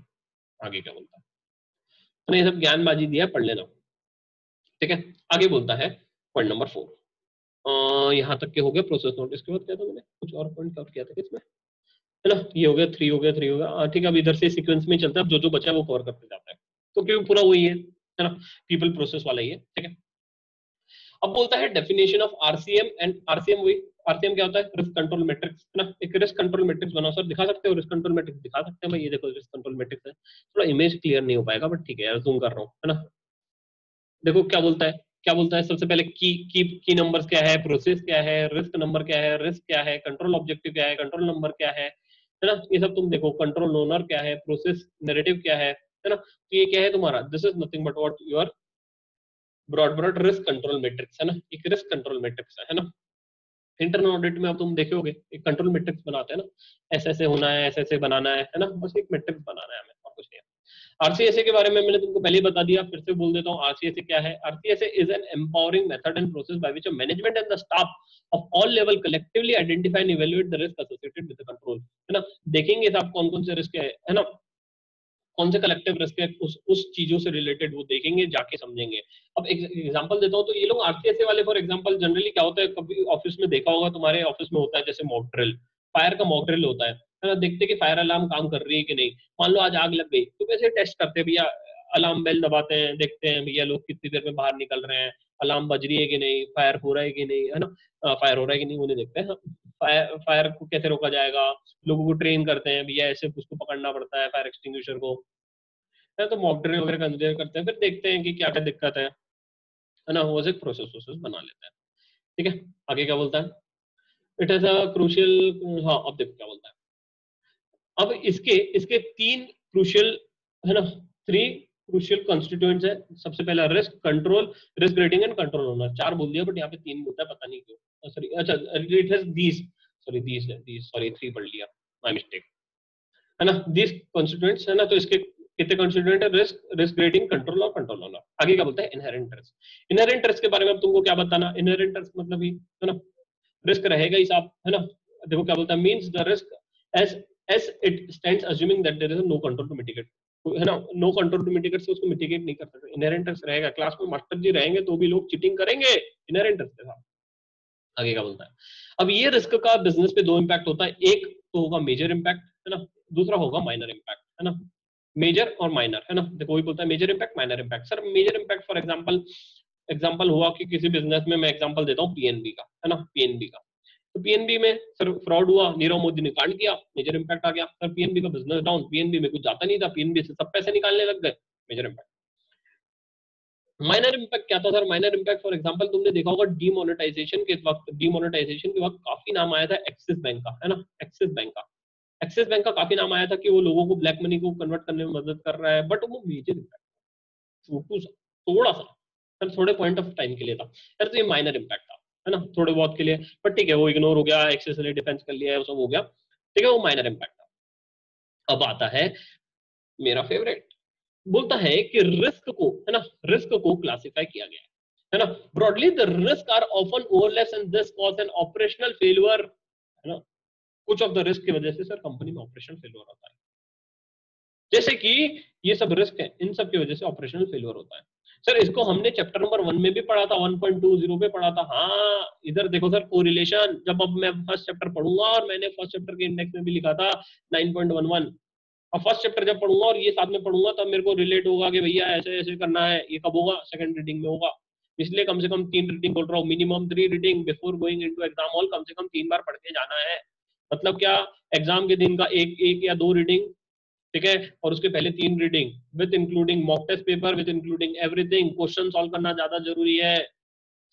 आगे क्या बोलता है, तो ये सब ज्ञानबाजी दिया, पढ़ लेना। ठीक है, आगे बोलता है पॉइंट नंबर 4, यहाँ तक के हो गए प्रोसेस नोट। इसके बाद क्या था, मैंने कुछ और पॉइंट कवर किया था इसमें, है ना, ये हो गया 3 हो गया 3 हो गया, ठीक है। अब इधर से सीक्वेंस में चलता है, अब जो जो बचा है वो कवर करते जाता है, तो क्योंकि पूरा वही है ना, पीपल प्रोसेस वाला ही है, ठीक है। अब बोलता है definition of RCM, and RCM वही, आरसीएम क्या होता है, रिस्क कंट्रोल मैट्रिक्स, है ना। एक रिस्क कंट्रोल मैट्रिक्स बनाओ सर, दिखा सकते हो रिस्क कंट्रोल मैट्रिक्स, दिखा सकते हैं भाई, ये देखो रिस्क कंट्रोल मैट्रिक्स है। थोड़ा इमेज क्लियर नहीं हो पाएगा बट ठीक है यार, जूम कर रहा हूँ, है ना। देखो क्या बोलता है, क्या बोलता है, सबसे पहले की नंबर्स क्या है, प्रोसेस क्या है, रिस्क नंबर क्या है, रिस्क क्या है, कंट्रोल ऑब्जेक्टिव क्या है, कंट्रोल नंबर क्या है ना, ये सब तुम देखो, कंट्रोल ओनर क्या है, प्रोसेस नैरेटिव क्या है ना। तो ये क्या है तुम्हारा, this is nothing but what your broad risk control matrix, है ना, एक रिस्क कंट्रोल मैट्रिक्स है ना। इंटरनल ऑडिट में अब तुम देखोगे एक कंट्रोल मैट्रिक्स बनाते हैं ना, ऐसे ऐसे होना है, ऐसे ऐसे बनाना है ना, बस एक मैट्रिक्स बनाना है हमें, और कुछ नहीं है। आरसीएसए के बारे में मैंने तुमको पहले ही बता दिया, फिर से बोल देता हूँ, आरसीएसए क्या है। RCSA is an empowering method and process by which management and the staff of all level collectively identify and evaluate the risk associated with the control, है ना। देखेंगे साहब कौन कौन से रिस्क है ना, कौन से कलेक्टिव रिस्क है, उस चीजों से रिलेटेड वो देखेंगे, जाके समझेंगे। अब एक एग्जांपल देता हूँ, तो ये लोग आरसीएसए वाले फॉर एग्जांपल जनरली क्या होता है, कभी ऑफिस में देखा होगा, तुम्हारे ऑफिस में होता है जैसे मॉक ड्रिल, फायर का मॉक ड्रिल होता है ना, देखते कि फायर अलार्म काम कर रही है कि नहीं। मान लो आज आग लग गई, तो वैसे टेस्ट करते हैं भैया, अलार्म बेल दबाते हैं, देखते हैं भैया लोग कितनी देर में बाहर निकल रहे हैं, अलार्म बज रही है कि नहीं, फायर हो रहा है कि नहीं, है ना, फायर हो रहा है कि नहीं, वो नहीं देखते हैं। फायर को कैसे रोका जाएगा, लोगों को ट्रेन करते हैं भैया, ऐसे उसको पकड़ना पड़ता है फायर एक्सटिंग्विशर को, है तो मॉक ड्रिल वगैरह कंसिडर करते हैं, फिर देखते हैं कि क्या क्या दिक्कत है ना, वो एक प्रोसेस प्रोसेस बना लेते हैं, ठीक है। आगे क्या बोलता है, इट इज अ क्रूशियल, हाँ अब देखो क्या बोलता है। अब इसके इसके 3 क्रूशियल, है ना, 3 क्रूशियल कॉन्स्टिट्यूएंट्स है। सबसे पहला risk control, risk rating and control owner, 4 बोल दिया बट यहाँ पे 3 बोलता है, पता नहीं क्यों, सॉरी, अच्छा it has these, sorry these sorry 3 पढ़ लिया, माय मिस्टेक, है ना। दिस कॉन्स्टिट्यूएंट्स, है ना, तो इसके कितने कॉन्स्टिट्यूएंट है, रिस्क, रिस्क रेटिंग, कंट्रोल और कंट्रोल ओनर। आगे क्या बोलता है, इनहेरेंट रिस्क। इनहेरेंट रिस्क के बारे में अब तुमको क्या बताना, इनहेरेंट रिस्क मतलब ही, है ना, रिस्क रहेगा ही साहब, है ना। देखो क्या बोलता है, means the risk as as it stands assuming that there is no control to mitigate, है ना, नो कंट्रोल टू मिटिगेट से उसको मिटिगेट नहीं कर सकते। इनहेरेंट रिस्क रहेगा, क्लास में मास्टर जी रहेंगे तो भी लोग चीटिंग करेंगे, इनहेरेंट रिस्क के साथ। आगे क्या बोलता है, अब ये रिस्क का बिजनेस पे 2 इम्पैक्ट होता है, एक तो होगा मेजर इम्पैक्ट, है ना, दूसरा होगा माइनर इम्पैक्ट, है ना। मेजर और माइनर, है ना, देखो वही बोलता है major impact minor impact. Sir major impact for example, example हुआ कि किसी बिजनेस में, मैं एग्जांपल देता हूँ पीएनबी का, है ना, पीएनबी का, तो पीएनबी में सर फ्रॉड हुआ, नीरव मोदी ने कांड किया, मेजर इम्पैक्ट आ गया सर, पीएनबी का बिजनेस डाउन, पीएनबी में कुछ जाता नहीं था, पीएनबी से सब पैसे निकालने लग गए, मेजर इम्पैक्ट। माइनर इम्पैक्ट क्या था sir, minor impact for example तुमने देखा होगा डिमोनेटाइजेशन के वक्त काफी नाम आया था एक्सिस बैंक का, है ना, एक्सिस बैंक का, एक्सिस बैंक का काफी नाम आया था कि वो लोगों को ब्लैक मनी को कन्वर्ट करने में मदद कर रहा है, बट वो मेजर इम्पैक्ट, छोटू सा, थोड़ा सा, सर थोड़े पॉइंट ऑफ टाइम के लिए था यार, तो ये माइनर इम्पैक्ट था, है ना, थोड़े बहुत के लिए, बट ठीक है वो इग्नोर हो गया, एक्सेस ने डिफेंस कर लिया है, वो सब हो गया, ठीक है, वो माइनर इम्पैक्ट था। अब आता है मेरा फेवरेट, बोलता है कि रिस्क को, है ना, रिस्क को क्लासिफाई किया गया है ना, broadly the risk are often overlaps and this cause an operational failure, है ना, कुछ ऑफ द रिस्क की वजह से सर कंपनी में ऑपरेशनल फेलियर होता है, जैसे कि ये सब रिस्क है, इन सब की वजह से ऑपरेशनल फेलियर होता है। सर इसको हमने चैप्टर नंबर 1 में भी पढ़ा था, 1.20 पे पढ़ा था, हाँ इधर देखो सर कोरिलेशन, जब अब मैं फर्स्ट चैप्टर पढ़ूंगा, और मैंने फर्स्ट चैप्टर के इंडेक्स में भी लिखा था 9.11, और फर्स्ट चैप्टर जब पढ़ूंगा और ये साथ में पढ़ूंगा तब मेरे को रिलेट होगा कि भैया ऐसे ऐसे करना है, ये कब होगा, सेकंड रीडिंग में होगा। इसलिए कम से कम 3 रीडिंग बोल रहा हूँ, minimum 3 reading before going into exam hall, कम से कम 3 बार पढ़ के जाना है। मतलब क्या, एग्जाम के दिन का एक या 2 रीडिंग, ठीक है, और उसके पहले 3 reading with including mock test paper, with including everything, question solve करना ज्यादा जरूरी है।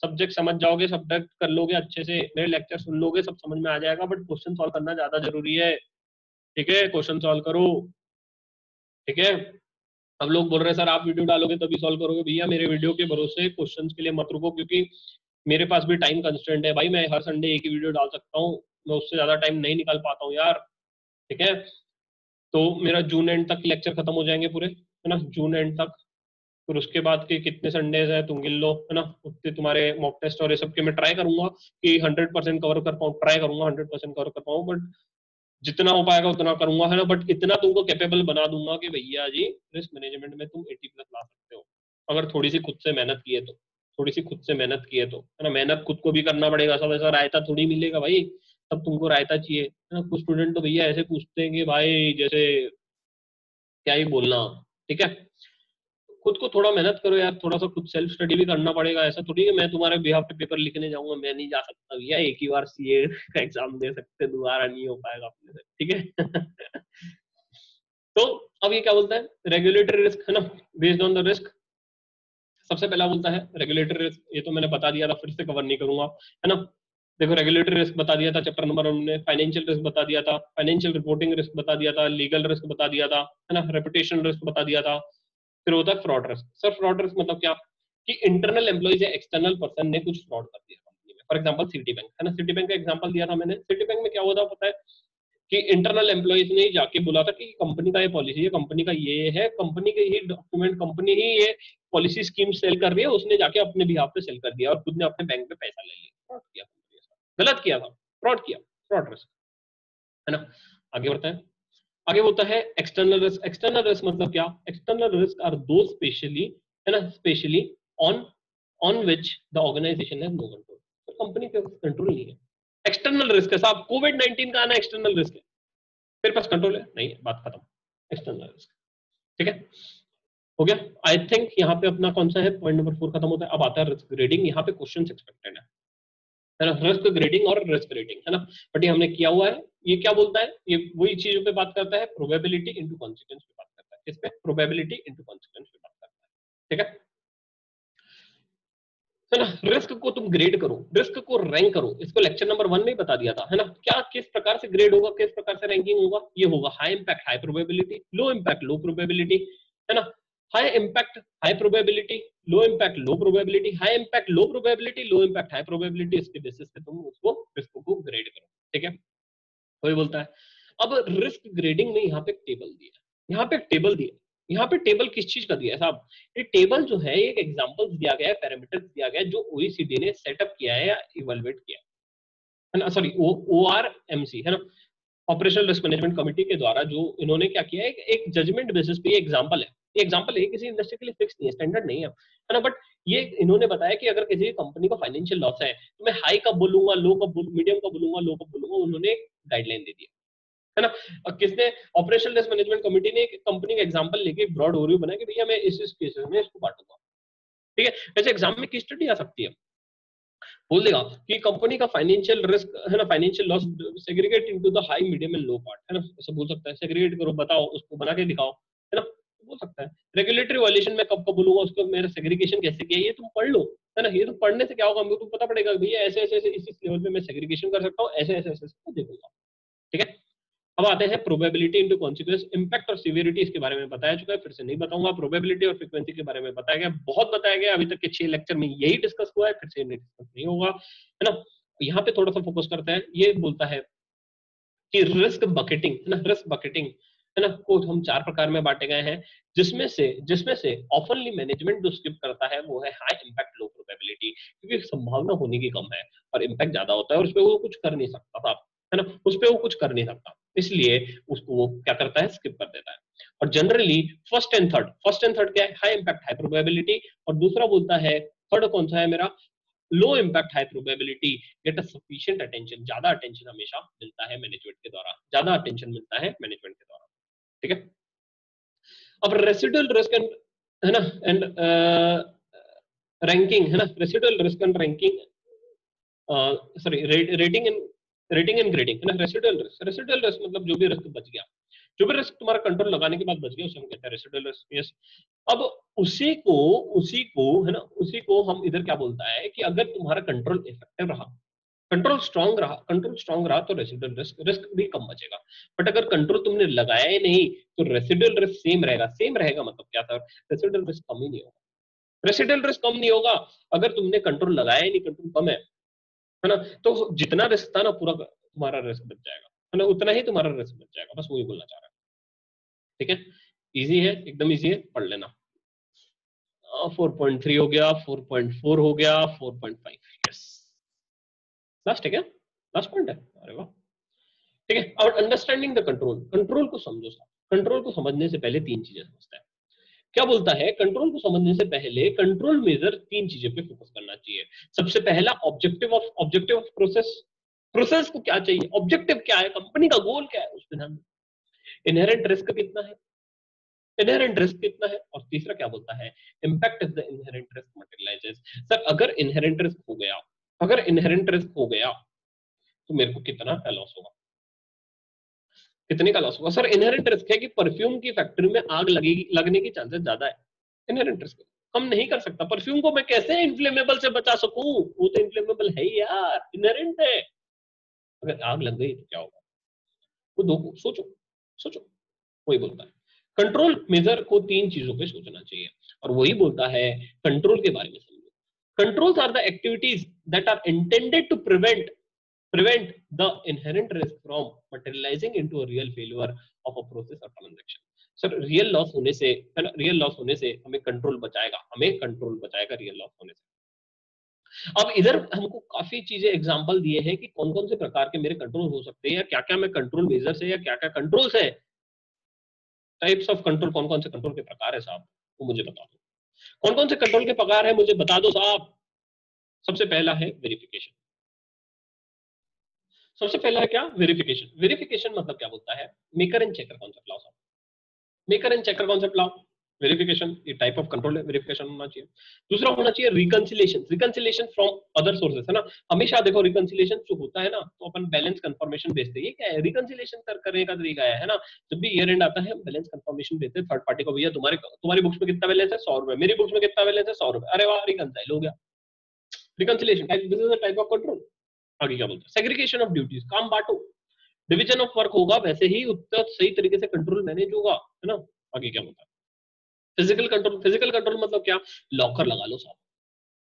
सब्जेक्ट समझ जाओगे, सब्जेक्ट कर लोगे अच्छे से, मेरे लेक्चर सुन लोगे, सब समझ में आ जाएगा, बट क्वेश्चन सॉल्व करना ज्यादा जरूरी है, ठीक है, क्वेश्चन सॉल्व करो, ठीक है। अब लोग बोल रहे हैं सर आप वीडियो डालोगे तभी सॉल्व करोगे, भैया मेरे वीडियो के भरोसे क्वेश्चंस के लिए मत रुको, क्योंकि मेरे पास भी टाइम कंस्ट्रेंट है भाई, मैं हर संडे एक ही वीडियो डाल सकता हूँ, मैं उससे ज्यादा टाइम नहीं निकाल पाता हूँ यार, ठीक है। तो मेरा जून एंड तक लेक्चर खत्म हो जाएंगे पूरे, है ना, जून एंड तक, फिर उसके बाद के कितने संडेज है तुम गिन लो, है ना, उतने तुम्हारे मॉक टेस्ट और ये सब के मैं ट्राई करूंगा कि 100% कवर कर पाऊँ, ट्राई करूंगा 100% कवर कर पाऊँ, बट जितना हो पाएगा उतना करूंगा, है ना, बट इतना तुमको कैपेबल बना दूंगा कि भैया जी रिस्क मैनेजमेंट में तुम 80+ ला सकते हो, अगर थोड़ी सी खुद से मेहनत की है तो, थोड़ी सी खुद से मेहनत की है तो, है ना, मेहनत खुद को भी करना पड़ेगा, सब ऐसा रायता थोड़ी मिलेगा भाई, तब तुमको रायता चाहिए, है ना। कुछ स्टूडेंट तो भैया ऐसे पूछते हैं कि भाई जैसे क्या ही बोलना, ठीक है। खुद को थोड़ा मेहनत करो यार, थोड़ा सा खुद सेल्फ स्टडी भी करना पड़ेगा, ऐसा थोड़ी है मैं तुम्हारे बिहाफ पे पेपर लिखने जाऊंगा, मैं नहीं जा सकता भैया, एक ही बार सीए का एग्जाम दे सकते, दोबारा नहीं हो पाएगा अपने से, ठीक है। तो अब ये क्या बोलता है, रेगुलेटरी रिस्क, है ना, बेस्ड ऑन द रिस्क। सबसे पहला बोलता है रेगुलेटरी रिस्क, ये तो मैंने बता दिया था, फिर से कवर नहीं करूंगा, है ना। देखो रेगुलेटरी रिस्क बता दिया था चैप्टर नंबर 1 में, फाइनेंशियल रिस्क बता दिया था, फाइनेंशियल रिपोर्टिंग रिस्क बता दिया था, लीगल रिस्क बता दिया था, है ना, रेपुटेशन रिस्क बता दिया था। फिर होता है fraud risk. Sir fraud risk मतलब क्या, कि इंटरनल एम्प्लॉइज या एक्सटर्नल पर्सन ने कुछ फ्रॉड कर दिया कंपनी में। फॉर एग्जांपल सिटी बैंक, है ना, सिटी बैंक का एग्जांपल दिया था मैंने। सिटी बैंक में क्या होता पता है, कि इंटरनल एम्प्लॉइज ने जाके बोला था कि कंपनी का ये पॉलिसी है, कंपनी का ये है, कंपनी के ही डॉक्यूमेंट, कंपनी ही ये पॉलिसी स्कीम सेल कर रही है, उसने जाके अपने बिहाफ पे सेल कर दिया और खुद ने अपने बैंक पे पैसा ले लिया, फ्रॉड किया, गलत किया था, फ्रॉड किया, फ्रॉड रिस्क, है ना। आगे बढ़ता है, आगे होता है एक्सटर्नल रिस्क। एक्सटर्नल रिस्क मतलब क्या, एक्सटर्नल रिस्क आर दो स्पेशली, है ना, specially on on which the organisation has no control, तो कंपनी पे कंट्रोल नहीं है। एक्सटर्नल रिस्क है साहब, कोविड-19 का आना एक्सटर्नल रिस्क है, तेरे पास कंट्रोल है नहीं है, बात खत्म, एक्सटर्नल रिस्क, ठीक है, हो गया। आई थिंक यहाँ पे अपना कौन सा है, पॉइंट नंबर 4 खत्म होता है। अब आता है रिस्क ग्रेडिंग, यहाँ पे क्वेश्चन एक्सपेक्टेड है ना, रिस्क ग्रेडिंग और रिस्क रेटिंग, है ना, बट ये हमने किया हुआ है। ये क्या बोलता है, ये वही चीजों पे बात करता है, प्रोबेबिलिटी इनटू कॉन्सिक्वेंस पे बात करता है, किस पे, प्रोबेबिलिटी इनटू कॉन्सिक्वेंस पे बात करता है, ठीक है। है ना, रिस्क को तुम ग्रेड करो, रिस्क को रैंक करो, इसको लेक्चर नंबर 1 में ही बता दिया था, है ना, क्या किस प्रकार से ग्रेड होगा, किस प्रकार से रैंकिंग होगा, ये होगा high impact high probability, low impact low probability, है ना, high impact high probability, low impact low probability, high impact low probability, low impact high probability, इसके बेसिस पे तुम उसको रिस्क को ग्रेड करो, ठीक है। वही बोलता है। अब रिस्क ग्रेडिंग में यहाँ पे एक टेबल दिया, यहाँ पे एक टेबल दिया, यहाँ पे टेबल किस चीज का दिया है साहब, ये टेबल जो है एक एग्जांपल्स दिया गया है, पैरामीटर्स दिया गया है, जो ओईसीडी ने सेटअप किया है या इवैल्यूएट किया है ना, सॉरी ओआरएमसी, है ना, ऑपरेशनल रिस्क मैनेजमेंट कमेटी के द्वारा जो इन्होंने क्या किया है, एक जजमेंट बेसिस पे, ये एग्जांपल है, ये एग्जांपल है, किसी इंडस्ट्री के लिए फिक्स नहीं है, स्टैंडर्ड नहीं है ना, बट ये इन्होंने बताया कि अगर किसी कंपनी को फाइनेंशियल लॉस है तो मैं हाई कब बोलूंगा, लो कब, मीडियम कब बोलूंगा, लो कब बोलूंगा, उन्होंने गाइडलाइन दे दी है ना। और किसने, ऑपरेशनल रिस्क मैनेजमेंट कमेटी ने एक कंपनी का एग्जांपल लेके एक ब्रॉड ओवरव्यू बनाया कि भैया मैं इस केसेस में इसको बांटूंगा, ठीक है। वैसे एग्जाम में की स्टडी आ सकती है, बोल देगा कि कंपनी का फाइनेंशियल रिस्क, है ना, financial loss segregate into the high medium and low part, है ना, ऐसा बोल सकता है, सेग्रीगेट करो, बताओ, उसको बना के दिखाओ, है ना, बोल सकता है। रेगुलेटरी वायलेशन में कब कब बोलूंगा, उसको मेरा सेग्रीगेशन कैसे किया, ये तुम पढ़ लो, है ना, ये तो पढ़ने से क्या होगा, हमको तो पता पड़ेगा भैया ऐसे ऐसे इस लेवल पे मैं सेग्रीगेशन कर सकता हूँ, ऐसे ऐसे ऐसे देखूंगा, ठीक है। अब आते हैं प्रोबेबिलिटी इनटू कॉन्सिक्वेंस, इंपैक्ट और सिवियरिटी इसके बारे में बताया चुका है, फिर से नहीं बताऊंगा। प्रोबेबिलिटी और फ्रीक्वेंसी के बारे में बताया गया, बहुत बताया गया, अभी तक के 6 लेक्चर में यही डिस्कस हुआ है, फिर से डिस्कस नहीं होगा, है ना। यहाँ पे थोड़ा सा फोकस करते हैं, ये बोलता है कि रिस्क बकेटिंग, है ना, रिस्क बकेटिंग, है ना, को हम 4 प्रकार में बांटे गए हैं, जिसमें से ऑफनली मैनेजमेंट जो स्किप करता है वो है हाई इंपैक्ट लो प्रोबेबिलिटी, क्योंकि संभावना होने की कम है और इंपैक्ट ज्यादा होता है और उस पर वो कुछ कर नहीं सकता था, है ना, उस पर वो कुछ कर नहीं सकता, इसलिए उसको वो क्या करता है, स्किप कर देता है। और जनरली फर्स्ट एंड थर्ड क्या है, हाई इंपैक्ट हाई प्रोबेबिलिटी, और दूसरा बोलता है, थर्ड कौन सा है मेरा, low impact high probability get a sufficient attention, ज्यादा अटेंशन हमेशा मिलता है मैनेजमेंट के द्वारा, ज्यादा अटेंशन मिलता है मैनेजमेंट के द्वारा, ठीक है। अब रेसिडुअल रिस्क एंड, है ना, एंड रैंकिंग, है ना, residual risk and ranking, sorry rating and grading, है ना, रेसिडुअल रिस्क मतलब जो भी रिस्क बच गया, जो भी रिस्क तुम्हारा कंट्रोल लगाने के बाद बच गया, उसे हम कहते हैं रेसिडुअल रिस्क, यस। अब उसी को है ना, उसी को हम इधर क्या बोलता है कि अगर तुम्हारा कंट्रोल इफेक्टिव रहा, कंट्रोल स्ट्रांग रहा तो रेसिडुअल रिस्क भी कम बचेगा, बट अगर कंट्रोल तुमने लगाया ही नहीं तो रेसिडुअल रिस्क सेम रहेगा मतलब क्या था, रेसिडुअल रिस्क कम ही नहीं होगा, रेसिडुअल रिस्क कम नहीं होगा अगर तुमने कंट्रोल लगाया ही नहीं, कंट्रोल कम है ना, तो जितना रिस्क था ना पूरा तुम्हारा रिस्क बच जाएगा, है ना, उतना ही तुम्हारा रिस्क बच जाएगा, बस वही बोलना चाह रहा है, ठीक है। इजी है, एकदम इजी है, पढ़ लेना। 4.3 हो गया, 4.4 हो गया, 4.5, यस, लास्ट है क्या, लास्ट पॉइंट है, अरे वाह, ठीक है। और अंडरस्टैंडिंग द कंट्रोल, कंट्रोल को समझो साहब, कंट्रोल को समझने से पहले 3 चीजें समझते हैं क्या बोलता है, कंट्रोल को समझने से पहले कंट्रोल मेजर 3 चीजों पे फोकस करना चाहिए। सबसे पहला ऑब्जेक्टिव ऑफ प्रोसेस, प्रोसेस को क्या चाहिए, ऑब्जेक्टिव क्या है, कंपनी का गोल क्या है, उस पे ध्यान। इनहेरेंट रिस्क कितना है, इनहेरेंट रिस्क कितना है, और तीसरा क्या बोलता है, impact if the inherent risk materializes. Sir अगर इनहेरेंट रिस्क हो गया, अगर इनहेरेंट रिस्क हो गया तो मेरे को कितना का लॉस होगा, कितने का लॉस होगा। सर इनहेरेंट रिस्क है कि परफ्यूम की फैक्ट्री में आग लगेगी, लगने की चांसेस ज्यादा है। इनहेरेंट रिस्क कम नहीं कर सकता, परफ्यूम को मैं कैसे इन्फ्लेमेबल से बचा सकूं, वो तो इन्फ्लेमेबल है ही यार, इनहेरेंट है। अगर आग लग गई तो क्या होगा, वो दो सोचो, सोचो। वही बोलता है कंट्रोल मेजर को 3 चीजों पे सोचना चाहिए, और वही बोलता है कंट्रोल के बारे में समझो। Controls are the activities that are intended to prevent the inherent risk from materializing into a real failure of a process or transaction। Sir real loss होने से, है ना, रियल लॉस होने से हमें कंट्रोल बचाएगा, हमें कंट्रोल बचाएगा रियल लॉस होने से। अब इधर हमको काफी चीजें एग्जांपल दिए हैं कि कौन कौन से प्रकार के मेरे कंट्रोल हो सकते हैं, या क्या क्या मैं कंट्रोल मेजर्स है, या क्या क्या कंट्रोल्स है, टाइप्स ऑफ कंट्रोल, कौन कौन से कंट्रोल के प्रकार है साहब, वो मुझे बता दो। कौन कौन से कंट्रोल के प्रकार है मुझे बता दो साहब। सबसे पहला है वेरिफिकेशन। सबसे पहला है क्या, वेरिफिकेशन। वेरिफिकेशन मतलब क्या बोलता है, मेकर एंड चेकर कॉन्सेप्ट लाओ साहब, मेकर एंड चेकर कॉन्सेप्ट लाओ। वेरिफिकेशन ये टाइप ऑफ कंट्रोल है, वेरिफिकेशन होना चाहिए। दूसरा होना चाहिए reconciliation, reconciliation from other sources, है ना। हमेशा देखो रिकंसिलेशन जो होता है ना, तो अपन बैलेंस कंफर्मेशन भेजते हैं, ये क्या है, रिकंसिलेशन करने का तरीका है ना। जब भी ईयर एंड आता है हम बैलेंस कंफर्मेशन भेजते हैं थर्ड पार्टी को, भैया तुम्हारी बुक्स में कितना बैलेंस है, 100 रुपए, मेरी बुक्स में कितना बैलेंस है, 100 रुपए, अरे वाह रिकंसाइल हो गया। Reconciliation, this is a type of control. आगे क्या बोलते हैं, सेग्रीगेशन ऑफ ड्यूटीज, काम बांटो, डिवीजन ऑफ वर्क होगा वैसे ही उतना सही तरीके से कंट्रोल मैनेज होगा, है ना। आगे क्या बोलता है, फिजिकल कंट्रोल। फिजिकल कंट्रोल मतलब क्या, लॉकर लगा लो साहब,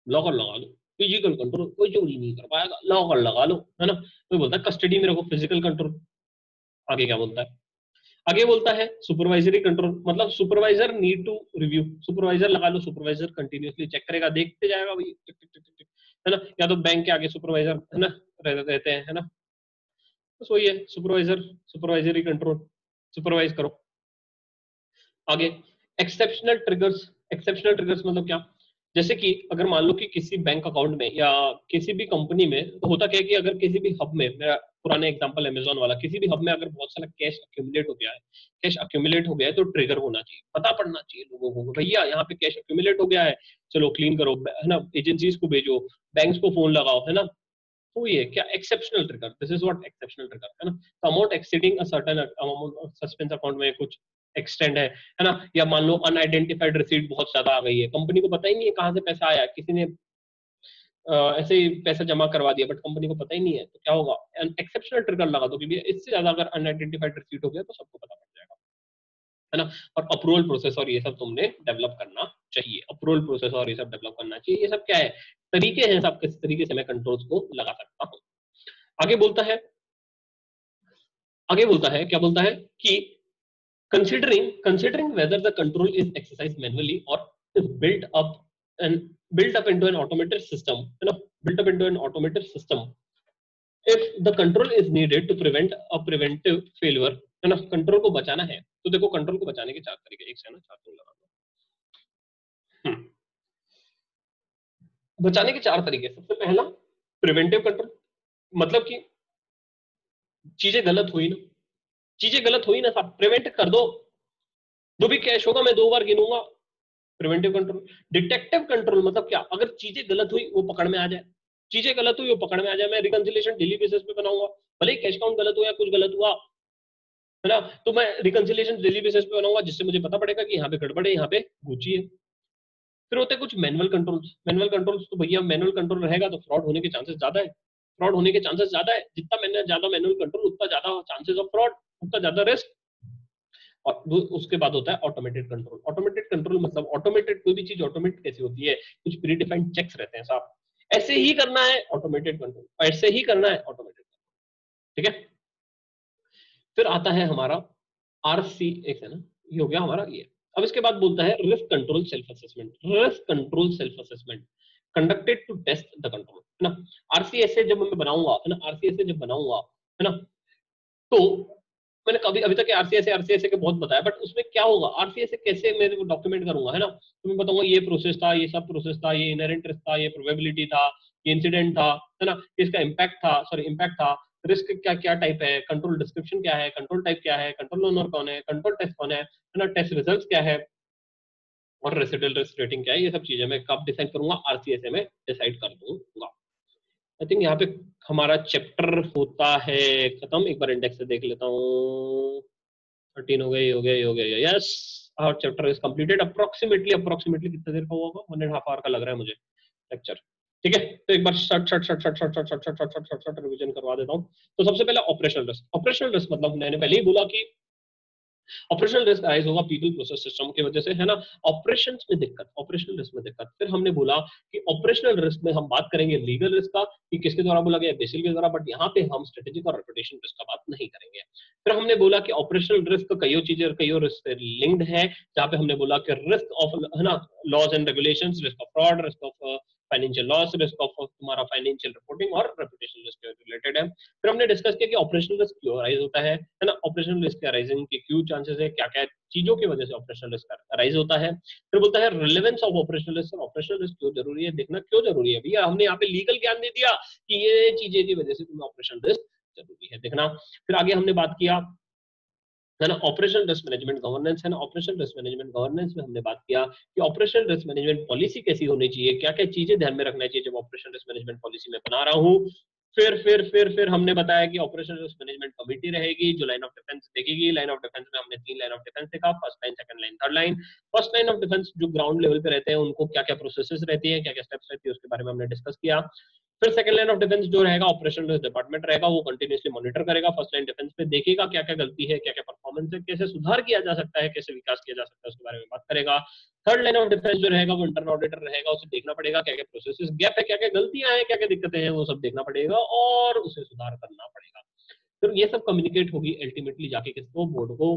लॉकर लगा लो। फिजिकल कंट्रोल कोई चोरी नहीं कर पाएगा, लॉकर लगा लो, है ना। कोई बोलता है कस्टडी में रखो, फिजिकल कंट्रोल। आगे क्या बोलता है, आगे बोलता है सुपरवाइजरी कंट्रोल, मतलब supervisor need to review, supervisor लगा लो, सुपरवाइजर कंटिन्यूअसली चेक करेगा, देखते जाएगा भाई टिक टिक टिक टिक, है ना। या तो बैंक के आगे सुपरवाइजर, है ना, रहते हैं, है ना। बस वही है सुपरवाइजर, सुपरवाइजरी कंट्रोल, सुपरवाइज करो। आगे एक्सेप्शनल ट्रिगर्स। एक्सेप्शनल ट्रिगर्स मतलब क्या, जैसे कि अगर मान लो कि किसी बैंक अकाउंट में या किसी भी कंपनी में, तो होता क्या है कि अगर किसी भी हब में, मेरा पुराना एग्जांपल अमेजोन वाला, किसी भी हब में अगर बहुत सारा कैश अक्यूमुलेट हो गया है, कैश अक्यूमुलेट हो गया है, तो ट्रिगर होना चाहिए, पता पड़ना चाहिए लोगों को, भैया यहाँ पे कैश अक्यूमुलेट हो गया है, चलो क्लीन करो, है ना, एजेंसीज को भेजो, बैंक्स को फोन लगाओ, है ना। तो ये क्या, exceptional trigger, this is what exceptional trigger, है ना। Amount exceeding a certain amount, suspense account में कुछ एक्सटेंड है ना। या मान लो अनआइडेंटिफाइड रिसीट बहुत ज्यादा आ गई है, कंपनी को पता ही नहीं है कहाँ से पैसा आया, किसी ने ऐसे ही पैसा जमा करवा दिया, बट कंपनी को पता ही नहीं है, तो क्या होगा, एक्सेप्शनल ट्रिगर लगा दो कि भैया इससे ज्यादा अगर अनआइडेंटिफाइड रिसीट हो गया तो सबको पता पड़ जाएगा, है ना। और अप्रूवल प्रोसेस और ये सब तुमने डेवलप करना चाहिए, अप्रूवल प्रोसेस और ये सब डेवलप करना चाहिए। ये सब क्या है, तरीके हैं सब, किस तरीके से मैं कंट्रोल्स को लगा सकता हूँ। आगे बोलता है, आगे बोलता है, क्या बोलता है कि considering whether the control is exercised manually or is built up into an automated system, you know, built up into an automated system, if the control is needed to prevent a preventive failure, है ना, कंट्रोल को बचाना है, तो देखो कंट्रोल को बचाने के 4 तरीके, एक से ना 4 तुम लगा दो। बचाने के 4 तरीके, सबसे पहला प्रिवेंटिव कंट्रोल, मतलब कि चीजें गलत हुई ना, चीजें गलत हुई ना साहब, प्रिवेंट कर दो, जो भी कैश होगा मैं 2 बार गिनूंगा, प्रिवेंटिव कंट्रोल। डिटेक्टिव कंट्रोल मतलब क्या, अगर चीजें गलत हुई वो पकड़ में आ जाए, चीजें गलत हुई वो पकड़ में आ जाए, मैं रिकंसिलेशन डेली बेसिस पे बनाऊंगा, भले ही कैश काउंट गलत हुआ या कुछ गलत हुआ, है ना, तो मैं रिकंसिलेशन डेली बेसिस पे बनाऊंगा, जिससे मुझे पता पड़ेगा कि यहाँ पे गड़बड़ है, यहाँ पे गुची है। फिर होते हैं कुछ मैनुअल कंट्रोल्स। मैनुअल कंट्रोल्स तो भैया मैनुअल कंट्रोल रहेगा तो फ्रॉड होने के चांसेस ज्यादा है, फ्रॉड होने के चांसेस ज्यादा है, जितना मैंने ज्यादा मैनुअल कंट्रोल उतना ज्यादा चांसेस ऑफ फ्रॉड, उतना ज्यादा रिस्क। और उसके बाद होता है ऑटोमेटेड कंट्रोल। ऑटोमेटेड कंट्रोल मतलब ऑटोमेटेड, कोई भी चीज ऑटोमेट कैसे होती है, कुछ प्री डिफाइंड चेक्स रहते हैं साहब, ऐसे ही करना है ऑटोमेटेड कंट्रोल, ऐसे ही करना है ऑटोमेटेड, ठीक है। फिर आता है हमारा आरसी, एक है ना, ये हो गया हमारा ये। अब इसके बाद बोलता है risk control self assessment. Risk control self assessment conducted to test the control, है ना। आरसीएस जब मैं बनाऊंगा, है ना, आरसीएस जब बनाऊंगा, है ना, तो मैंने कभी अभी तक आरसीएस के बहुत बताया, बट उसमें क्या होगा, आरसीएस कैसे मैं डॉक्यूमेंट करूंगा, है ना, तो मैं बताऊंगा ये प्रोसेस था, ये सब प्रोसेस था, ये इनहेरेंट रिस्क था, ये प्रोबेबिलिटी था, ये इंसिडेंट था, है ना, इसका इम्पैक्ट था, सॉरी इम्पैक्ट था, रिस्क क्या क्या टाइप है, कंट्रोल डिस्क्रिप्शन क्या है, कंट्रोल टाइप क्या है, कंट्रोल ओनर कौन है, कंट्रोल टेस्ट कौन है ना, टेस्ट रिजल्ट क्या है, और रेसिडुअल रिस्क रेटिंग क्या है, ये सब चीजें मैं कब डिसाइड करूंगा, आरसीएस में डिसाइड कर दूंगा। आई थिंक यहाँ पे हमारा चैप्टर होता है खत्म। एक बार इंडेक्स से देख लेता हूँ, 13 हो गए, हो गए, हो गए, yes, our chapter is completed. Approximately कितना देर का होगा, 1.5 आवर का लग रहा है मुझे लेक्चर। ठीक है, तो एक बार शट शट शट शट शट शट शट शट शट शट शट रिवीजन करवा देता हूँ। तो सबसे पहले ऑपरेशनल रिस्क। ऑपरेशनल रिस्क मतलब मैंने पहले ही बोला कि ऑपरेशनल रिस्क राइज होगा पीपल प्रोसेस सिस्टम की वजह से, है ना, ऑपरेशंस में दिक्कत, ऑपरेशनल रिस्क में दिक्कत। फिर हमने बोला कि ऑपरेशनल रिस्क में हम बात करेंगे लीगल रिस्क का, कि किसके द्वारा बोला गया, बेसिल के द्वारा, बट यहाँ पे हम स्ट्रेटेजिक और रेपुटेशन रिस्क का बात नहीं करेंगे। फिर हमने बोला कि ऑपरेशनल रिस्क कई चीजें, कई रिस्क से लिंक्ड है, जहाँ पे हमने बोला कि रिस्क ऑफ, है ना, laws and regulations, risk of fraud, risk of financial loss, risk of तुम्हारा फाइनेंशियल रिपोर्टिंग और रेपुटेशन रिस्क रिलेटेड है। फिर हमने डिस्कस किया कि ऑपरेशनल रिस्क क्यों अराइज होता है ना, ऑपरेशनल रिस्क के अराइजिंग के क्यों चांसेस है, क्या क्या चीजों की वजह से ऑपरेशनल रिस्क अराइज होता है। फिर बोलता है relevance of operational risk, operational risk क्यों जरूरी है, देखना क्यों जरूरी है भैया, हमने यहाँ पे लीगल ज्ञान दे दिया कि ये चीजें की वजह से तुम्हें ऑपरेशनल रिस्क जरूरी है, देखना। फिर आगे हमने बात किया, है ना, ऑपरेशनल रिस्क मैनेजमेंट गवर्नेंस, है ना, ऑपरेशनल रिस्क मैनेजमेंट गवर्नेंस में हमने बात किया कि ऑपरेशनल रिस्क मैनेजमेंट पॉलिसी कैसी होनी चाहिए, क्या क्या चीजें ध्यान में रखना चाहिए जब ऑपरेशनल रिस्क मैनेजमेंट पॉलिसी में बना रहा हूँ। फिर हमने बताया कि ऑपरेशनल रिस्क मैनेजमेंट कमेटी रहेगी जो लाइन ऑफ डिफेंस देखेगी। लाइन ऑफ डिफेंस में हमने 3 लाइन ऑफ डिफेंस देखा, first line, second line, third line. First line of defence जो ग्राउंड लेवल पे रहते हैं उनको क्या क्या प्रोसेसेस रहती है, क्या क्या स्टेप्स रहती है, उसके बारे में हमने डिस्कस किया। फिर सेकंड लाइन ऑफ डिफेंस जो रहेगा, ऑपरेशनल रिस्क डिपार्टमेंट रहेगा, वो कंटिन्यूअसली मॉनिटर करेगा फर्स्ट लाइन डिफेंस पे, देखेगा क्या क्या गलती है, क्या क्या परफॉर्मेंस है, कैसे सुधार किया जा सकता है, कैसे विकास किया जा सकता है, उसके बारे में बात करेगा। थर्ड लाइन ऑफ डिफेंस जो रहेगा वो इंटरनल ऑडिटर रहेगा, उसे देखना पड़ेगा क्या क्या प्रोसेसेस गैप है, क्या क्या गलतियां हैं, क्या क्या दिक्कतें हैं, वो सब देखना पड़ेगा और उसे सुधार करना पड़ेगा। फिर ये सब कम्युनिकेट होगी अल्टीमेटली जाके किसको, बोर्ड को।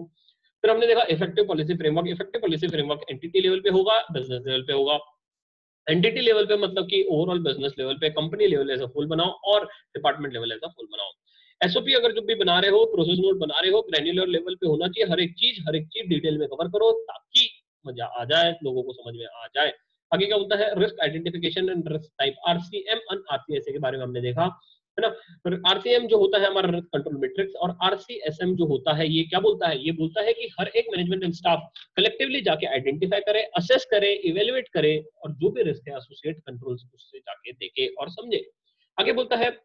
फिर हमने देखा effective policy framework. Effective policy framework entity level पे होगा, बिजनेस लेवल पे होगा। एंटिटी लेवल पे मतलब कि ओवरऑल बिजनेस लेवल पे, company level as a whole बनाओ और department level as a whole बनाओ। एसओपी अगर जो भी बना रहे हो, प्रोसेस नोट बना रहे हो, ग्रैन्युलर लेवल पे होना चाहिए, हर एक चीज डिटेल में कवर करो ताकि मजा आ जाए, लोगों को समझ में आ जाए। आगे क्या होता है, risk identification and risk type, RCM and RCSA के बारे में हमने देखा, है ना। आरसीएम जो होता है हमारा रिस्क कंट्रोल मैट्रिक्स, और आरसीएसएम जो होता है ये क्या बोलता है, ये बोलता है कि हर एक मैनेजमेंट एंड स्टाफ कलेक्टिवली जाके आइडेंटिफाई करे, असेस करे, इवेल्युएट करे और जो भी रिस्क है एसोसिएट कंट्रोल्स उससे जाके देखे और समझे। आगे बोलता है,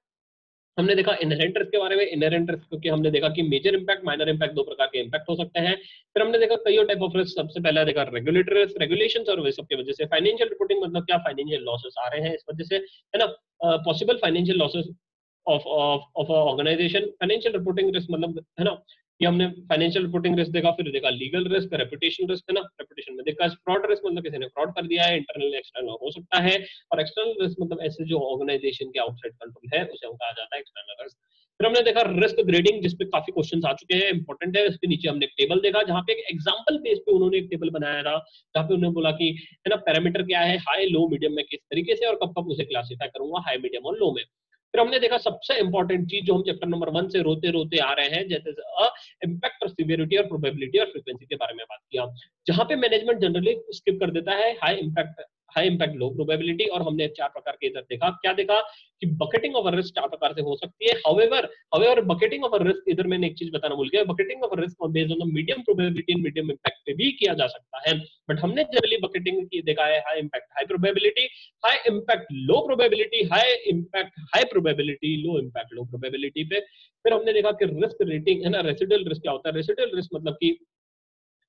हमने देखा इनहेरेंट रिस्क के बारे में। इनहेरेंट रिस्क क्योंकि हमने देखा कि मेजर इंपैक्ट, माइनर इंपैक्ट, दो प्रकार के इंपैक्ट हो सकते हैं। फिर हमने देखा कई टाइप ऑफ रिस्क। सबसे पहला देखा रेगुलेटरी रिस्क, रेगुलेशंस और वे सब की वजह से। फाइनेंशियल रिपोर्टिंग मतलब क्या, फाइनेंशियल लॉसेस आ रहे हैं इस वजह से, है ना, possible financial losses of organisation. Financial reporting risk मतलब, है ना, ये हमने फाइनेंशियल रिपोर्टिंग रिस्क देखा। फिर देखा लीगल रिस्क, रेपुटेशन रिस्क, है ना, रेपुटेशन में देखा फ्रॉड रिस्क मतलब किसी ने फ्रॉड कर दिया है, इंटरनल एक्सटर्नल हो सकता है। और एक्सटर्नल रिस्क मतलब ऐसे जो ऑर्गेनाइजेशन के आउटसाइड कंट्रोल है उसे कहा जाता है एक्सटर्नल रिस्क। फिर हमने देखा रिस्क ग्रेडिंग, जिसपे काफी क्वेश्चन आ चुके हैं, इंपॉर्टेंट है। इसके नीचे हमने एक टेबल देखा जहाँ पे एक एग्जांपल बेस पे उन्होंने एक टेबल बनाया था, जहाँ पे उन्होंने बोला कि, है ना, पैरामीटर क्या है, हाई, लो, मीडियम में किस तरीके से और कब कब उसे क्लासिफाई करूंगा, हाई, मीडियम और लो में। फिर हमने देखा सबसे इंपॉर्टेंट चीज जो हम चैप्टर नंबर 1 से रोते रोते आ रहे हैं, जैसे इम्पैक्ट और सिवियरिटी और प्रोबेबिलिटी और फ्रीक्वेंसी के बारे में बात किया, जहां पे मैनेजमेंट जनरली स्किप कर देता है हाई इम्पैक्ट, लो प्रोबेबिलिटी। और हमने 4 प्रकार के इधर देखा, क्या देखा कि बकेटिंग ऑफ रिस्क 4 प्रकार से हो सकती है। हाउएवर बकेटिंग ऑफ रिस्क, इधर मैंने एक चीज बताना भूल गया, bucketing of risk based on the medium probability and medium impact पे भी किया जा सकता है। बट हमने जनरली बकेटिंग की देखा है high impact high probability, high impact लो probability, high impact high probability, low impact लो प्रोबेबिलिटी पे। फिर हमने देखा कि रिस्क रेटिंग, है ना, रेसिडुअल रिस्क क्या होता है। रेसिडुअल रिस्क मतलब कि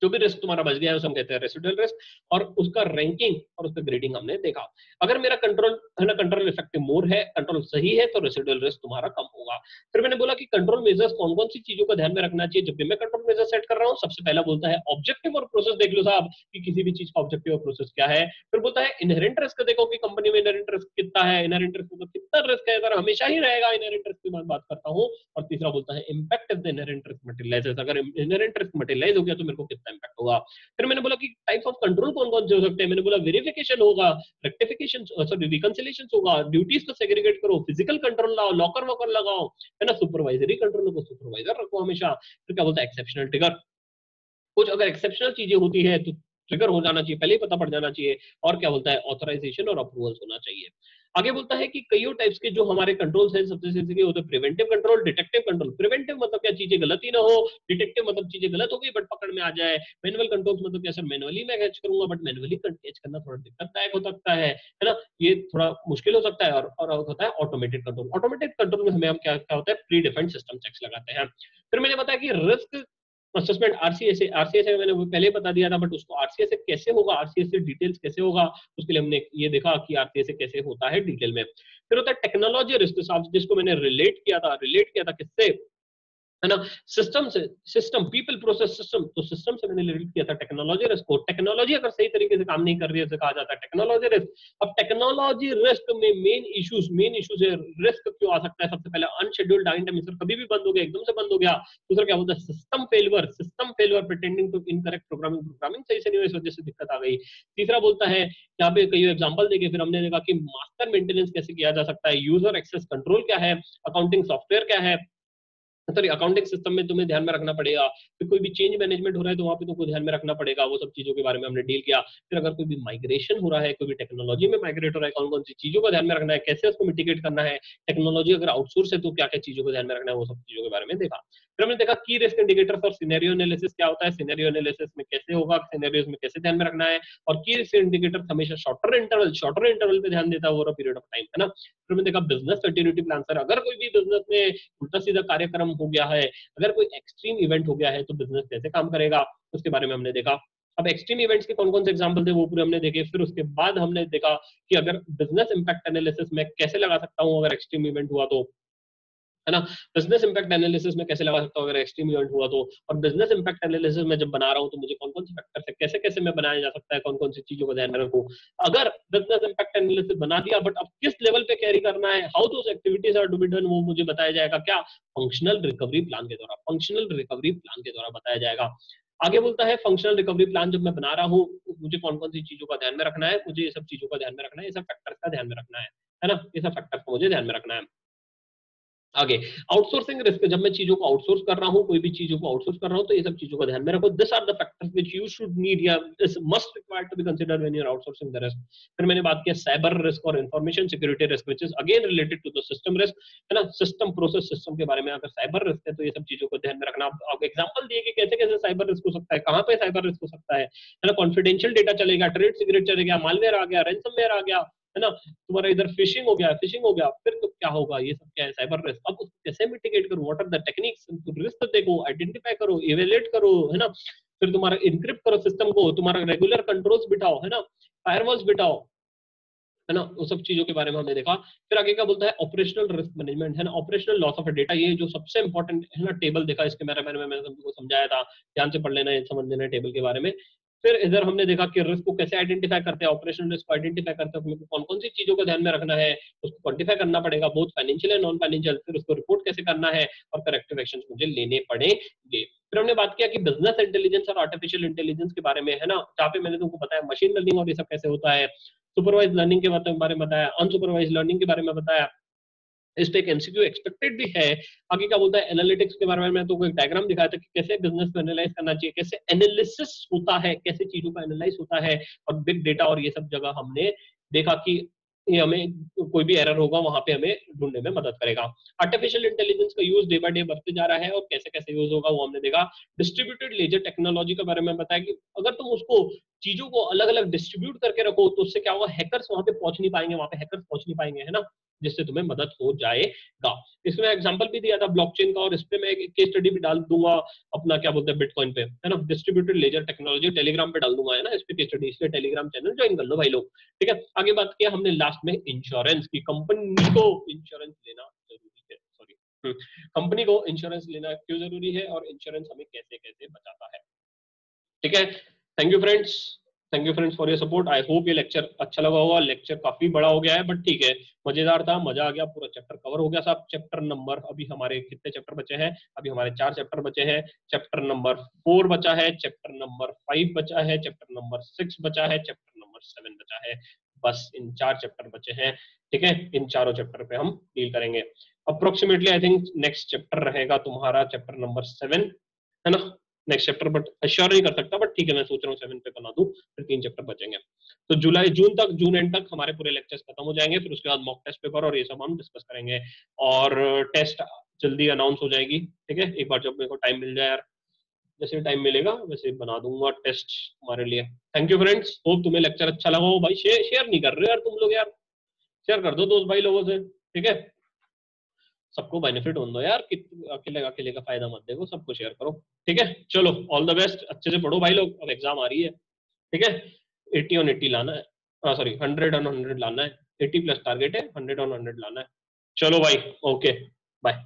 जो भी रिस्क तुम्हारा बच गया है उसे हम कहते हैं रेसिडुअल रिस्क, और उसका रैंकिंग और उसका ग्रेडिंग हमने देखा। अगर मेरा कंट्रोल, है ना, कंट्रोल इफेक्टिव मोर है, कंट्रोल सही है, तो रेसिडुअल रिस्क तुम्हारा कम होगा। फिर मैंने बोला कि कंट्रोल मेजर्स कौन कौन सी चीजों का ध्यान में रखना चाहिए जब भी मैं कंट्रोल मेजर सेट कर रहा हूँ। सबसे पहला बोलता है ऑब्जेक्टिव और प्रोसेस, देख लो साहब कि किसी भी चीज का ऑब्जेक्टिव और प्रोसेस क्या है। फिर बोलता है इनहेरेंट रिस्क, देखो कि कंपनी में इनहेरेंट रिस्क कितना है, इनहेरेंट रिस्क मतलब कितना रिस्क है, अगर हमेशा ही रहेगा इनहेरेंट रिस्क की बात करता हूँ। और तीसरा बोलता है impact of the inherent risk materializes, अगर इनहेरेंट रिस्क मटेरियलाइज हो गया तो मेरे को सकता है इम्पैक्ट होगा। फिर मैंने बोला कि टाइप्स ऑफ कंट्रोल कौन कौन से हो सकते हैं, मैंने बोला वेरिफिकेशन होगा, रेक्टिफिकेशन सॉरी रिकंसिलिएशन होगा, ड्यूटीज को सेग्रीगेट करो, फिजिकल कंट्रोल लाओ, लॉकर वॉकर लगाओ, है ना, सुपरवाइजरी कंट्रोल को सुपरवाइजर रखो हमेशा। फिर क्या बोलता है एक्सेप्शनल ट्रिगर, कुछ अगर एक्सेप्शनल चीजें होती है तो ट्रिगर हो जाना चाहिए, पहले ही पता पड़ जाना चाहिए। और क्या बोलता है ऑथराइजेशन और अप्रूवल्स होना चाहिए। आगे बोलता है कि कई टाइप्स के जो हमारे कंट्रोल्स हैं, सबसे बेसिक होते हैं preventive control, detective control. Preventive मतलब क्या, चीजें गलत ही ना हो, डिटेक्टिव मतलब चीजें गलत हो गई बट पकड़ में आ जाए, मैनुअल कंट्रोल्स मतलब क्या सर मैनुअली मैं कैच करूंगा बट मैनुअली कैच करना थोड़ा दिक्कतदायक हो सकता है ना, ये थोड़ा मुश्किल हो सकता है। और होता है ऑटोमेटेड कंट्रोल। ऑटोमेटेड कंट्रोल में हमें हम क्या क्या होता है प्री डिफाइंड सिस्टम चेक्स लगाते हैं। फिर मैंने बताया कि रिस्क असेसमेंट आरसीएस, आरसीएस मैंने पहले बता दिया था बट उसको आरसीएस कैसे होगा, आरसीएस से डिटेल्स कैसे होगा, उसके लिए हमने ये देखा कि आरसीएस कैसे होता है डिटेल में। फिर होता है टेक्नोलॉजी रिस्क, जिसको मैंने रिलेट किया था किससे, है ना, सिस्टम से, सिस्टम पीपल प्रोसेस सिस्टम, तो सिस्टम से मैंने रिलेट किया था टेक्नोलॉजी रिस्क को। टेक्नोलॉजी अगर सही तरीके से काम नहीं कर रही है तो कहा जाता है टेक्नोलॉजी रिस्क। अब टेक्नोलॉजी रिस्क में मेन इश्यूज है, रिस्क क्यों आ सकता है, सबसे पहले अनशेड्यूल्ड डाउन टाइम, कभी भी बंद हो गया, एकदम से बंद हो गया। दूसरा क्या बोलता है system failure pretending to incorrect programming, programming सही से नहीं हुई, इस वजह से दिक्कत आ गई। तीसरा बोलता है यहाँ पे कई एग्जांपल देके फिर हमने देखा कि मास्टर मेंटेनेंस कैसे किया जा सकता है, यूजर एक्सेस कंट्रोल क्या है, अकाउंटिंग सॉफ्टवेयर क्या है, सॉरी अकाउंटिंग सिस्टम में तुम्हें ध्यान में रखना पड़ेगा। फिर कोई भी चेंज मैनेजमेंट हो रहा है तो वहां पे तुमको ध्यान में रखना पड़ेगा, वो सब चीजों के बारे में हमने डील किया। फिर अगर कोई भी माइग्रेशन हो रहा है, कोई भी टेक्नोलॉजी में माइग्रेट हो रहा है, कौन कौन सी चीजों को ध्यान में रखना है, कैसे उसको मिटिगेट करना है, टेक्नोलॉजी अगर आउटसोर्स है तो क्या क्या चीजों को ध्यान में रखना है, वो सब चीजों के बारे में देखा। फिर हमने देखा की रिस्क इंडिकेटर्स और सिनेरियो एनालिसिस क्या होता है, सिनेरियो एनालिसिस में कैसे होगा, सिनेरियोज में कैसे ध्यान में रखना है, और की रिस्क इंडिकेटर्स हमेशा शॉर्टर इंटरवल पे ध्यान देता है over a period of time, है ना। फिर हमने देखा बिजनेस कंटिन्यूटी प्लान, सर अगर कोई भी बिजनेस में उल्टा सीधा कार्यक्रम हो गया है, अगर कोई एक्सट्रीम इवेंट हो गया है तो बिजनेस कैसे काम करेगा, उसके बारे में हमने देखा। अब एक्सट्रीम इवेंट्स के कौन कौन से एग्जांपल थे वो पूरे हमने देखे। फिर उसके बाद हमने देखा कि अगर बिजनेस इंपैक्ट एनालिसिस में कैसे लगा सकता हूं अगर एक्सट्रीम इवेंट हुआ तो, है ना, बिजनेस इंपैक्ट एनालिसिस में कैसे लगा सकता हूँ अगर एक्सट्रीम इवेंट हुआ तो, और बिजनेस इंपैक्ट एनालिसिस में जब बना रहा हूँ तो मुझे कौन कौन से फैक्टर है, कैसे कैसे मैं बनाया जा सकता है, कौन कौन सी चीजों को ध्यान में रखूं। अगर बिजनेस इंपैक्ट एनालिसिस बना दिया बट अब किस लेवल पे कैरी करना है, how those activities are to be done, वो मुझे बताया जाएगा क्या, फंक्शनल रिकवरी प्लान के द्वारा, फंक्शनल रिकवरी प्लान के द्वारा बताया जाएगा। आगे बोलता है फंक्शनल रिकवरी प्लान जब मैं बना रहा हूँ मुझे कौन कौन सी चीजों का ध्यान में रखना है, मुझे ये सब चीजों का ध्यान में रखना है, ये सब फैक्टर्स का ध्यान में रखना है ना, ये सब फैक्टर्स को मुझे ध्यान में रखना है। आगे आउटसोर्सिंग रिस्क, जब मैं चीजों को आउटसोर्स कर रहा हूं, कोई भी चीजों को आउटसोर्स कर रहा हूं तो ये सब चीजों का ध्यान में रखो। This are the factors which you should need या is must required to be considered when you are outsourcing the risk. फिर मैंने बात किया साइबर रिस्क और information security risk which is again related to the system risk, है ना, सिस्टम प्रोसेस सिस्टम के बारे में अगर साइबर रिस्क है तो ये सब चीजों को ध्यान में रखना। आप एग्जांपल दिए कि कैसे कैसे साइबर रिस्क हो सकता है, कहां पे साइबर रिस्क हो सकता है ना, कॉन्फिडेंशियल डेटा चलेगा, ट्रेड सीक्रेट चलेगा, मालवेयर आ गया, रैंसमवेयर आ गया, है ना, तुम्हारा इधर फिशिंग हो गया, फिर तो क्या होगा, ये सब क्या है साइबर रिस्क। अब उसको कैसे मिटिगेट करो, what are the techniques, risk देखो, आइडेंटिफाई करो, इवेल्युएट करो, है ना, फिर तुम्हारा इनक्रिप्ट करो सिस्टम को, तुम्हारा रेगुलर कंट्रोल्स बिठाओ, है ना, फायरवॉल्स बिठाओ, है ना, उस सब चीजों के बारे में हमने देखा। फिर आगे क्या बोलता है ऑपरेशनल रिस्क मैनेजमेंट, है ना, ऑपरेशनल लॉस ऑफ डेटा, ये जो सबसे इंपॉर्टेंट है ना, टेबल देखा इसके बारे में मैंने तुमको समझाया था, ध्यान से पढ़ लेना, समझ लेना टेबल के बारे में। फिर इधर हमने देखा कि रिस्क को कैसे आइडेंटिफाई करते हैं, ऑपरेशनल रिस्क को आइडेंटिफाई करते हैं, कौन कौन सी चीजों का ध्यान में रखना है, उसको क्वांटिफाई करना पड़ेगा, बहुत फाइनेंशियल एंड नॉन फाइनेंशियल, फिर उसको रिपोर्ट कैसे करना है और करेक्टिव एक्शन मुझे लेने पड़ेंगे। फिर हमने बात किया कि बिजनेस इंटेलिजेंस और आर्टिफिशियल इंटेलिजेंस के बारे में, है ना, जहाँ पे मैंने तुमको बताया मशीन लर्निंग और ये सब कैसे होता है, सुपरवाइज लर्निंग के बारे में बताया, अनसुपरवाइज लर्निंग के बारे में बताया, इस पे एक एमसीक्यू एक्सपेक्टेड भी है। आगे क्या बोलता है एनालिटिक्स के बारे में मैं तो एक डायग्राम दिखाया था कि कैसे बिजनेस को एनालाइज करना चाहिए, कैसे एनालिसिस होता है, कैसे चीजों का एनालाइज होता है, और बिग डेटा और ये सब जगह हमने देखा कि ये हमें कोई भी एरर होगा वहां पे हमें ढूंढने में मदद करेगा। आर्टिफिशियल इंटेलिजेंस का यूज डे बाय डे बढ़ते जा रहा है और कैसे कैसे यूज होगा वो हमने देखा। डिस्ट्रीब्यूटेड लेजर टेक्नोलॉजी के बारे में बताया कि अगर तुम उसको चीजों को अलग अलग डिस्ट्रीब्यूट करके रखो तो उससे क्या होगा, हैकर्स वहां पे पहुंच नहीं पाएंगे, वहां पे हैकर्स पहुंच नहीं पाएंगे, है ना, जिससे तुम्हें मदद हो जाएगा। इसमें एग्जांपल भी दिया था ब्लॉकचेन का, और इस पे मैं एक केस स्टडी भी डाल दूंगा अपना क्या बोलते हैं बिटकॉइन पे, है ना, डिस्ट्रीब्यूटेड लेजर टेक्नोलॉजी टेलीग्राम पे डाल दूंगा, है ना, इस पे केस स्टडी, इसलिए टेलीग्राम चैनल ज्वाइन कर लो भाई लोग, ठीक है। आगे बात किया हमने लास्ट में इंश्योरेंस की, कंपनी को इंश्योरेंस लेना जरूरी है, सॉरी कंपनी को इंश्योरेंस लेना क्यों जरूरी है और इंश्योरेंस हमें कैसे कैसे बचाता है, ठीक है। Thank you friends. Thank you friends for your support. I hope ये लेक्चर अच्छा लगा होगा। लेक्चर काफी बड़ा हो गया है बट ठीक है, मजेदार था, मजा आ गया, पूरा चैप्टर कवर हो गया साहब। चैप्टर नंबर अभी हमारे कितने चैप्टर बचे हैं? अभी हमारे 4 चैप्टर बचे हैं। चैप्टर नंबर 4 बचा है, चैप्टर नंबर 5 बचा है, चैप्टर नंबर 6 बचा है, चैप्टर नंबर 7 बचा है। बस इन 4 चैप्टर बचे हैं, ठीक है। इन चारों चैप्टर पे हम डील करेंगे। Approximately I think next chapter रहेगा तुम्हारा चैप्टर नंबर 7, है ना? नेक्स्ट चैप्टर, बट अश्योर नहीं कर सकता, बट ठीक है, मैं सोच रहा हूँ 7 पे बना दूं, फिर 3 चैप्टर बचेंगे। तो जून एंड तक हमारे पूरे लेक्चर्स खत्म हो जाएंगे, फिर उसके बाद मॉक टेस्ट पेपर और ये सब हम डिस्कस करेंगे। और टेस्ट जल्दी अनाउंस हो जाएगी, ठीक है। एक बार जब मेरे को टाइम मिल जाए यार, जैसे टाइम मिलेगा वैसे बना दूंगा टेस्ट हमारे लिए। थैंक यू फ्रेंड्स, होप तुम्हें लेक्चर अच्छा लगा हो। भाई शेयर नहीं कर रहे यार तुम लोग यार, शेयर कर दो दोस्त भाई लोगों से, ठीक है। सबको बेनिफिट हो दो यार, अकेले अकेले का फायदा मत देखो, सबको शेयर करो, ठीक है। चलो ऑल द बेस्ट, अच्छे से पढ़ो भाई लोग, अब एग्जाम आ रही है, ठीक है। 80 ऑन 80 लाना है, सॉरी 100 ऑन 100 लाना है। 80 प्लस टारगेट है, 100 ऑन 100 लाना है। चलो भाई, ओके, बाय।